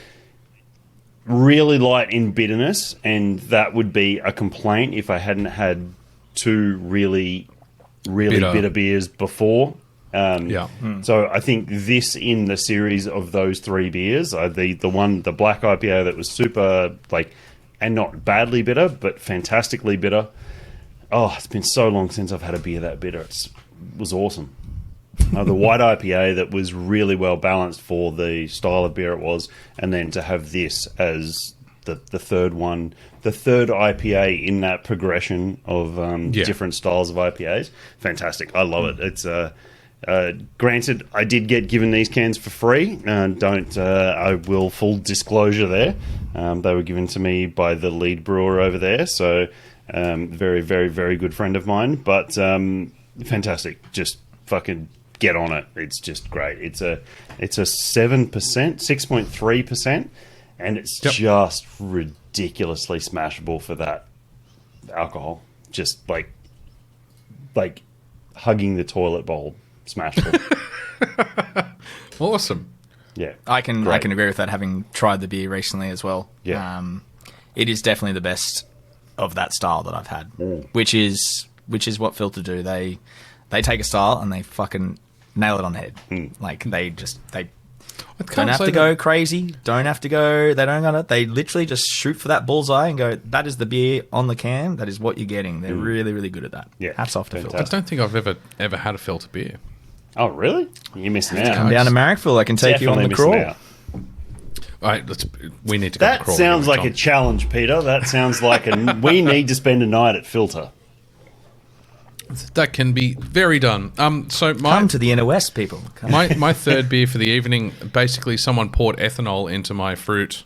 really light in bitterness, and that would be a complaint if I hadn't had two really bitter beers before. So I think this in the series of those three beers, the black IPA that was super and not badly bitter, but fantastically bitter. Oh, it's been so long since I've had a beer that bitter. It was awesome. The white IPA that was really well balanced for the style of beer it was, and then to have this as the third one, the third IPA in that progression of different styles of IPAs. Fantastic. I love it. It's granted, I did get given these cans for free. I will full disclosure there. They were given to me by the lead brewer over there, so very, very, very good friend of mine. But fantastic. Just fucking get on it. It's just great. It's a 7%, 6.3%, and it's just ridiculously smashable for that alcohol. Just like hugging the toilet bowl. Smashable. Awesome. Yeah, I can agree with that, having tried the beer recently as well. Yeah. It is definitely the best of that style that I've had, which is what Philter do. They take a style and they fucking nail it on the head. They don't have to go crazy. Don't have to go. They don't got it. They literally just shoot for that bullseye and go, that is the beer on the can. That is what you're getting. They're really, really good at that. Yeah. Hats off to Philter. I don't think I've ever had a Philter beer. Oh, really? You're missing out. Come down to Marrickville. I can take you on the Definitely crawl. missing out. All right, we need to go to That crawl sounds anyway, like a Tom. challenge, Peter. That sounds like we need to spend a night at Philter. That can be very done. So Come to the inner west, people. Come. my third beer for the evening, basically someone poured ethanol into my fruit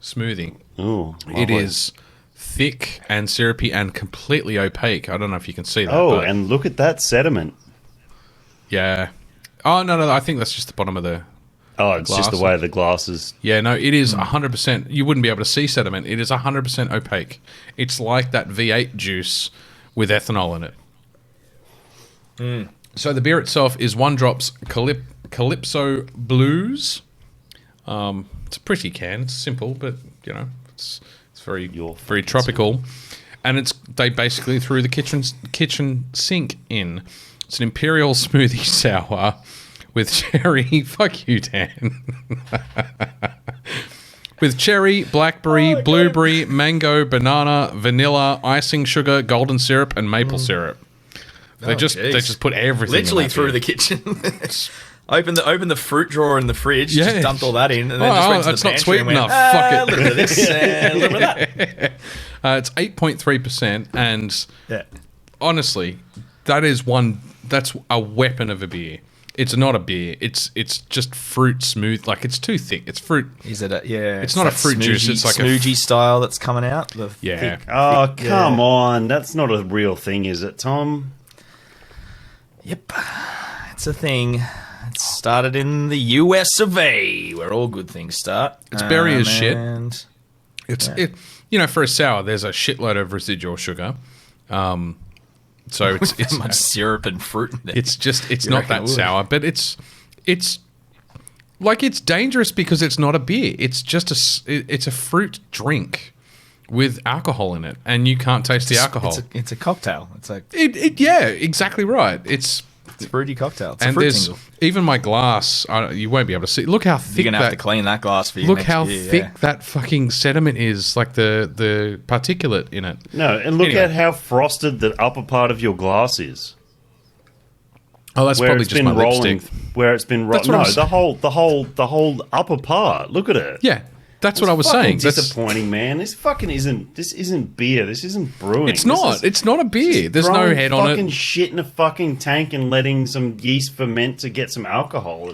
smoothie. Ooh, It is thick and syrupy and completely opaque. I don't know if you can see that. Oh, but and look at that sediment. yeah. Oh, no, I think that's just the bottom of the... Oh, it's just the glass. way the glass is. Yeah, no, it is 100%. You wouldn't be able to see sediment. It is 100% opaque. It's like that V8 juice with ethanol in it. So the beer itself is One Drop's Calypso Blues. It's a pretty can. It's simple, but, it's very very tropical. And they basically threw the kitchen sink in. It's an imperial smoothie sour with cherry. Fuck you, Dan. with cherry, blackberry, blueberry, mango, banana, vanilla, icing sugar, golden syrup, and maple syrup. They just put everything literally in that through beer. the kitchen. Open the fruit drawer in the fridge. Yeah. Just dumped all that in, and then just went to that's the not pantry sweet and went, enough. Fuck it. A little bit of this, a little bit of that. It's 8.3%, and Yeah. honestly, that's a weapon of a beer. It's not a beer. It's just fruit smooth. Like, it's too thick. It's fruit. Is it? It's not a fruit juice. It's like smoothie style that's coming out. Yeah. Oh, come on. That's not a real thing, is it, Tom? Yep. It's a thing. It started in the US of A, where all good things start. It's berry as shit. And For a sour, there's a shitload of residual sugar. So it's much syrup and fruit in there. It's not that sour, but it's dangerous because it's not a beer. It's just it's a fruit drink with alcohol in it, and you can't taste the alcohol. It's a cocktail. It's like yeah, exactly right. It's a fruity cocktail. It's a and fruit there's tingle. even my glass. You won't be able to see. Look how thick You're gonna have to clean that glass for you. Look next how year, thick that fucking sediment is, like the particulate in it. No, and look at how frosted the upper part of your glass is. Oh, that's probably just my lipstick. Where it's been rolling. No, the whole upper part. Look at it. Yeah, that's what I was saying. That's disappointing, man. This isn't beer. This isn't brewing. It's not. It's not a beer. There's no head on it. Fucking shit in a fucking tank and letting some yeast ferment to get some alcohol.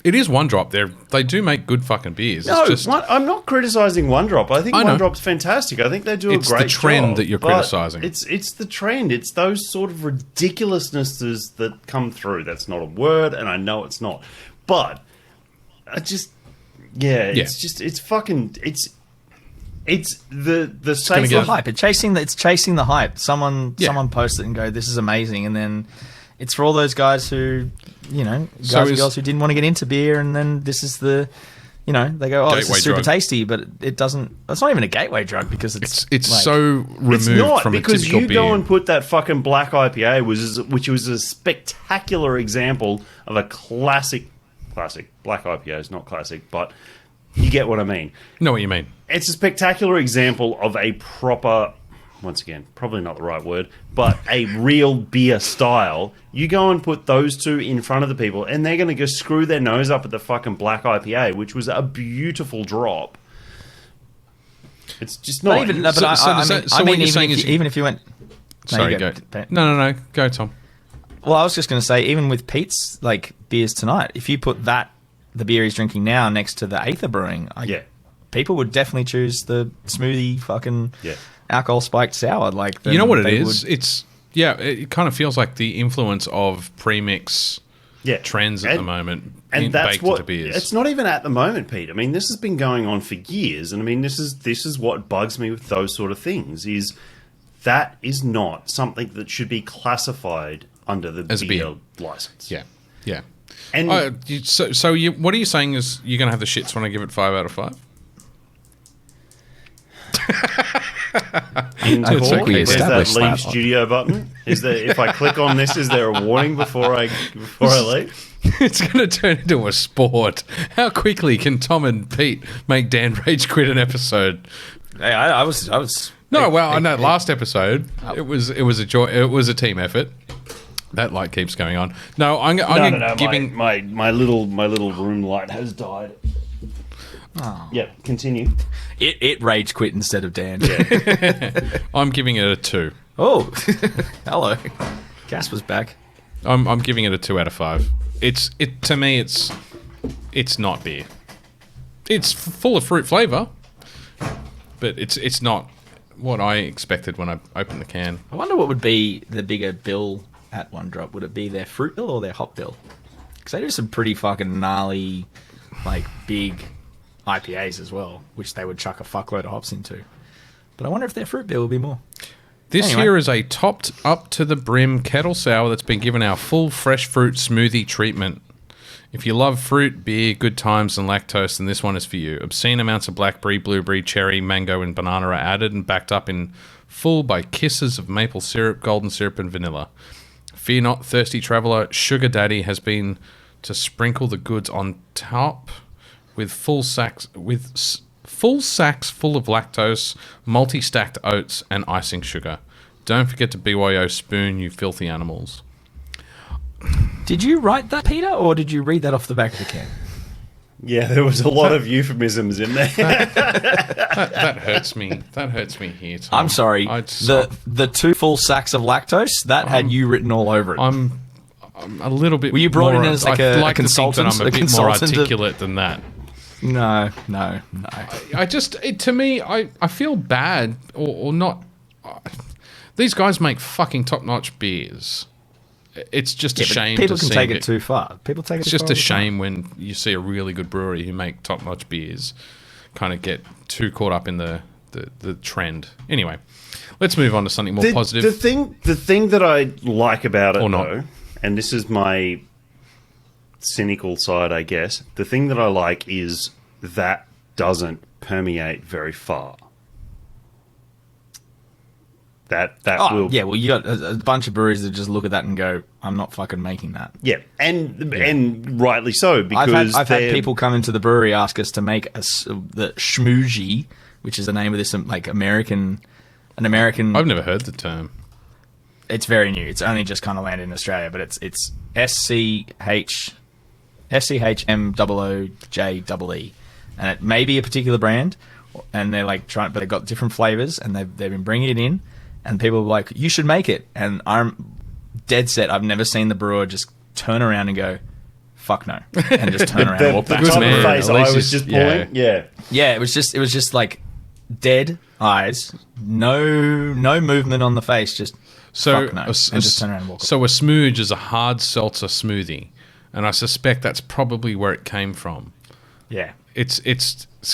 It is One Drop. They do make good fucking beers. No, it's just, I'm not criticizing One Drop. I think One Drop's fantastic. I think they do a great job. It's the trend that you're criticizing. It's the trend. It's those sort of ridiculousnesses that come through. That's not a word, and I know it's not. But I just, it's fucking, it's the safe The hype. It's chasing the hype. Someone posts it and go, "This is amazing," and then it's for all those guys who, guys and girls who didn't want to get into beer, and then this is the, they go, "Oh, this is super tasty," but it doesn't. It's not even a gateway drug because it's like, so removed it's not, from a because typical you beer. go and put that fucking black IPA, which was a spectacular example of a classic black IPA is not classic, but you get what I mean. Know what you mean? It's a spectacular example of a proper, once again, probably not the right word, but a real beer style. You go and put those two in front of the people, and they're going to go screw their nose up at the fucking black IPA, which was a beautiful drop. It's just not. Even if you went. Sorry, go. No. Go, Tom. Well, I was just going to say, even with Pete's like beers tonight, if you put the beer he's drinking now next to the Aether Brewing, people would definitely choose the smoothie fucking alcohol spiked sour. Like, you know what it is? It kind of feels like the influence of premix trends at the moment, and that's baked what into beers. It's not even at the moment, Pete. I mean, this has been going on for years, and I mean, this is what bugs me with those sort of things. Is that is not something that should be classified under the beer license. Yeah. And what are you saying is you're going to have the shits when I give it 5 out of 5? There's that leave studio button. Is there? If I click on this, is there a warning before I leave? It's going to turn into a sport. How quickly can Tom and Pete make Dan rage quit an episode? Hey, I was. No, well, I know. Last episode, it was a team effort. That light keeps going on. No, I'm giving my little room light has died. Oh. Yep, continue. It rage quit instead of Dan. I'm giving it a 2. Oh, hello. Gasper's back. I'm giving it a 2 out of 5. To me, it's not beer. It's full of fruit flavor, but it's not what I expected when I opened the can. I wonder what would be the bigger bill at One Drop. Would it be their fruit bill or their hop bill? Because they do some pretty fucking gnarly, like, big IPAs as well, which they would chuck a fuckload of hops into. But I wonder if their fruit bill will be more. This here is a topped up to the brim kettle sour that's been given our full fresh fruit smoothie treatment. If you love fruit, beer, good times, and lactose, then this one is for you. Obscene amounts of blackberry, blueberry, cherry, mango, and banana are added and backed up in full by kisses of maple syrup, golden syrup, and vanilla. Fear not, thirsty traveller. Sugar Daddy has been to sprinkle the goods on top. with full sacks full of lactose, multi-stacked oats, and icing sugar. Don't forget to BYO spoon, you filthy animals. Did you write that, Peter, or did you read that off the back of the can? Yeah, there was a lot of euphemisms in there. That hurts me. That hurts me here, Tom. I'm sorry. The 2 full sacks of lactose, that had you written all over it. I'm a little bit. Were you brought more, in as like a consultant? I'm a bit more articulate than that. No. To me, I feel bad or not. These guys make fucking top-notch beers. It's just a shame. People to can see take it too far. It's just a shame when you see a really good brewery who make top-notch beers kind of get too caught up in the trend. Anyway, let's move on to something more positive. The thing that I like about it, Or not. though, and this is my cynical side, I guess, the thing that I like is that doesn't permeate very far. That will... Yeah, well, you got a bunch of breweries that just look at that and go, I'm not fucking making that. Yeah, and rightly so, because I've had people come into the brewery ask us to make the schmoozy, which is the name of this American. I've never heard the term. It's very new. It's only just kind of landed in Australia, but it's SCHMOOJEE, and it may be a particular brand, and they're but they've got different flavors, and they've been bringing it in, and people are like, you should make it, and I'm dead set. I've never seen the brewer just turn around and go, fuck no, and just turn around and walk back. The top Man, face at I least was just pulling, Yeah, it was just like dead eyes, no movement on the face, just fuck no, and just turn around and walk. So a smooge is a hard seltzer smoothie, and I suspect that's probably where it came from. Yeah. It's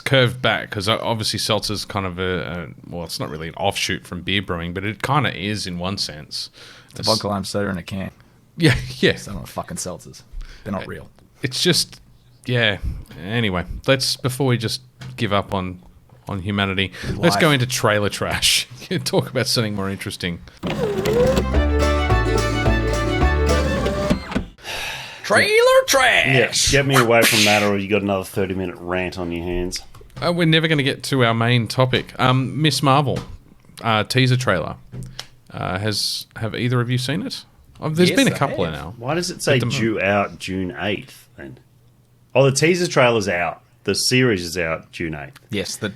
curved back because obviously seltzer's kind of it's not really an offshoot from beer brewing, but it kind of is in one sense. It's a vodka lime soda in a can. Yeah. They're not fucking seltzers. They're not real. It's just, yeah. Anyway, before we just give up on humanity, let's go into trailer trash. Talk about something more interesting. Trailer trash. Yeah, get me away from that, or you got another 30-minute rant on your hands. We're never going to get to our main topic. Miss Marvel teaser trailer. Have either of you seen it? There's been a couple now. Why does it say due out June 8th then? Oh, the teaser trailer's out. The series is out June 8th. Yes, they're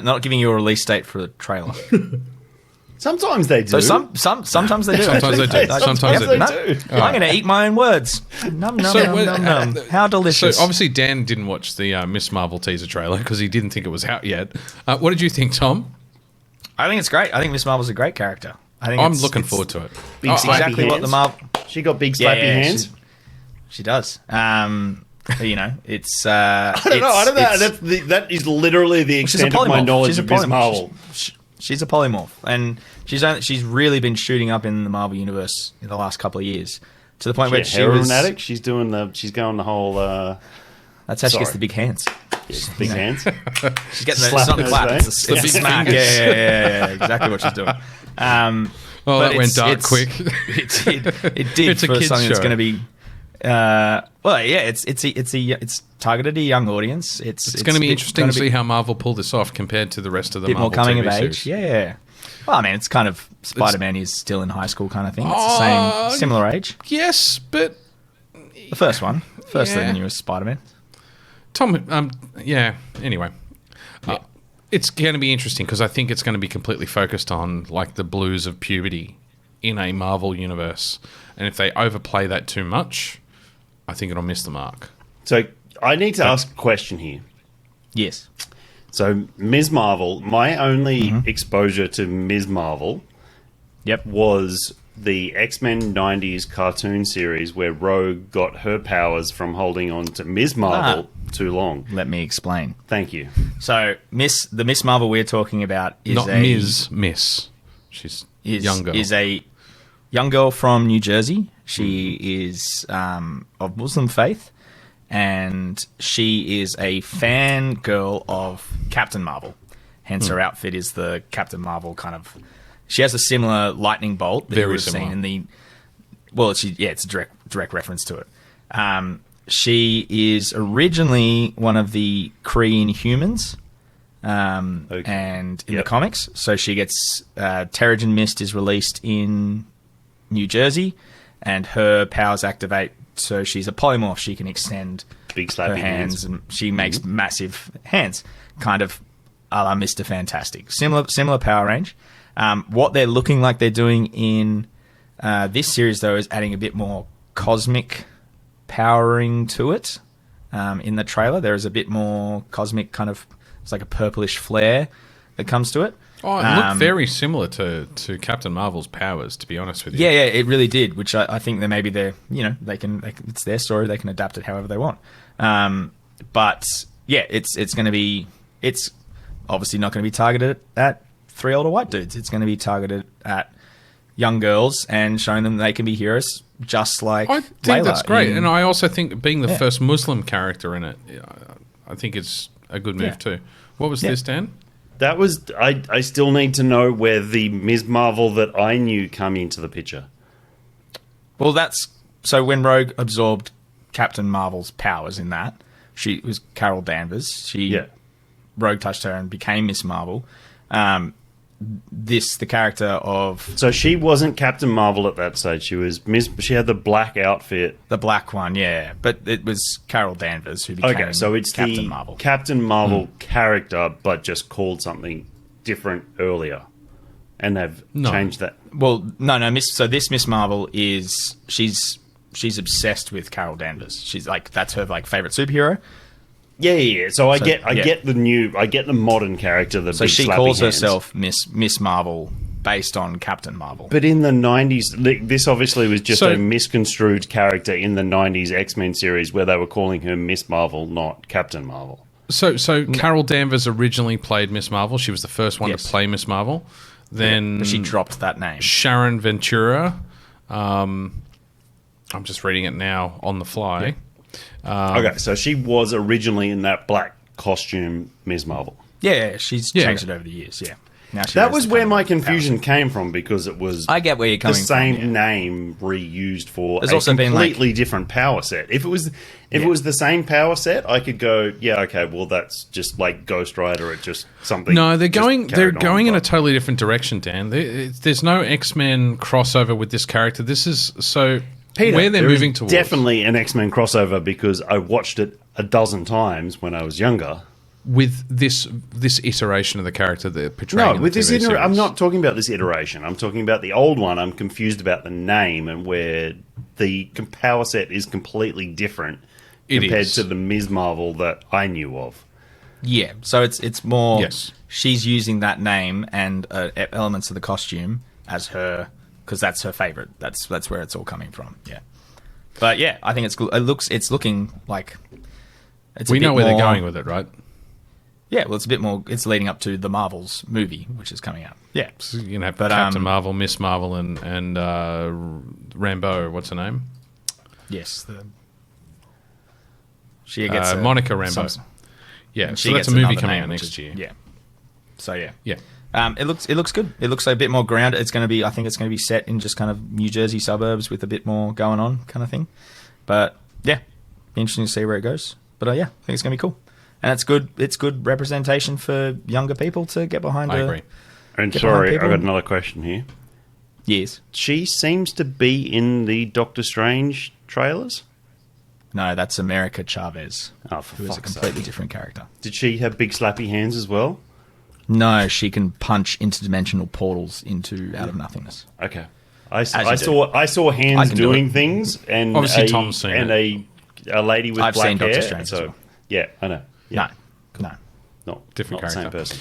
not giving you a release date for the trailer. Sometimes they do. So sometimes they do. Sometimes they do. Sometimes they do. I'm going to eat my own words. Num, num. How delicious. So obviously Dan didn't watch the Miss Marvel teaser trailer because he didn't think it was out yet. What did you think, Tom? I think it's great. I think Miss Marvel's a great character. I'm looking forward to it. Exactly what the Marvel... She got big slappy hands. She does. It's... I don't know. That is literally the extent of my knowledge of Miss Marvel. She's a polymorph, and she's really been shooting up in the Marvel universe in the last couple of years, to the point where she was addict. She's going the whole. That's how she gets the big hands. Yes, big hands. She's getting it's not the clap. It's the smack. Yeah. Exactly what she's doing. That went dark quick. It did for something that's going to be. It's targeted at a young audience. It's going to be interesting to see how Marvel pull this off compared to the rest of the Marvel more coming TV of series. age. Yeah. Well, I mean, it's kind of Spider-Man is still in high school kind of thing. It's the same, similar age. Yes, but the first one, of the newest Spider-Man. Tom, Anyway, it's going to be interesting because I think it's going to be completely focused on like the blues of puberty in a Marvel universe, and if they overplay that too much, I think it'll miss the mark. So I need to ask a question here. Yes. So Ms. Marvel, my only exposure to Ms. Marvel was the X-Men 90s cartoon series where Rogue got her powers from holding on to Ms. Marvel too long. Let me explain. Thank you. So the Miss Marvel we're talking about is not Miss. She's young girl. Is a young girl from New Jersey. She is of Muslim faith, and she is a fan girl of Captain Marvel. Hence, her outfit is the Captain Marvel kind of. She has a similar lightning bolt that you would have seen in the. Well, it's a direct reference to it. she is originally one of the Kree Inhumans, Okay. and in the Yep. comics. So she gets Terrigen Mist is released in New Jersey, and her powers activate. So she's a polymorph. She can extend Big her slappy hands. and she makes massive hands, kind of a la Mr. Fantastic. Similar power range. What they're looking like they're doing in this series, though, is adding a bit more cosmic powering to it. In the trailer, there is a bit more cosmic kind of, it's like a purplish flare that comes to it. Oh, it looked very similar to Captain Marvel's powers, to be honest with you. Yeah, it really did. Which I think that maybe they can it's their story. They can adapt it however they want. But yeah, it's obviously not going to be targeted at 3 older white dudes. It's going to be targeted at young girls and showing them they can be heroes, just like I think Layla that's great. in- And I also think being the Yeah. first Muslim character in it, I think it's a good move Yeah. too. What was this, Dan? That was. I still need to know where the Ms. Marvel that I knew come into the picture. Well, that's so when Rogue absorbed Captain Marvel's powers in that, she was Carol Danvers. Yeah. Rogue touched her and became Miss Marvel. The character of So she wasn't Captain Marvel at that stage. She was Miss. She had the black outfit. the black one, yeah, but it was Carol Danvers who became Okay, so it's Captain the Marvel. Captain Marvel character, but just called something different earlier, and they've changed that. Well, no, this Miss Marvel is she's obsessed with Carol Danvers. She's like that's her like favorite superhero. Yeah. So I get yeah. the modern character. The So big she slappy calls hands. herself Miss Marvel based on Captain Marvel. But in the 90s, this obviously was just So- a misconstrued character in the 90s X-Men series where they were calling her Miss Marvel, not Captain Marvel. So Carol Danvers originally played Miss Marvel. She was the first one Yes. to play Miss Marvel. Then But she dropped that name. Sharon Ventura. I'm just reading it now on the fly. Okay, so she was originally in that black costume Miss Marvel. Yeah, she's Yeah. changed it over the years. Yeah, now she That wears was the where kind my of confusion powers. came from because it was I get where you're the coming same from. Yeah. name reused for There's a also been, like- completely different power set. If it was the same power set, I could go, yeah, okay, well that's just like Ghost Rider. It's just something. No, they're just going carried on, in a but- totally different direction, Dan. There's no X-Men crossover with this character. This is Peter, where they're there is moving towards. definitely an X-Men crossover because I watched it a dozen times when I was younger. with this iteration of the character they're portraying. No, in with the this TV series. I'm not talking about this iteration. I'm talking about the old one. I'm confused about the name and where the power set is completely different It compared is. to the Ms. Marvel that I knew of. Yeah, so it's more. Yes. She's using that name and elements of the costume as her because that's her favorite. That's where it's all coming from. Yeah, but yeah, I think it's looking like it's. We a bit know where they're more- going with it, right? Yeah, well, it's a bit more. It's leading up to the Marvels movie, which is coming out. Yeah, So you can have But, Captain Marvel, Miss Marvel, and Rambeau. What's her name? yes. She gets Monica Rambeau. Yeah, and so she that's gets a movie another coming name, out which next is- year. Yeah. So yeah. Yeah. It looks good. It looks a bit more grounded. It's going to be. I think it's going to be set in just kind of New Jersey suburbs with a bit more going on, kind of thing. But yeah, be interesting to see where it goes. But yeah, I think it's going to be cool, and it's good. It's good representation for younger people to get behind. I agree. And Get sorry, behind I've people. got another question here. Yes. She seems to be in the Doctor Strange trailers. No, that's America Chavez, Oh, for who is a fuck's completely sake. different character. Did she have big slappy hands as well? No, she can punch interdimensional portals out of nothingness. Okay. you I do. saw I hands can do doing it. things and Obviously, Tom's seen and it. a lady with I've black seen Doctor hair. Strange as So well. yeah, I know. Yeah. No, Different not the same character. person.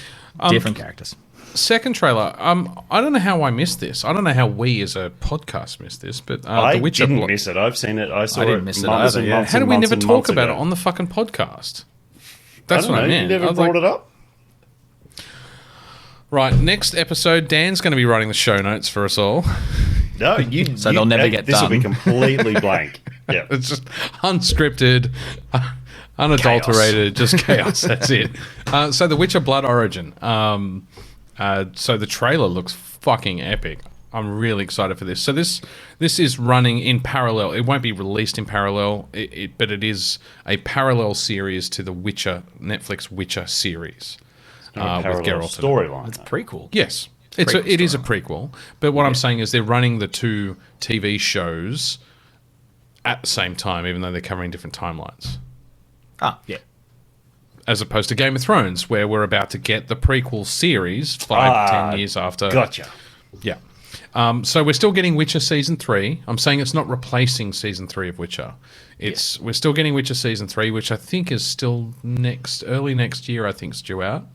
different characters. Second trailer. I don't know how I missed this. I don't know how we as a podcast missed this, but I The Witcher. didn't miss it. I've seen it. I saw didn't it miss it months either, and yeah. months How and did we months never and talk months about ago. it on the fucking podcast? I That's don't what know. I meant. You never I was brought like, it up? Right, next episode, Dan's going to be writing the show notes for us all. No, you. So they'll never get This will be done. completely blank. Yeah. It's just unscripted, unadulterated, just chaos. That's it. So, The Witcher Blood Origin. So the trailer looks fucking epic. I'm really excited for this. So this is running in parallel. It won't be released in parallel, but it is a parallel series to the Witcher Netflix Witcher series with Geralt. Storyline. It's a prequel. Yes, it is a prequel. But what I'm saying is they're running the two TV shows at the same time, even though they're covering different timelines. Ah, yeah. As opposed to Game of Thrones, where we're about to get the prequel series 5 to 10 years after. Gotcha. Yeah. So we're still getting Witcher Season 3. I'm saying it's not replacing Season 3 of Witcher. We're still getting Witcher Season 3, which I think is still early next year, I think, is due out.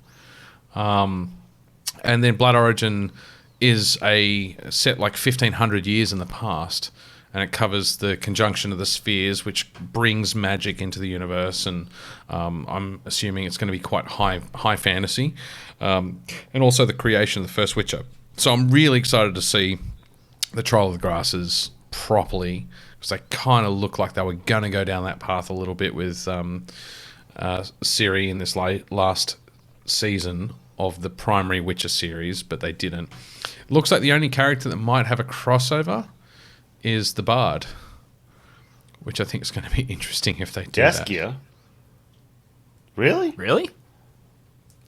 And then Blood Origin is a set like 1,500 years in the past, and it covers the conjunction of the spheres, which brings magic into the universe, and I'm assuming it's going to be quite high fantasy, and also the creation of the first Witcher. So I'm really excited to see the Trial of the Grasses properly, because they kind of look like they were going to go down that path a little bit with Ciri in this last season of the primary Witcher series, but they didn't. It looks like the only character that might have a crossover is the Bard, which I think is going to be interesting if they do Gaskia? that. Really? Really?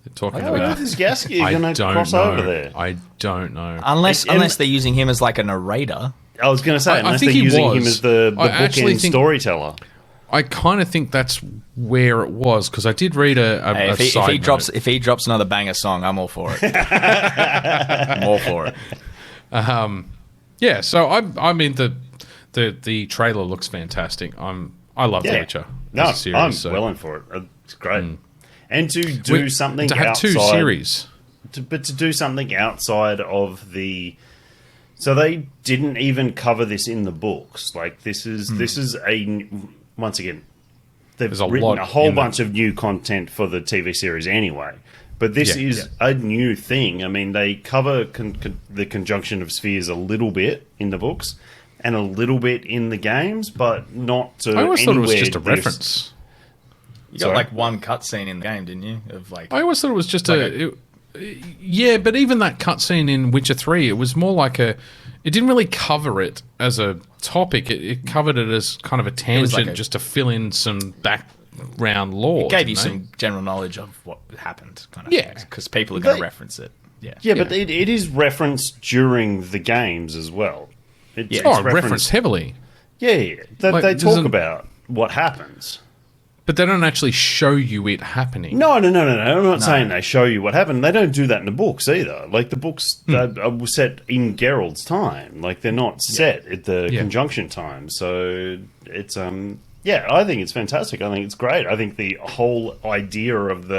They're talking How about... is Gaskia going to cross over there? I don't know. Unless they're using him as like a narrator. I was going to say, I unless think they're he using was. him as the I actually bookend think- storyteller. I kind of think that's where it was, because I did read a If side he note. if he drops another banger song, I'm all for it. I'm all for it. Yeah, so I mean the trailer looks fantastic. I love The Witcher. No, as a series, I'm so. well in for it. It's great. And to do something to have outside... two series. But to do something outside of the... So they didn't even cover this in the books. Like, this is a... Once again, they've There's a written lot a whole in bunch of new content for the TV series anyway. But this is a new thing. I mean, they cover the conjunction of spheres a little bit in the books and a little bit in the games, but not to I always thought it was anywhere just a near- reference. You got like one cutscene in the game, didn't you? Of like, I always thought it was just yeah, but even that cutscene in Witcher 3, it was more like it didn't really cover it as a topic. It covered it as kind of a tangent, like just to fill in some background lore. it gave you didn't some general knowledge of what happened, kind of. Yeah. Because people are going They- to reference it. Yeah. Yeah, but it is referenced during the games as well. It's referenced heavily. Yeah. They Like, talk doesn't- about what happens. But they don't actually show you it happening. No. I'm not saying they show you what happened. They don't do that in the books either. Like, the books are set in Geralt's time. Like, they're not set at the conjunction time. So it's I think it's fantastic. I think it's great. I think the whole idea of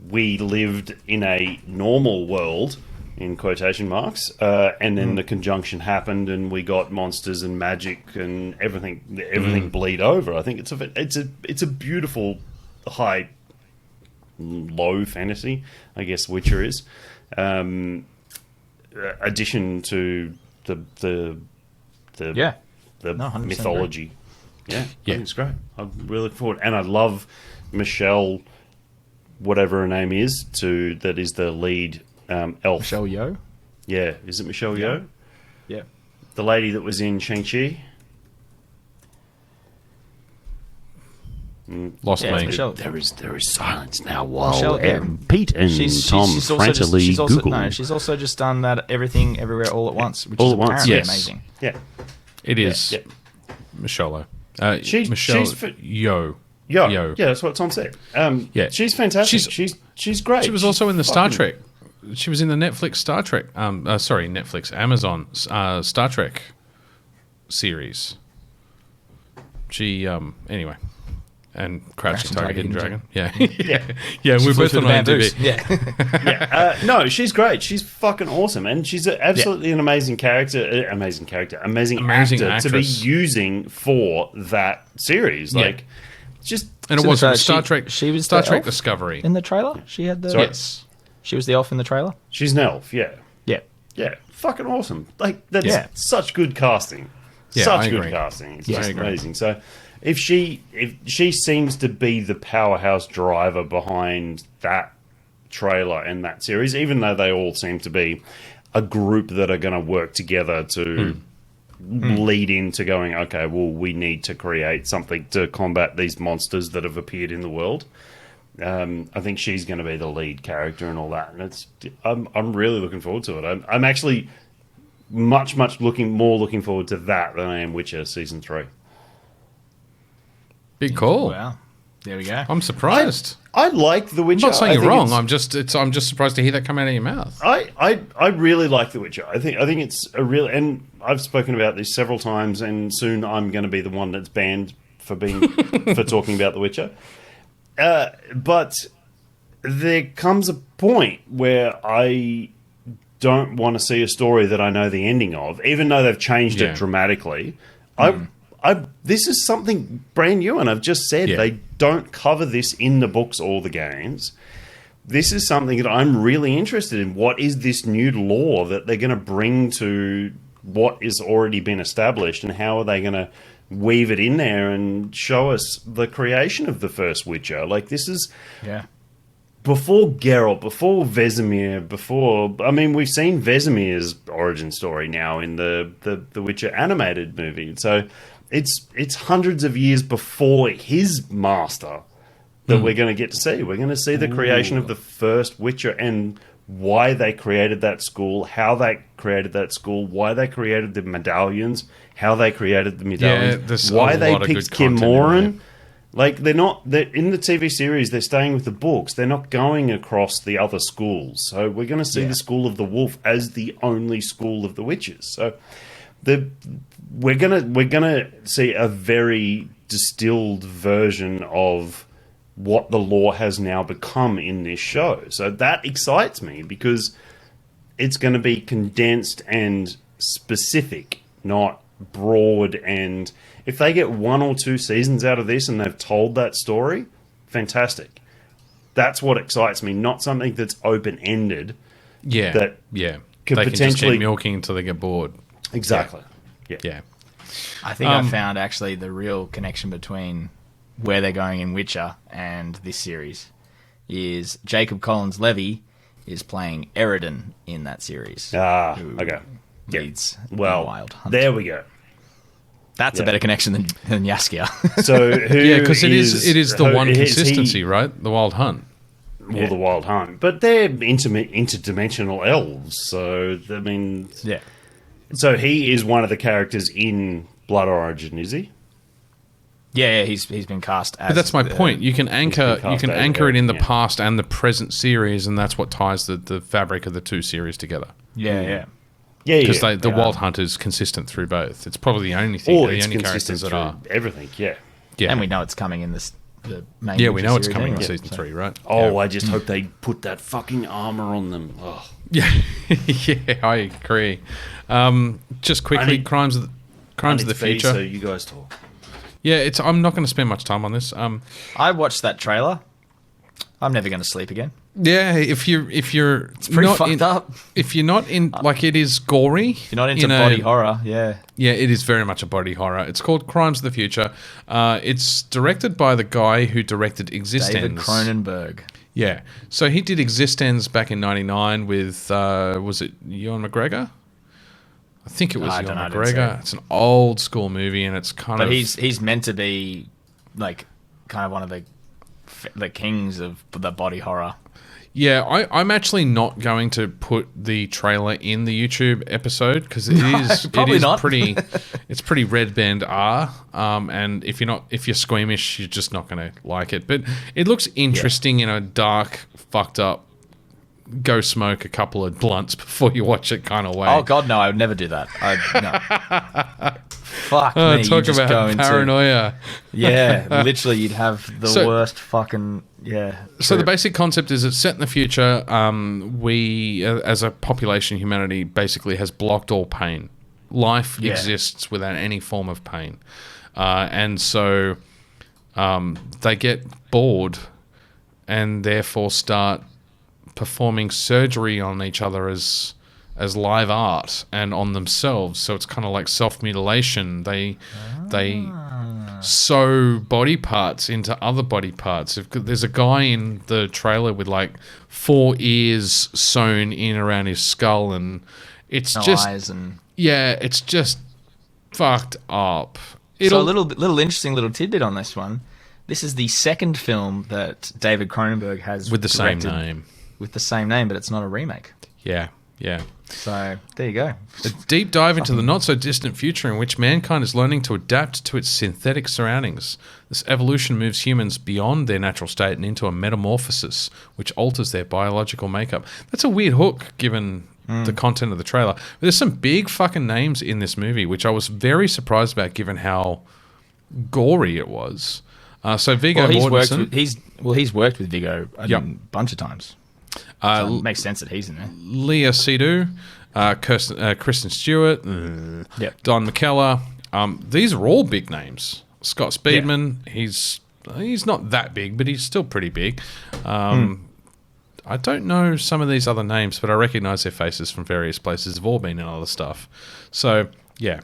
we lived in a normal world, in quotation marks, and then the conjunction happened, and we got monsters and magic and everything bleed over. I think it's a beautiful low fantasy, I guess Witcher is, addition to the 100% mythology. Yeah, I think it's great. I'm really looking forward, and I love Michelle, whatever her name is, that is the lead elf. Michelle Yeoh? Yeah, is it Michelle Yeoh? Yeah. The lady that was in Shang-Chi? Lost Yeah, it's me. Michelle. There is silence now while Michelle, yeah. Pete and Tom frantically Google. she's also just done that Everything Everywhere All at Once, which All is at Once, apparently yes. amazing. Yeah. It is Yeah. Michelle. She's Yeoh. Yeah, Yeoh. yeah, that's what Tom said. Yeah. She's fantastic. She's great. She was also in the Star fucking- Trek. She was in the Netflix Star Trek. Amazon Star Trek series. She anyway, and Crouching Tiger, Hidden Dragon. Yeah, yeah. We're both on IMDb. Yeah. No, she's great. She's fucking awesome, and she's absolutely an amazing character. Amazing actor to be actress. using for that series. Yeah. Like, just And it So was the- Star she- Trek. she was Star the Trek elf? Discovery. In the trailer? She had the... Yes. She was the elf in the trailer? she's an elf. Yeah, Yeah. yeah, fucking awesome. Like, that's Yeah. such good casting. Yeah, Such I good agree. casting. It's Yeah, I just agree. amazing. So, if she seems to be the powerhouse driver behind that trailer and that series, even though they all seem to be a group that are going to work together to lead into going, okay, well, we need to create something to combat these monsters that have appeared in the world. I think she's going to be the lead character and all that, and I'm really looking forward to it. I'm actually much looking forward to that than I am Witcher Season 3. Big call. Wow. There we go. I'm surprised. I like The Witcher. I'm not saying you're wrong. it's- I'm just surprised to hear that come out of your mouth. I really like The Witcher. I think it's a real, and I've spoken about this several times, and soon I'm going to be the one that's banned for for talking about The Witcher. But there comes a point where I don't want to see a story that I know the ending of, even though they've changed it dramatically. This is something brand new, and I've just said they don't cover this in the books or the games. This is something that I'm really interested in. What is this new lore that they're going to bring to what has already been established, and how are they going to weave it in there and show us the creation of the first Witcher? Like, this is before Geralt, before Vesemir, I mean, we've seen Vesemir's origin story now in the Witcher animated movie. So it's hundreds of years before his master that we're going to get to see. We're going to see the creation of the first Witcher and why they created that school, how they created that school, why they created the medallions, how they created the medallions, why they picked Kim Moran. Like, they're in the TV series, they're staying with the books. They're not going across the other schools. So we're going to see the School of the Wolf as the only school of the witches. So we're gonna see a very distilled version of what the lore has now become in this show. So that excites me, because it's going to be condensed and specific, not broad. And if they get 1 or 2 seasons out of this and they've told that story, fantastic. That's what excites me, not something that's open-ended. Yeah, that could they potentially can just keep milking until they get bored. Exactly. Yeah. I think I found actually the real connection between where they're going in Witcher and this series is Jacob Collins-Levy is playing Eridan in that series. Okay. Leads the Well, Wild Hunt. there we go. That's a better connection than Yaskia. So because it is the one consistency, right? The Wild Hunt. Well, the Wild Hunt, but they're interdimensional elves. So I mean, So he is one of the characters in Blood Origin, is he? Yeah, he's been cast as. But that's my point. You can anchor it in the yeah. past and the present series, and that's what ties the fabric of the two series together. Yeah. Because the Wild Hunt is consistent through both. It's probably the only thing, the only characters that are everything. Yeah. And we know it's coming in the main. Yeah, we know it's series coming in anyway, season 3, right? Oh, I just hope they put that fucking armor on them. Oh. Yeah, yeah, I agree. Just quickly, Crimes of the Future. So you guys talk. Yeah, I'm not going to spend much time on this. I watched that trailer. I'm never going to sleep again. Yeah, if you're It's pretty fucked up. If you're not in, like, it is gory. You're not into body horror, yeah. Yeah, it is very much a body horror. It's called Crimes of the Future. It's directed by the guy who directed Existenz. David Cronenberg. Yeah, so he did Existenz back in '99 with was it Ewan McGregor? I think it was Ewan McGregor. It's an old school movie, and it's kind of. But he's meant to be like kind of one of the kings of the body horror. Yeah, I'm actually not going to put the trailer in the YouTube episode because it is pretty it's pretty red band R. And if you're squeamish, you're just not going to like it. But it looks interesting in a dark, fucked up. Go smoke a couple of blunts before you watch it kind of way. Oh God, no! I would never do that. No. Fuck me! Talk about paranoia. Yeah, literally, you'd have the worst fucking So the basic concept is it's set in the future. We, as a population, humanity basically has blocked all pain. Life exists without any form of pain, and so they get bored, and therefore start performing surgery on each other as live art and on themselves. So it's kind of like self-mutilation. They sew body parts into other body parts. There's a guy in the trailer with like 4 ears sewn in around his skull, and it's just eyes and it's just fucked up. So a little interesting little tidbit on this one. This is the second film that David Cronenberg has with the same directed name. With the same name, but it's not a remake. Yeah. So there you go. A deep dive into the not-so-distant future in which mankind is learning to adapt to its synthetic surroundings. This evolution moves humans beyond their natural state and into a metamorphosis, which alters their biological makeup. That's a weird hook, given the content of the trailer. But there's some big fucking names in this movie, which I was very surprised about, given how gory it was. So Viggo Mortensen... He's worked with Viggo a bunch of times. So it makes sense that he's in there. Leah Seydoux, Kristen Stewart, Don McKellar. These are all big names. Scott Speedman, he's not that big, but he's still pretty big. I don't know some of these other names, but I recognise their faces from various places. They've all been in other stuff. So, yeah.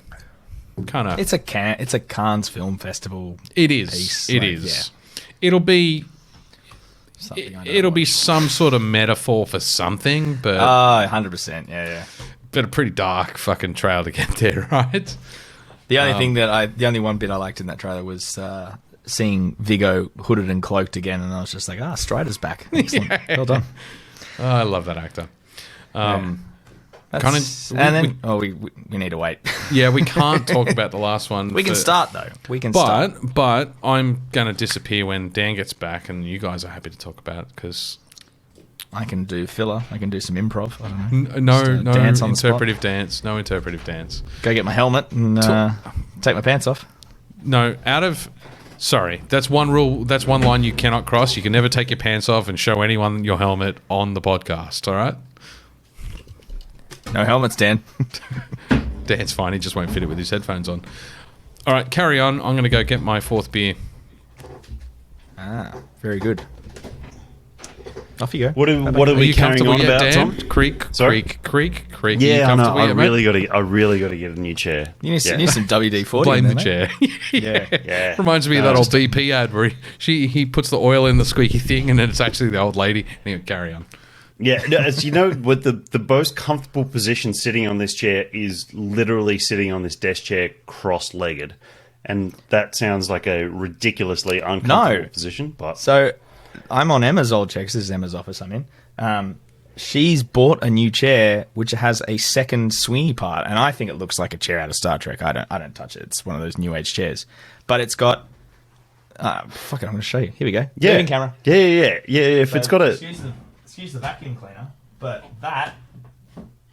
Kind of. It's a Cannes Film Festival. It is. Piece. It is. It'll be... It'll be some sort of metaphor for something, but 100%, yeah. But a pretty dark fucking trail to get there, right? The only one bit I liked in that trailer was seeing Viggo hooded and cloaked again, and I was just like, Strider's back. Excellent. Well done. I love that actor. We need to wait. Yeah, we can't talk about the last one. We can start though. But I'm going to disappear when Dan gets back, and you guys are happy to talk about it because I can do filler. I can do some improv. I don't know. No dance on interpretive dance. No interpretive dance. Go get my helmet and take my pants off. No, Sorry, that's one rule. That's one line you cannot cross. You can never take your pants off and show anyone your helmet on the podcast. All right. No helmets, Dan. Dan's fine. He just won't fit it with his headphones on. All right, carry on. I'm going to go get my 4th beer. Very good. Off you go. What are we carrying on about, Dan? Tom? Creak. Yeah, I know. I really got to get a new chair. You need some WD-40. Blame the mate. chair. Yeah. Reminds me of that old BP ad where he puts the oil in the squeaky thing, and then it's actually the old lady. Anyway, carry on. Yeah, as you know, what the most comfortable position sitting on this chair is literally sitting on this desk chair cross-legged. And that sounds like a ridiculously uncomfortable position. But so I'm on Emma's old chair, 'cause this is Emma's office I'm in. She's bought a new chair which has a second swingy part, and I think it looks like a chair out of Star Trek. I don't touch it. It's one of those new age chairs. But it's got... fuck it, I'm going to show you. Here we go. Yeah. Moving camera. Yeah. If it's got a... Excuse the vacuum cleaner, but that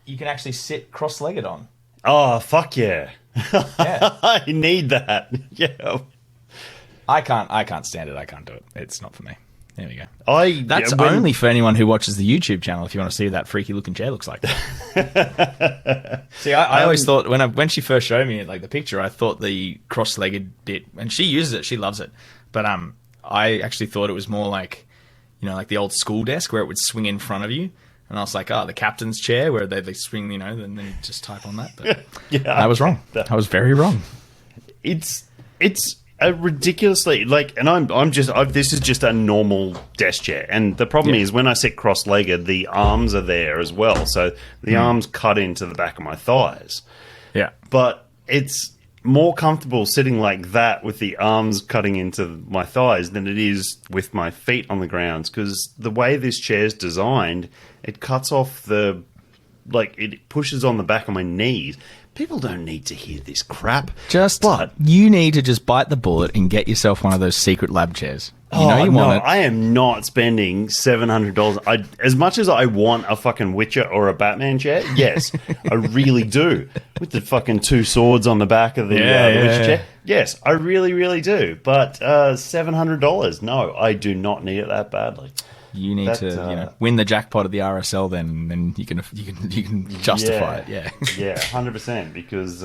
you can actually sit cross-legged on. Oh, fuck yeah. Yeah. I need that. Yeah. I can't stand it. I can't do it. It's not for me. There we go. That's only for anyone who watches the YouTube channel if you want to see what that freaky looking chair looks like. See, I always thought when she first showed me like the picture, I thought the cross-legged bit, and she uses it, she loves it. But I actually thought it was more like, you know, like the old school desk where it would swing in front of you. And I was like, the captain's chair where they swing, you know, and then you just type on that. But yeah, I was wrong. I was very wrong. It's a ridiculously and this is just a normal desk chair. And the problem is when I sit cross-legged, the arms are there as well. So the arms cut into the back of my thighs. Yeah. But it's more comfortable sitting like that with the arms cutting into my thighs than it is with my feet on the ground, because the way this chair's designed, it cuts off it pushes on the back of my knees. People don't need to hear this crap. You need to just bite the bullet and get yourself one of those secret lab chairs. Want it. I am not spending $700. As much as I want a fucking Witcher or a Batman chair, yes, I really do. With the fucking 2 swords on the back of the Witcher chair. Yes, I really, really do. But $700, no, I do not need it that badly. You need to win the jackpot of the RSL, then you can justify it. Yeah, yeah, 100%, because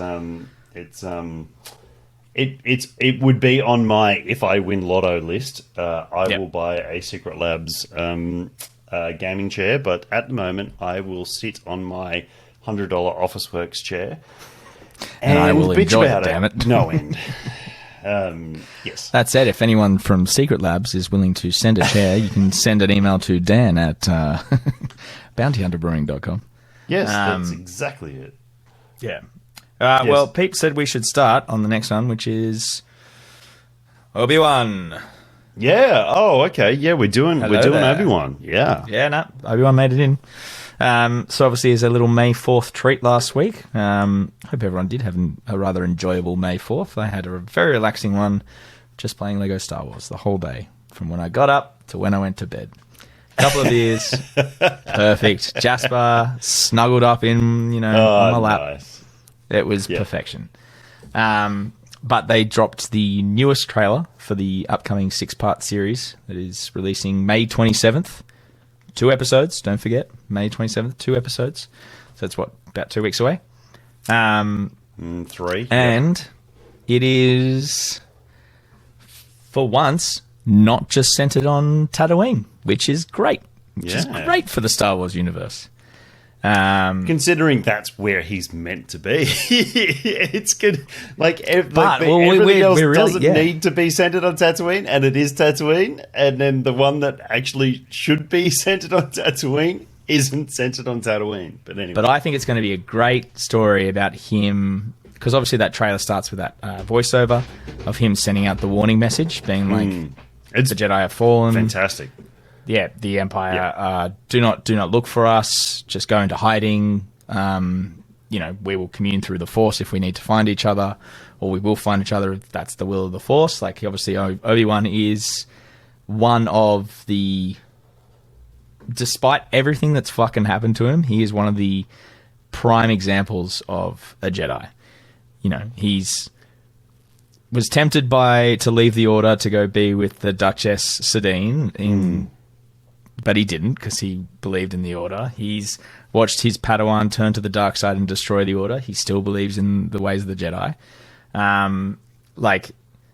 it would be on my if I win lotto list. I will buy a Secret Labs gaming chair, but at the moment I will sit on my $100 Officeworks chair and I will bitch enjoy about it. Damn it, no end. Yes. That said, if anyone from Secret Labs is willing to send a chair, you can send an email to Dan at bountyhunterbrewing.com. Yes, that's exactly it. Yeah. Yes. Well, Pete said we should start on the next one, which is Obi-Wan. Yeah. Oh, okay. Yeah, we're doing Hello there. Obi-Wan. Yeah. Yeah, no, Obi-Wan made it in. So obviously, as a little May 4th treat last week. Hope everyone did have a rather enjoyable May 4th. I had a very relaxing one, just playing Lego Star Wars the whole day, from when I got up to when I went to bed. Couple of beers, perfect. Jasper snuggled up on my lap. Nice. It was perfection. But they dropped the newest trailer for the upcoming 6-part series that is releasing May 27th. 2 episodes, don't forget. May 27th, 2 episodes. So that's about 2 weeks away. 3. And it is, for once, not just centered on Tatooine, which is great. Which is great for the Star Wars universe. Considering that's where he's meant to be, it's good. Everything else doesn't need to be centered on Tatooine, and it is Tatooine. And then the one that actually should be centered on Tatooine isn't centered on Tatooine. But anyway, but I think it's going to be a great story about him, because obviously that trailer starts with that voiceover of him sending out the warning message, being like, "The Jedi have fallen." Fantastic. Yeah, the Empire, do not look for us. Just go into hiding. We will commune through the Force if we need to find each other, or we will find each other if that's the will of the Force. Like, obviously, Obi-Wan is one of the... Despite everything that's fucking happened to him, he is one of the prime examples of a Jedi. He's... was tempted to leave the Order to go be with the Duchess Sabine but he didn't, because he believed in the Order. He's watched his Padawan turn to the dark side and destroy the Order. He still believes in the ways of the Jedi.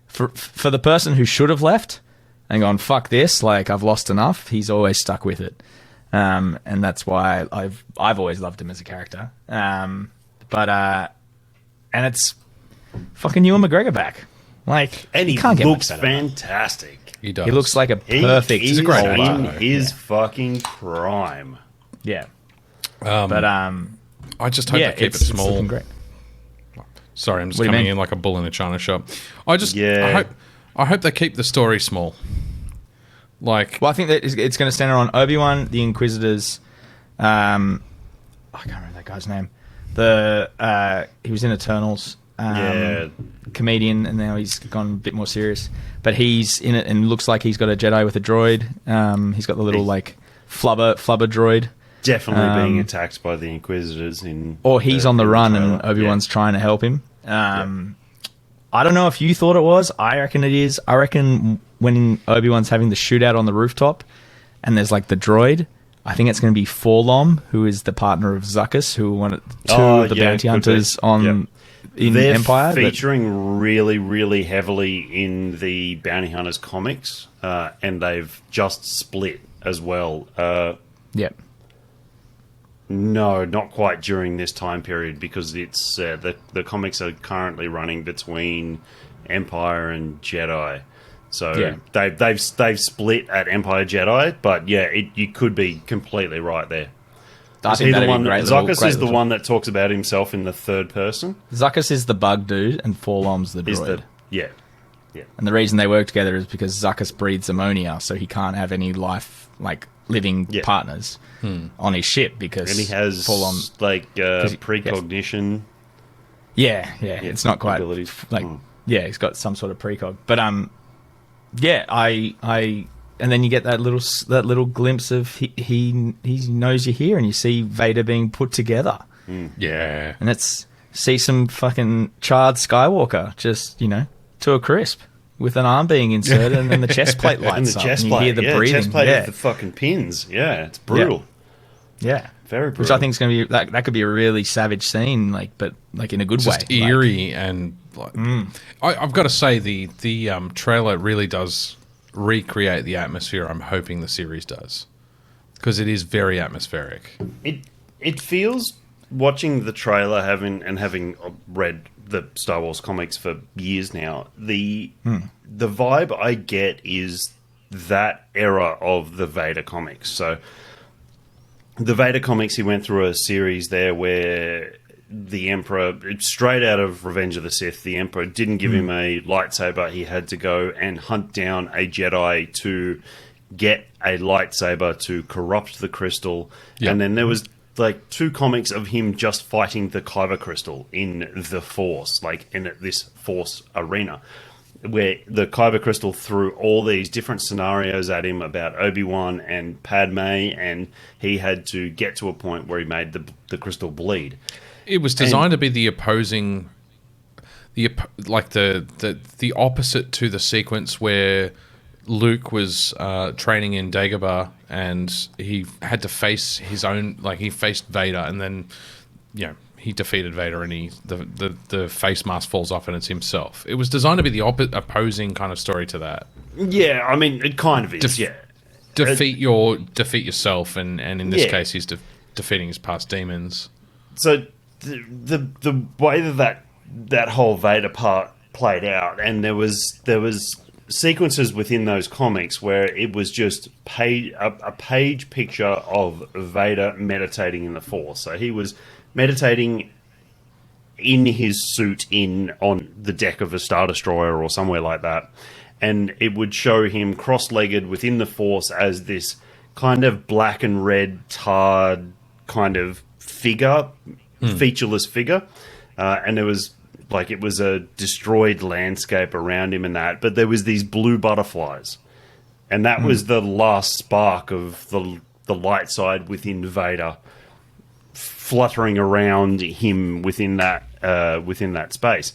For the person who should have left and gone, fuck this, I've lost enough, he's always stuck with it. And that's why I've always loved him as a character. And it's fucking Ewan McGregor back. And he can't get looks much better. Fantastic. He does. He looks like a perfect... He's great in actor. his fucking prime. Yeah. I just hope they keep it it's small. looking great. Sorry, I'm just What do you coming mean? in like a bull in a china shop. I hope they keep the story small. Well, I think that it's going to center on Obi-Wan, the Inquisitors. I can't remember that guy's name. He was in Eternals. Comedian, and now he's gone a bit more serious. But he's in it and looks like he's got a Jedi with a droid. He's got the little flubber droid. Definitely being attacked by the Inquisitors or he's on the run trailer. and Obi-Wan's trying to help him. I don't know if you thought it was. I reckon it is. I reckon when Obi-Wan's having the shootout on the rooftop and there's the droid, I think it's going to be Forlom, who is the partner of Zuckuss, who were one of the bounty hunters in They're Empire. Featuring really, really heavily in the Bounty Hunters comics, and they've just split as well. Yep. No, not quite during this time period, because it's the comics are currently running between Empire and Jedi. So they've split at Empire Jedi, but you could be completely right there. I think that'd be great. Zuckuss is the one that talks about himself in the third person. Zuckuss is the bug dude, and Forlom's the droid. Yeah. And the reason they work together is because Zuckuss breathes ammonia, so he can't have any living partners on his ship, because and he has precognition. It's not quite abilities. He's got some sort of precog. But and then you get that little glimpse of he knows you're here, and you see Vader being put together. Yeah. And see some fucking charred Skywalker just, to a crisp, with an arm being inserted, and then the chest plate lights up, and you hear the breathing. Chest plate with the fucking pins. Yeah, it's brutal. Yeah. Very brutal. Which I think is going to be that could be a really savage scene, but in a good way. Just eerie and I've got to say the trailer really does recreate the atmosphere I'm hoping the series does, because it is very atmospheric. It feels, watching the trailer, having read the Star Wars comics for years now. The vibe I get is that era of the Vader comics. So the Vader comics, he went through a series there where the Emperor, straight out of Revenge of the Sith, the Emperor didn't give him a lightsaber. He had to go and hunt down a Jedi to get a lightsaber to corrupt the crystal. Yep. And then there was like 2 comics of him just fighting the Kyber crystal in the Force, like in this Force arena, where the Kyber crystal threw all these different scenarios at him about Obi-Wan and Padme, and he had to get to a point where he made the crystal bleed. It was designed to be the opposing, the opposite to the sequence where Luke was training in Dagobah, and he had to face his own, like he faced Vader, and then he defeated Vader, and the face mask falls off, and it's himself. It was designed to be the opposing kind of story to that. Yeah, I mean, it kind of is. Defeat yourself, and in this case, he's defeating his past demons. So the way that whole Vader part played out, and there was sequences within those comics where it was just a page picture of Vader meditating in the Force. So he was meditating in his suit on the deck of a Star Destroyer or somewhere like that, and it would show him cross-legged within the Force as this kind of black and red tarred kind of figure, featureless figure, and there was it was a destroyed landscape around him and that, but there was these blue butterflies, and that was the last spark of the light side within Vader fluttering around him within that space.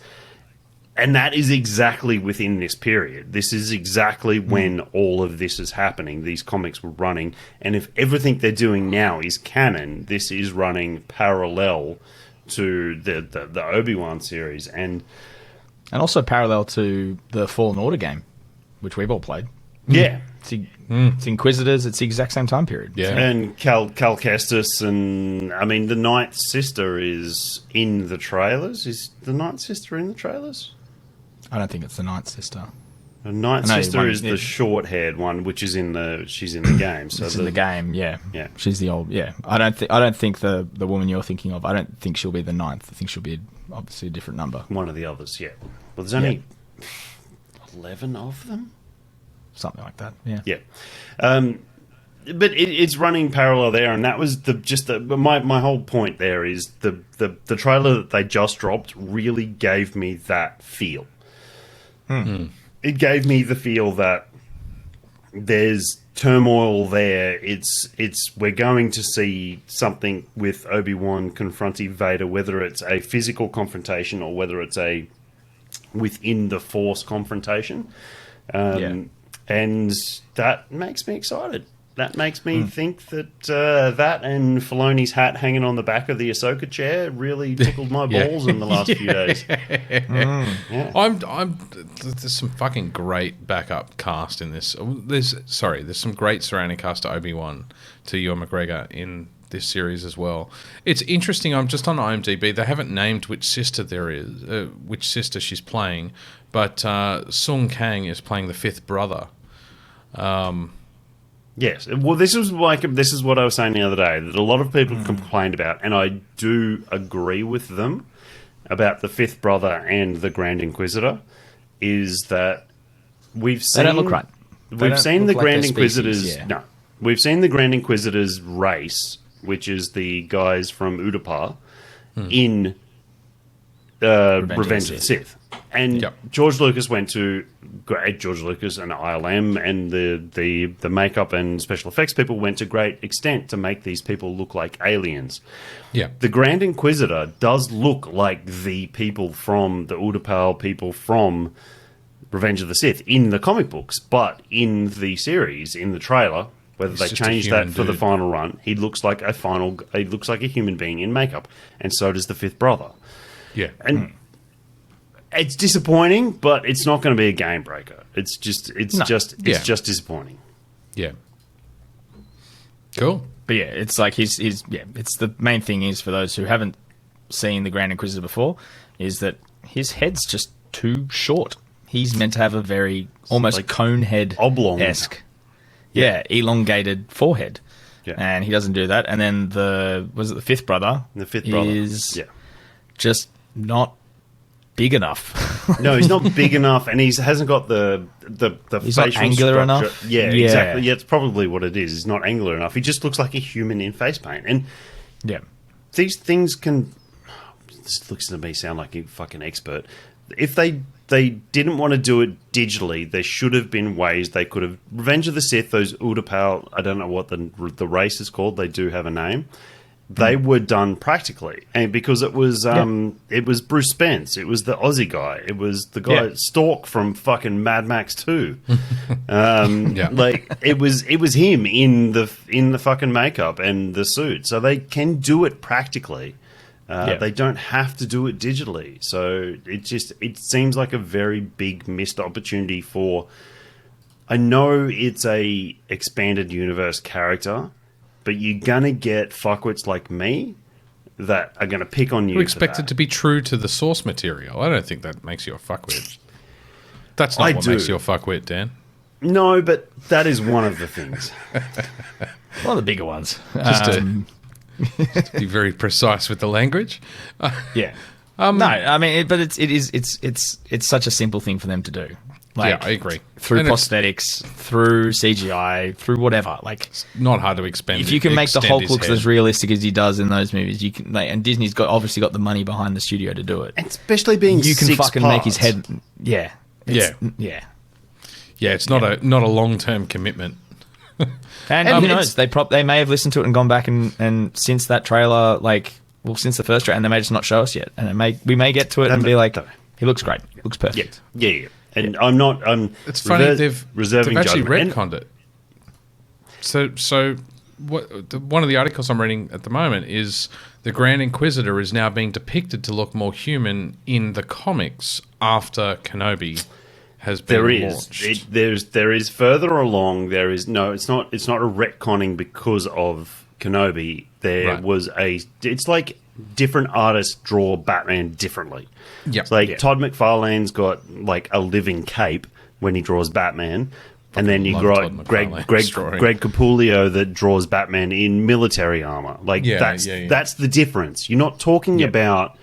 And that is exactly within this period. This is exactly when all of this is happening. These comics were running, and if everything they're doing now is canon, this is running parallel to the Obi-Wan series, and also parallel to the Fallen Order game, which we've all played. Yeah, it's Inquisitors. It's the exact same time period. Yeah, and Cal Kestis, and I mean the Ninth Sister is in the trailers. Is the Ninth Sister in the trailers? I don't think it's the Ninth Sister. The Ninth Sister is the short-haired one, which is she's in the game. So it's in the game, yeah. Yeah. She's the old, yeah. I don't think the woman you're thinking of, I don't think she'll be the ninth. I think she'll be obviously a different number. One of the others, yeah. Well, there's only 11 of them? Something like that, yeah. Yeah. But it's running parallel there, and that was my whole point there is the trailer that they just dropped really gave me that feel. It gave me the feel that there's turmoil there. It's we're going to see something with Obi-Wan confronting Vader, whether it's a physical confrontation or whether it's a within the Force confrontation. And that makes me excited. That makes me think that that and Filoni's hat hanging on the back of the Ahsoka chair really tickled my balls in the last few days. Yeah. There's some fucking great backup cast in this. There's some great surrounding cast to Obi-Wan, to Ewan McGregor in this series as well. It's interesting. I'm just on IMDb. They haven't named which sister there is, which sister she's playing, but Sung Kang is playing the fifth brother. Yes. Well, this is what I was saying the other day, that a lot of people complained about, and I do agree with them about the fifth brother and the Grand Inquisitor, is that we've seen... They don't look right. We've seen the Grand Inquisitors... Species, yeah. No. We've seen the Grand Inquisitors race, which is the guys from Utapau, in Revenge of the Sith. And George Lucas and ILM and the makeup and special effects people went to great extent to make these people look like aliens. Yeah. The Grand Inquisitor does look like the people from the Utapau people from Revenge of the Sith in the comic books, but in the series, in the trailer, whether they changed that for the final run, he looks like a human being in makeup, and so does the fifth brother. Yeah. And it's disappointing, but it's not going to be a game breaker. It's just disappointing. Yeah. Cool. But yeah, it's like it's the main thing is, for those who haven't seen the Grand Inquisitor before, is that his head's just too short. He's meant to have a very almost like cone head oblong-esque. Yeah, elongated forehead. Yeah. And he doesn't do that. And then the fifth brother? The fifth brother is just not big enough. No, he's not big enough, and he hasn't got the he's facial not angular structure. enough. Yeah, exactly. Yeah, it's probably what it is. He's not angular enough. He just looks like a human in face paint. And these things can... This looks to me sound like a fucking expert. If they didn't want to do it digitally, there should have been ways they could have... Revenge of the Sith, those Utapau, I don't know what the race is called. They do have a name. They were done practically, and because it was Bruce Spence, it was the Aussie guy, it was the guy Stork from fucking Mad Max 2. Like it was him in the fucking makeup and the suit, so they can do it practically. They don't have to do it digitally, so it seems like a very big missed opportunity for. I know it's a expanded universe character. But you're going to get fuckwits like me that are going to pick on you. You expect it to be true to the source material. I don't think that makes you a fuckwit. That's not what makes you a fuckwit, Dan. No, but that is one of the things. One of the bigger ones. Just to be very precise with the language. No, I mean, but it's such a simple thing for them to do. Like, I agree. Through prosthetics, through CGI, through whatever. Like, it's not hard to expand. If you can make the Hulk look as realistic as he does in those movies, you can. And Disney's obviously got the money behind the studio to do it. And especially being you can 6 fucking parts. make his head. Yeah. It's not a long-term commitment. And who knows? They may have listened to it and gone back and since that trailer, since the first trailer, and they may just not show us yet. And we may get to it and be like, he looks great, looks perfect. Yeah. And It's funny they've actually judgment. retconned it. So one of the articles I'm reading at the moment is the Grand Inquisitor is now being depicted to look more human in the comics after Kenobi has been launched. There is further along. There is it's not a retconning because of Kenobi. There was it's like different artists draw Batman differently. Yeah, it's like Todd McFarlane's got like a living cape when he draws Batman, and then you got Greg Capullo that draws Batman in military armor. Like that's the difference. You're not talking about.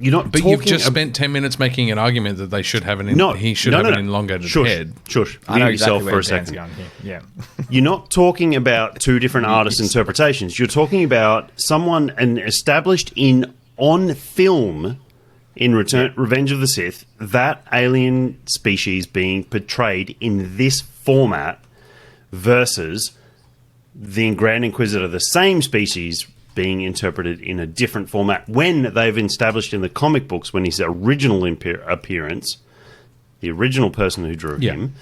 But you've just spent 10 minutes making an argument that they should have an elongated head. Shush. I know Mute exactly yourself for a second. going here. Yeah. You're not talking about two different artists' interpretations. You're talking about someone established on film in Revenge of the Sith, that alien species being portrayed in this format versus the Grand Inquisitor, the same species being interpreted in a different format when they've established in the comic books when his original appearance, the original person who drew him,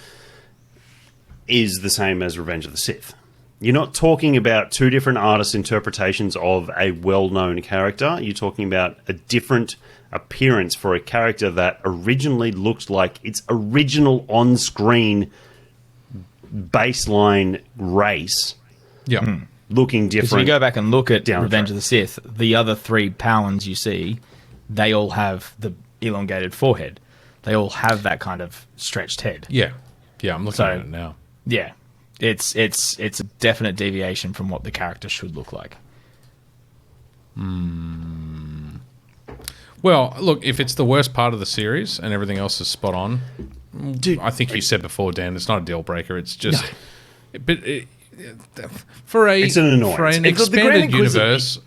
is the same as Revenge of the Sith. You're not talking about two different artists' interpretations of a well-known character. You're talking about a different appearance for a character that originally looked like its original on-screen baseline race. Yeah. Looking different. So you go back and look at Revenge of the Sith, the other 3 Powans you see, they all have the elongated forehead. They all have that kind of stretched head. Yeah. I'm looking at it now. Yeah. It's a definite deviation from what the character should look like. Well, look, if it's the worst part of the series and everything else is spot on, dude, I think you said before, Dan, it's not a deal breaker. It's just... It's an annoyance. For an expanded universe...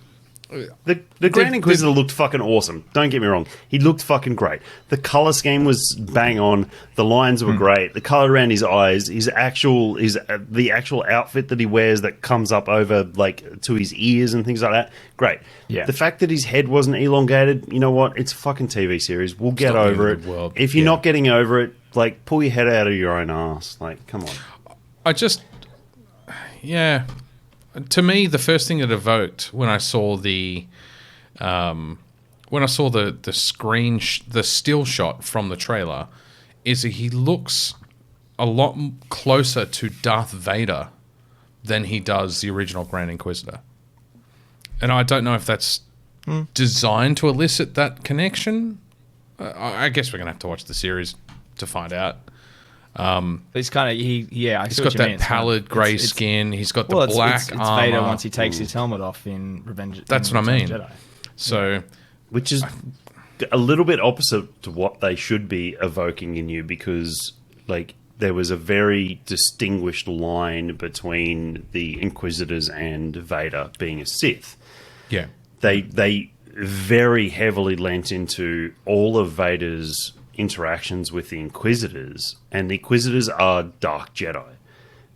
The Grand Inquisitor looked fucking awesome. Don't get me wrong. He looked fucking great. The color scheme was bang on. The lines were great. The color around his eyes, the actual outfit that he wears that comes up over to his ears and things like that. Great. Yeah. The fact that his head wasn't elongated, you know what? It's a fucking TV series. We'll get over it. If you're not getting over it, pull your head out of your own ass. Come on. To me, the first thing it evoked when I saw the screen, the still shot from the trailer, is that he looks a lot closer to Darth Vader than he does the original Grand Inquisitor. And I don't know if that's designed to elicit that connection I guess we're going to have to watch the series to find out. He's kind of He's got that pallid grey skin. He's got the black it's armor. Vader once he takes his helmet off in Revenge. That's what I mean. Jedi. So, which is a little bit opposite to what they should be evoking in you, because like there was a very distinguished line between the Inquisitors and Vader being a Sith. yeah. They very heavily lent into all of Vader's interactions with the Inquisitors, and the Inquisitors are Dark Jedi.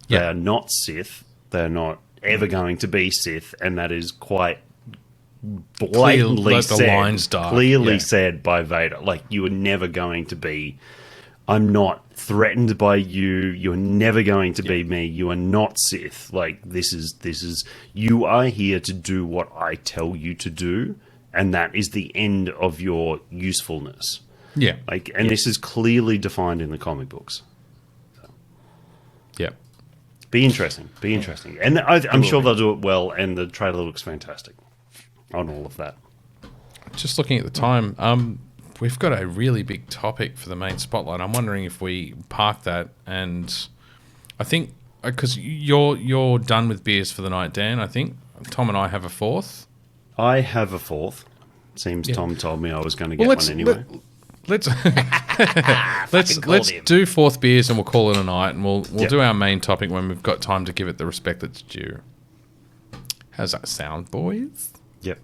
They Yeah. are not Sith. They're not ever going to be Sith, and that is quite blatantly Like the line's dark. clearly Yeah. said by Vader. Like, you are never going to be. I'm not threatened by you. You're never going to be me. You are not Sith. Like, this is you are here to do what I tell you to do, and that is the end of your usefulness. Yeah. Like, and this is clearly defined in the comic books. Yeah. Be interesting. Be interesting. And I'm sure they'll do it well, and the trailer looks fantastic on all of that. Just looking at the time, we've got a really big topic for the main spotlight. I'm wondering if we park that, and I think because you're done with beers for the night, Dan. I think Tom and I have a fourth. I have a fourth. Seems Tom told me I was going to get Well, one anyway. Let's do fourth beers, and we'll call it a night, and we'll do our main topic when we've got time to give it the respect that's due. How's that sound, boys? Yep.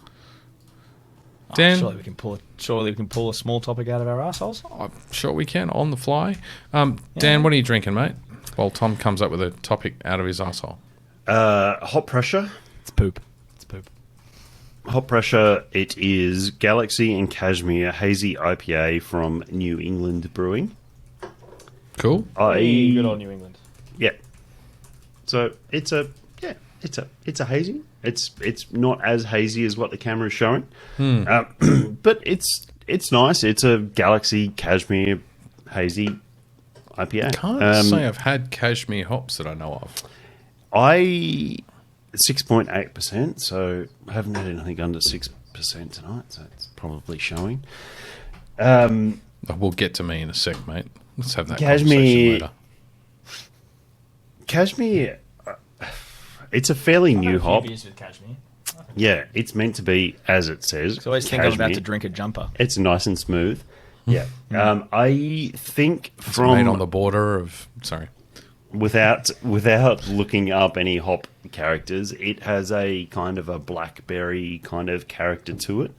Dan, Surely we can pull a small topic out of our assholes. I'm sure we can on the fly. Dan, what are you drinking, mate? While Tom comes up with a topic out of his asshole. Hot pressure. It's poop. Hot pressure. It is Galaxy and Cashmere Hazy IPA from New England Brewing. Cool. Good on New England. Yeah. So it's a hazy. It's not as hazy as what the camera is showing, but it's nice. It's a Galaxy Cashmere Hazy IPA. Can't say I've had cashmere hops that I know of. 6.8%, so I haven't had anything under 6% tonight, so it's probably showing. We'll get to me in a sec, mate. Let's have that conversation later. Cashmere, it's a fairly new hop. Beers with cashmere. Yeah, it's meant to be, as it says, I always think I'm about cashmere. to drink a jumper. It's nice and smooth. Yeah. I think It's from... made on the border of... Sorry. Without looking up any hop characters, it has a kind of a blackberry kind of character to it.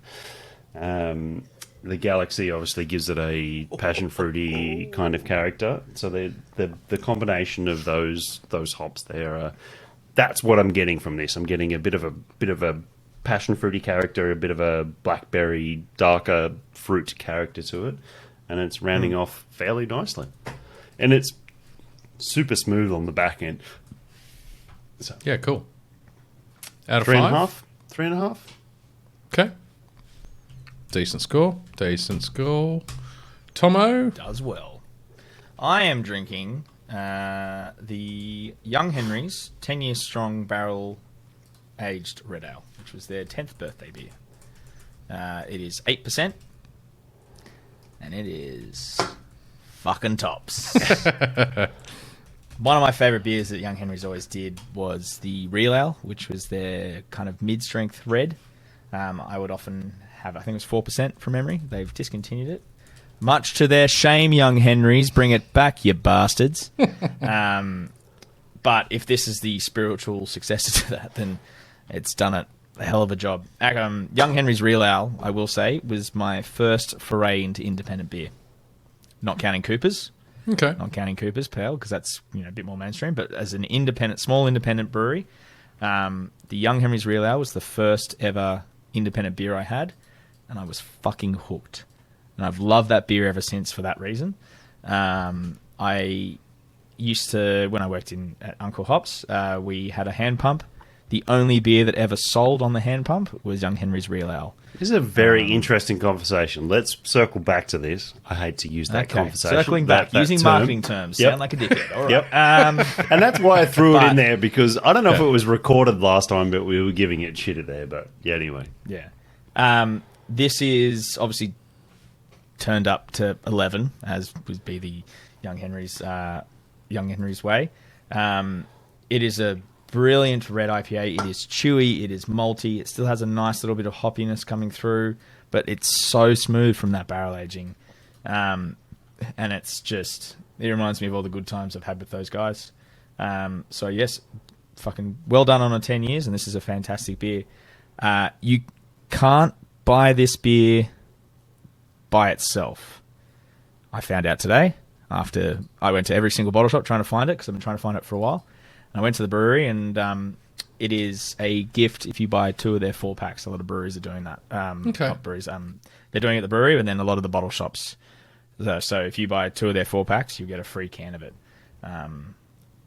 The Galaxy obviously gives it a passion fruity kind of character. So the combination of those hops there, that's what I'm getting from this. I'm getting a bit of a passion fruity character, a bit of a blackberry darker fruit character to it, and it's rounding off fairly nicely. And it's super smooth on the back end. So Yeah, cool. Out of 3.5? 5? 3.5? Okay. Decent score. Tomo? Does well. I am drinking the Young Henry's 10-year strong barrel aged red ale, which was their 10th birthday beer. It is 8%, and it is fucking tops. One of my favourite beers that Young Henry's always did was the Real Ale, which was their kind of mid-strength red. I would often have, I think it was 4% from memory. They've discontinued it. Much to their shame, Young Henry's. Bring it back, you bastards. But if this is the spiritual successor to that, then it's done it a hell of a job. Young Henry's Real Ale, I will say, was my first foray into independent beer. Not counting Cooper's. Okay. Not counting Cooper's Pale, because that's a bit more mainstream. But as an small independent brewery, the Young Henry's Real Ale was the first ever independent beer I had, and I was fucking hooked. And I've loved that beer ever since for that reason. I used to, when I worked at Uncle Hops, we had a hand pump. The only beer that ever sold on the hand pump was Young Henry's Real Ale. This is a very interesting conversation. Let's circle back to this. I hate to use that conversation. Circling back, that using term. marketing terms. Yep. Sound like a dickhead. All right. Yep. And that's why I threw it in there, because I don't know if it was recorded last time, but we were giving it shit there. But yeah, anyway. Yeah. This is obviously turned up to 11, as would be the young Henry's way. It is a brilliant red IPA. It is chewy. It is malty. It still has a nice little bit of hoppiness coming through, but it's so smooth from that barrel aging. And it's just, it reminds me of all the good times I've had with those guys. So yes, fucking well done on a 10 years, and this is a fantastic beer. You can't buy this beer by itself. I found out today after I went to every single bottle shop trying to find it, because I've been trying to find it for a while. And I went to the brewery, and it is a gift if you buy 2 of their 4-packs. A lot of breweries are doing that. Okay. Not breweries. They're doing it at the brewery, and then a lot of the bottle shops. So if you buy 2 of their 4-packs, you get a free can of it.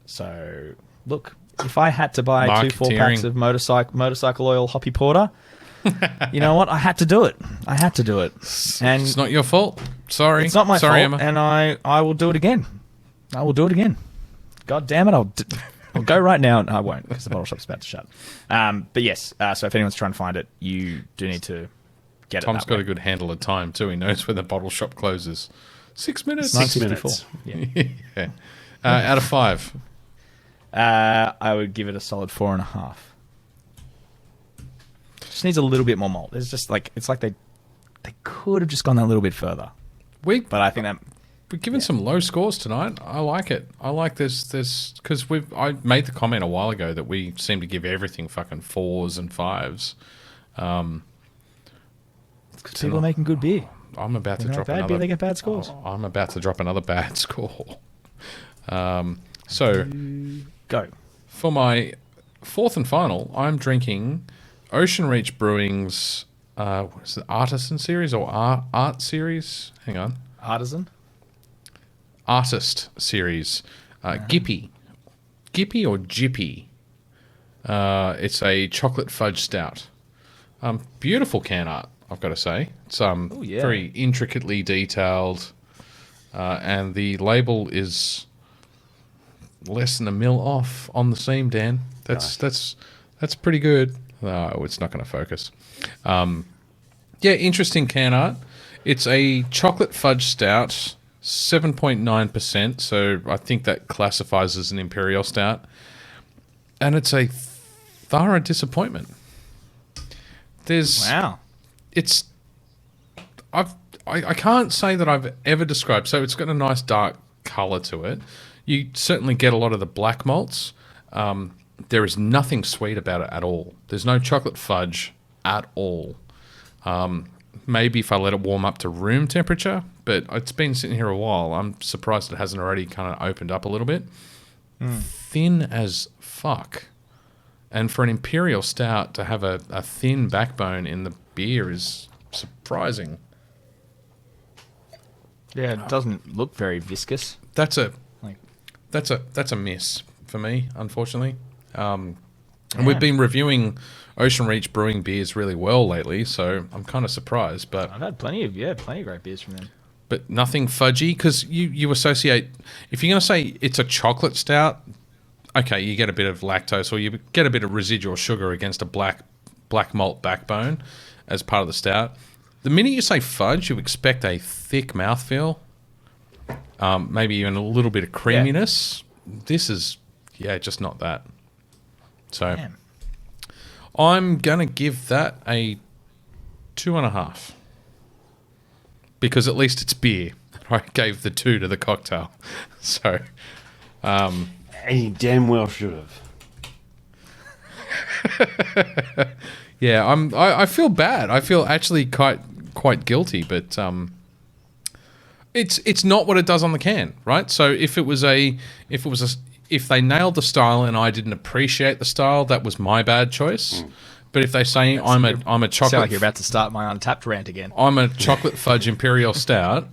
So look, if I had to buy 2 4-packs of motorcycle oil hoppy porter, you know what? I had to do it. And It's not your fault. Sorry. it's not my Sorry, fault, Emma. and I will do it again. God damn it! I'll go right now. No, I won't, because the bottle shop's about to shut. But yes, so if anyone's trying to find it, you do need to get it. Tom's that got way. a good handle of time too. He knows when the bottle shop closes. 6 minutes. 9:54. Yeah. Yeah. Out of 5. I would give it a solid 4.5. Just needs a little bit more malt. It's just like they could have just gone that little bit further. But I think that We're giving some low scores tonight. I like it. I like this because I made the comment a while ago that we seem to give everything fucking 4s and 5s. people are making good beer. I'm about to drop bad another. beer, they get bad scores. I'm about to drop another bad score. So Go. for my 4th and final, I'm drinking Ocean Reach Brewing's what is it, Artisan series or Art series? Hang on. Artist series. Gippy or Jippy. It's a chocolate fudge stout. Beautiful can art, I've got to say. It's very intricately detailed, and the label is less than a mil off on the seam. Dan, that's pretty good. Oh, it's not going to focus. Interesting can art. It's a chocolate fudge stout, 7.9%. So I think that classifies as an imperial stout, and it's a thorough disappointment. Wow. It's I can't say that I've ever described. So it's got a nice dark color to it. You certainly get a lot of the black malts. There is nothing sweet about it at all. There's no chocolate fudge at all. Maybe if I let it warm up to room temperature, but it's been sitting here a while. I'm surprised it hasn't already kind of opened up a little bit. Thin as fuck. And for an imperial stout to have a thin backbone in the beer is surprising. Yeah, it doesn't look very viscous. That's a miss for me, unfortunately. And we've been reviewing Ocean Reach Brewing beers really well lately, so I'm kind of surprised. But I've had plenty of great beers from them. But nothing fudgy, because you associate, if you're going to say it's a chocolate stout, okay, you get a bit of lactose or you get a bit of residual sugar against a black malt backbone as part of the stout. The minute you say fudge, you expect a thick mouthfeel, maybe even a little bit of creaminess. Yeah. This is, just not that. So Damn. I'm going to give that a 2.5. Because at least it's beer. I gave the 2 to the cocktail. So, And you damn well should have. I feel bad. I feel actually quite guilty, but it's not what it does on the can, right? So if they nailed the style and I didn't appreciate the style, that was my bad choice. But if they say I'm a chocolate, sound like you're about to start my Untapped rant again. I'm a chocolate fudge imperial stout,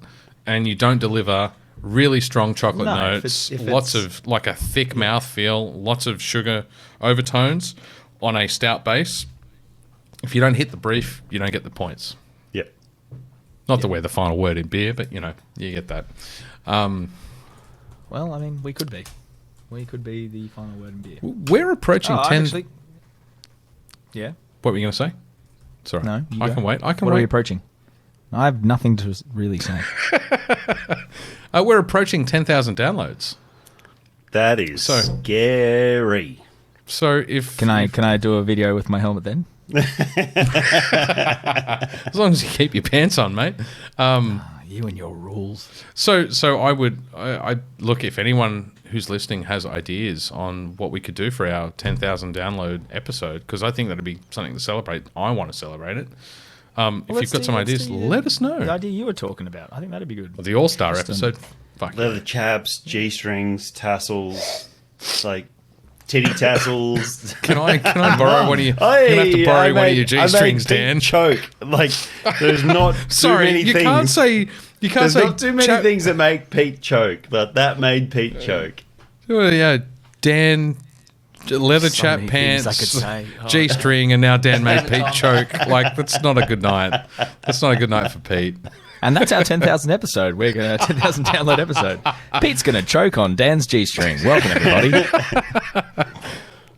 and you don't deliver really strong chocolate notes, lots of like a thick mouthfeel, lots of sugar overtones on a stout base. If you don't hit the brief, you don't get the points. Yep. Not that we're the final word in beer, but you get that. Well, I mean, we could be. We could be the final word in beer. We're approaching 10. Actually, yeah. What were you going to say? Sorry. No, I can wait. What are we approaching? I have nothing to really say. We're approaching 10,000 downloads. That is scary. So if Can I do a video with my helmet then? as long as you keep your pants on, mate. You and your rules. So I look, if anyone who's listening has ideas on what we could do for our 10,000 download episode, because I think that'd be something to celebrate. I want to celebrate it. If you've got some ideas, let us know. The idea you were talking about. I think that'd be good. Well, the All-Star episode. Fuck Leather chaps, G-strings, tassels, like titty tassels. Can I borrow one of your? Can I have to borrow one of your G-strings, Dan? Choke. Like there's not Sorry, too many you things. can't say. You can't There's say not too many things that make Pete choke, but that made Pete choke. Well, yeah, Dan, leather So chap many pants, things I could say. Oh. G-string, and now Dan made Pete choke. Like, that's not a good night. That's not a good night for Pete. And that's our 10,000 episode. We're going to 10,000 download episode. Pete's going to choke on Dan's G-string. Welcome, everybody.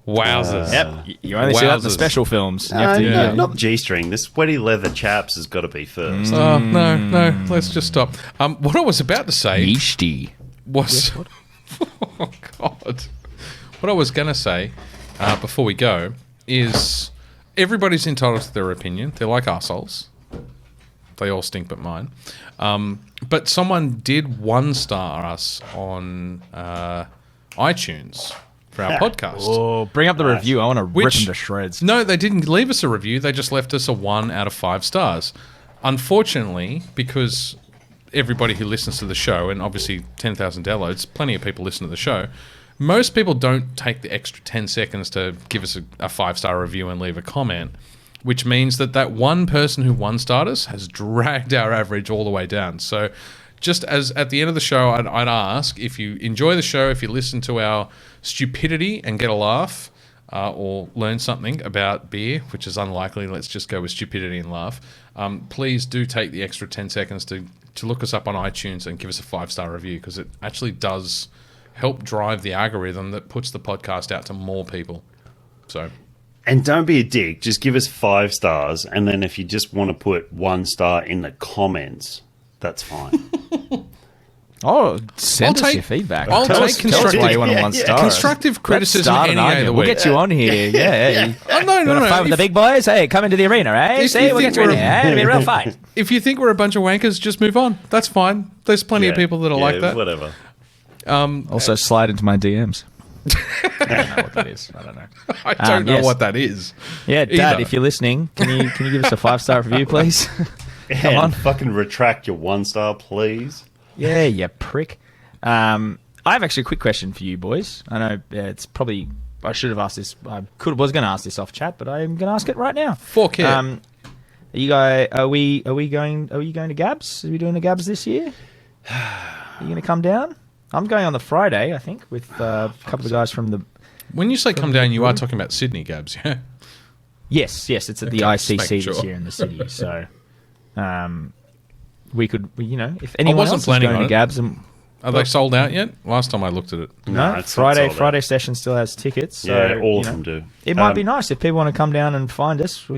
Wowzers. Yep. You only see that in the Wowzers. special films. You have to, No, not G-string. The sweaty leather chaps has got to be first. Oh, no, let's just stop. What I was about to say Yeasty. was... oh, God. What I was going to say before we go is everybody's entitled to their opinion. They're like arseholes. They all stink but mine. But someone did one-star us on iTunes for our podcast. Oh, bring up the review. I want to rip them to shreds. No, they didn't leave us a review. They just left us a 1 out of 5 stars. Unfortunately, because everybody who listens to the show, and obviously 10,000 downloads, plenty of people listen to the show, most people don't take the extra 10 seconds to give us a 5-star review and leave a comment, which means that one person who 1-starred us has dragged our average all the way down. So just as at the end of the show, I'd ask, if you enjoy the show, if you listen to our stupidity and get a laugh, or learn something about beer, which is unlikely, let's just go with stupidity and laugh, please do take the extra 10 seconds to look us up on iTunes and give us a 5-star review, because it actually does help drive the algorithm that puts the podcast out to more people. So... And don't be a dick. Just give us 5 stars, and then if you just want to put 1 star in the comments, that's fine. Oh, send I'll us take- your feedback. I'll Tell take us why you want a yeah, 1 yeah. star. Constructive criticism Let's start any an day of argument. the We'll week. get you on here. Yeah. Oh, no. You want to fight with the big boys? Hey, come into the arena, eh? If See, you we'll think get you in we're- here. Eh? It'll be a real fight. If you think we're a bunch of wankers, just move on. That's fine. There's plenty of people that are like that. Whatever. Also, slide into my DMs. I don't know what that is. I don't know. I don't know yes. what that is. Yeah, Dad, Either. if you're listening, can you give us a 5-star review, please? Come on. fucking retract your 1 star, please. Yeah, you prick. I have actually a quick question for you boys. I know it's probably I should have asked this. Was going to ask this off chat, but I'm going to ask it right now. 4K. Are you guys? Are we going to Gabs? Are we doing the Gabs this year? Are you going to come down? I'm going on the Friday, I think, with a couple of guys from the. When you say come down, you are talking about Sydney, Gabs, yeah? Yes, it's at the Okay, just ICC making this sure. year in the city. So, we could, if anyone wasn't else is planning going on to it. Gabs, and Are they sold out yet? Last time I looked at it. No, it's not sold out. Friday session still has tickets. So, Yeah, all of them do. It might be nice if people want to come down and find us,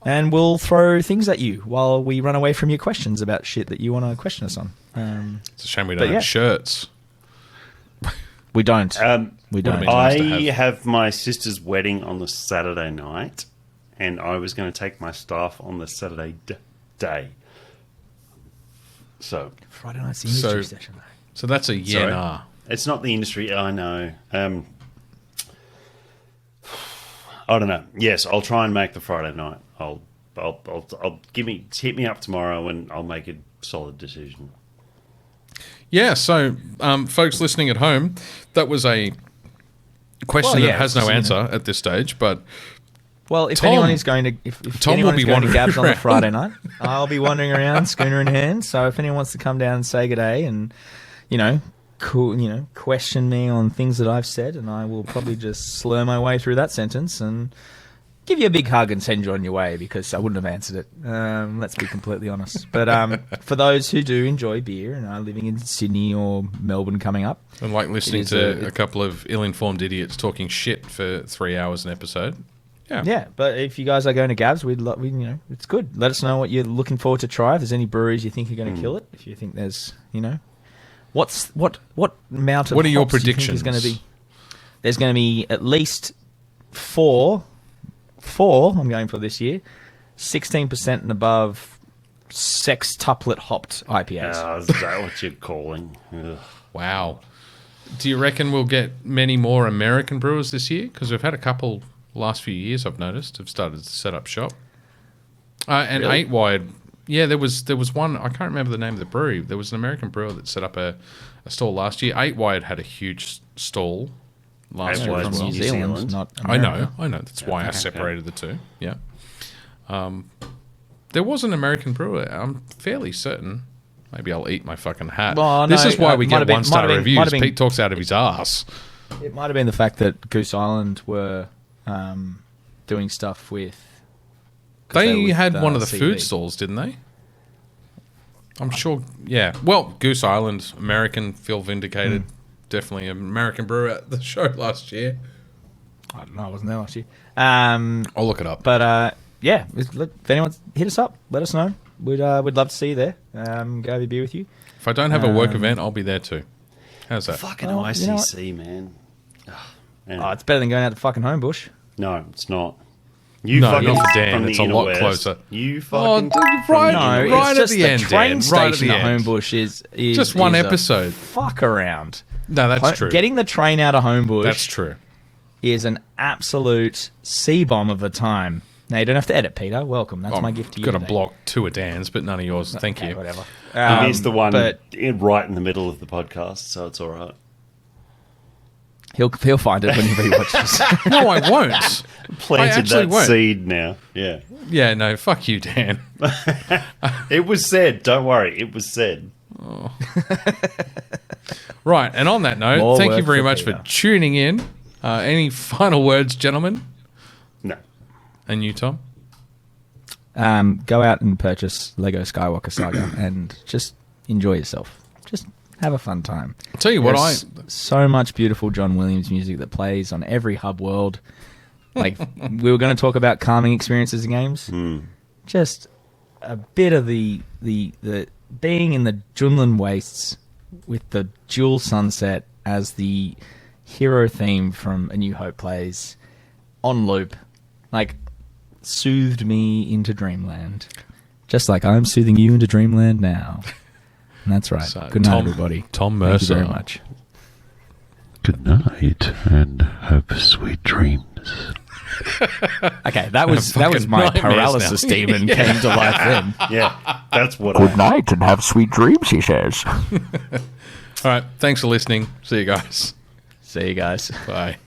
and we'll throw things at you while we run away from your questions about shit that you want to question us on. It's a shame we don't yeah. have shirts. We don't. We don't. Would've been nice to I have. have my sister's wedding on the Saturday night, and I was going to take my staff on the Saturday day. So Friday night's the So- industry session. Mate. So that's a yeah, Sorry. nah. it's not the industry. I know. I don't know. Yes, I'll try and make the Friday night. I'll hit me up tomorrow, and I'll make a solid decision. Yeah, so folks listening at home, that was a question that has no answer at this stage, but Well, if Tom- anyone is going to, if Tom anyone will is be going to wandering Gabs on the around. Friday night, I'll be wandering around, schooner in hand. So if anyone wants to come down and say good day and, question me on things that I've said, and I will probably just slur my way through that sentence and give you a big hug and send you on your way, because I wouldn't have answered it. Let's be completely honest. But for those who do enjoy beer and are living in Sydney or Melbourne coming up, and like listening is to a couple of ill-informed idiots talking shit for 3 hours an episode, Yeah, but if you guys are going to Gabs, it's good. Let us know what you're looking forward to try. If there's any breweries you think are going to kill it. If you think there's, what amount of What are your hops do you think predictions? is going to be? There's going to be at least four. I'm going for this year. 16% and above sextuplet hopped IPAs. Is that what you're calling? Ugh. Wow. Do you reckon we'll get many more American brewers this year? Because we've had a couple last few years, I've noticed, have started to set up shop. And Really? 8 Wide, yeah, there was one, I can't remember the name of the brewery. There was an American brewer that set up a stall last year. 8 Wide had a huge stall last year Wide as from well. New Zealand, not I America. know. That's why I separated the two. Yeah. There was an American brewer. I'm fairly certain. Maybe I'll eat my fucking hat. Well, this no, is why we might get have been- one-star might have been- reviews. might have been- Pete talks out of his ass. It might have been the fact that Goose Island were doing stuff with... 'cause They were with, had one of the CV. food stalls, didn't they? I'm sure. Yeah. Well, Goose Island, American, feel vindicated. Definitely an American brewer at the show last year. I don't know, I wasn't there last year. I'll look it up. But yeah, if anyone hit us up, let us know. We'd love to see you there. Go have a beer with you. If I don't have a work event, I'll be there too. How's that? Fucking Well, you know what? ICC, man. Anyway. Oh, it's better than going out to fucking Homebush. No, it's not. You No, fucking not for Dan, from the it's a inner lot west. closer. You Oh, fucking dude, you're from right. the No, inner right it's at just the the end, train Dan, right at station the to end. Homebush is Just one is a episode. fuck around. No, that's true. Getting the train out of Homebush That's true. is an absolute C-bomb of a time. Now, you don't have to edit, Peter. Welcome. That's I'm my gift to you got to today. block 2 of Dan's, but none of yours. Thank Okay, you. whatever. He missed the one but right in the middle of the podcast, so it's all right. he'll find it when he rewatches. No, I won't. Planted actually that won't. seed now. Yeah. Yeah, no, fuck you, Dan. It was said. Don't worry. It was said. Right, and on that note, More thank you work very for much Peter. for tuning in. Any final words, gentlemen? No. And you, Tom? Go out and purchase Lego Skywalker Saga and just enjoy yourself. Just have a fun time. I'll tell you what, There's so much beautiful John Williams music that plays on every hub world. Like, we were going to talk about calming experiences in games. Just a bit of the being in the Junlan Wastes with the dual sunset as the hero theme from A New Hope plays on loop, like, soothed me into dreamland. Just like I'm soothing you into dreamland now. And that's right. So, Good night, Tom- everybody. Tom Thank Mercer. you very much. Good night and have sweet dreams. Okay, that was Fucking my nightmares paralysis now. demon came to life then. Yeah. That's what Good night and have sweet dreams, he says. All right, thanks for listening. See you guys. See you guys. Bye.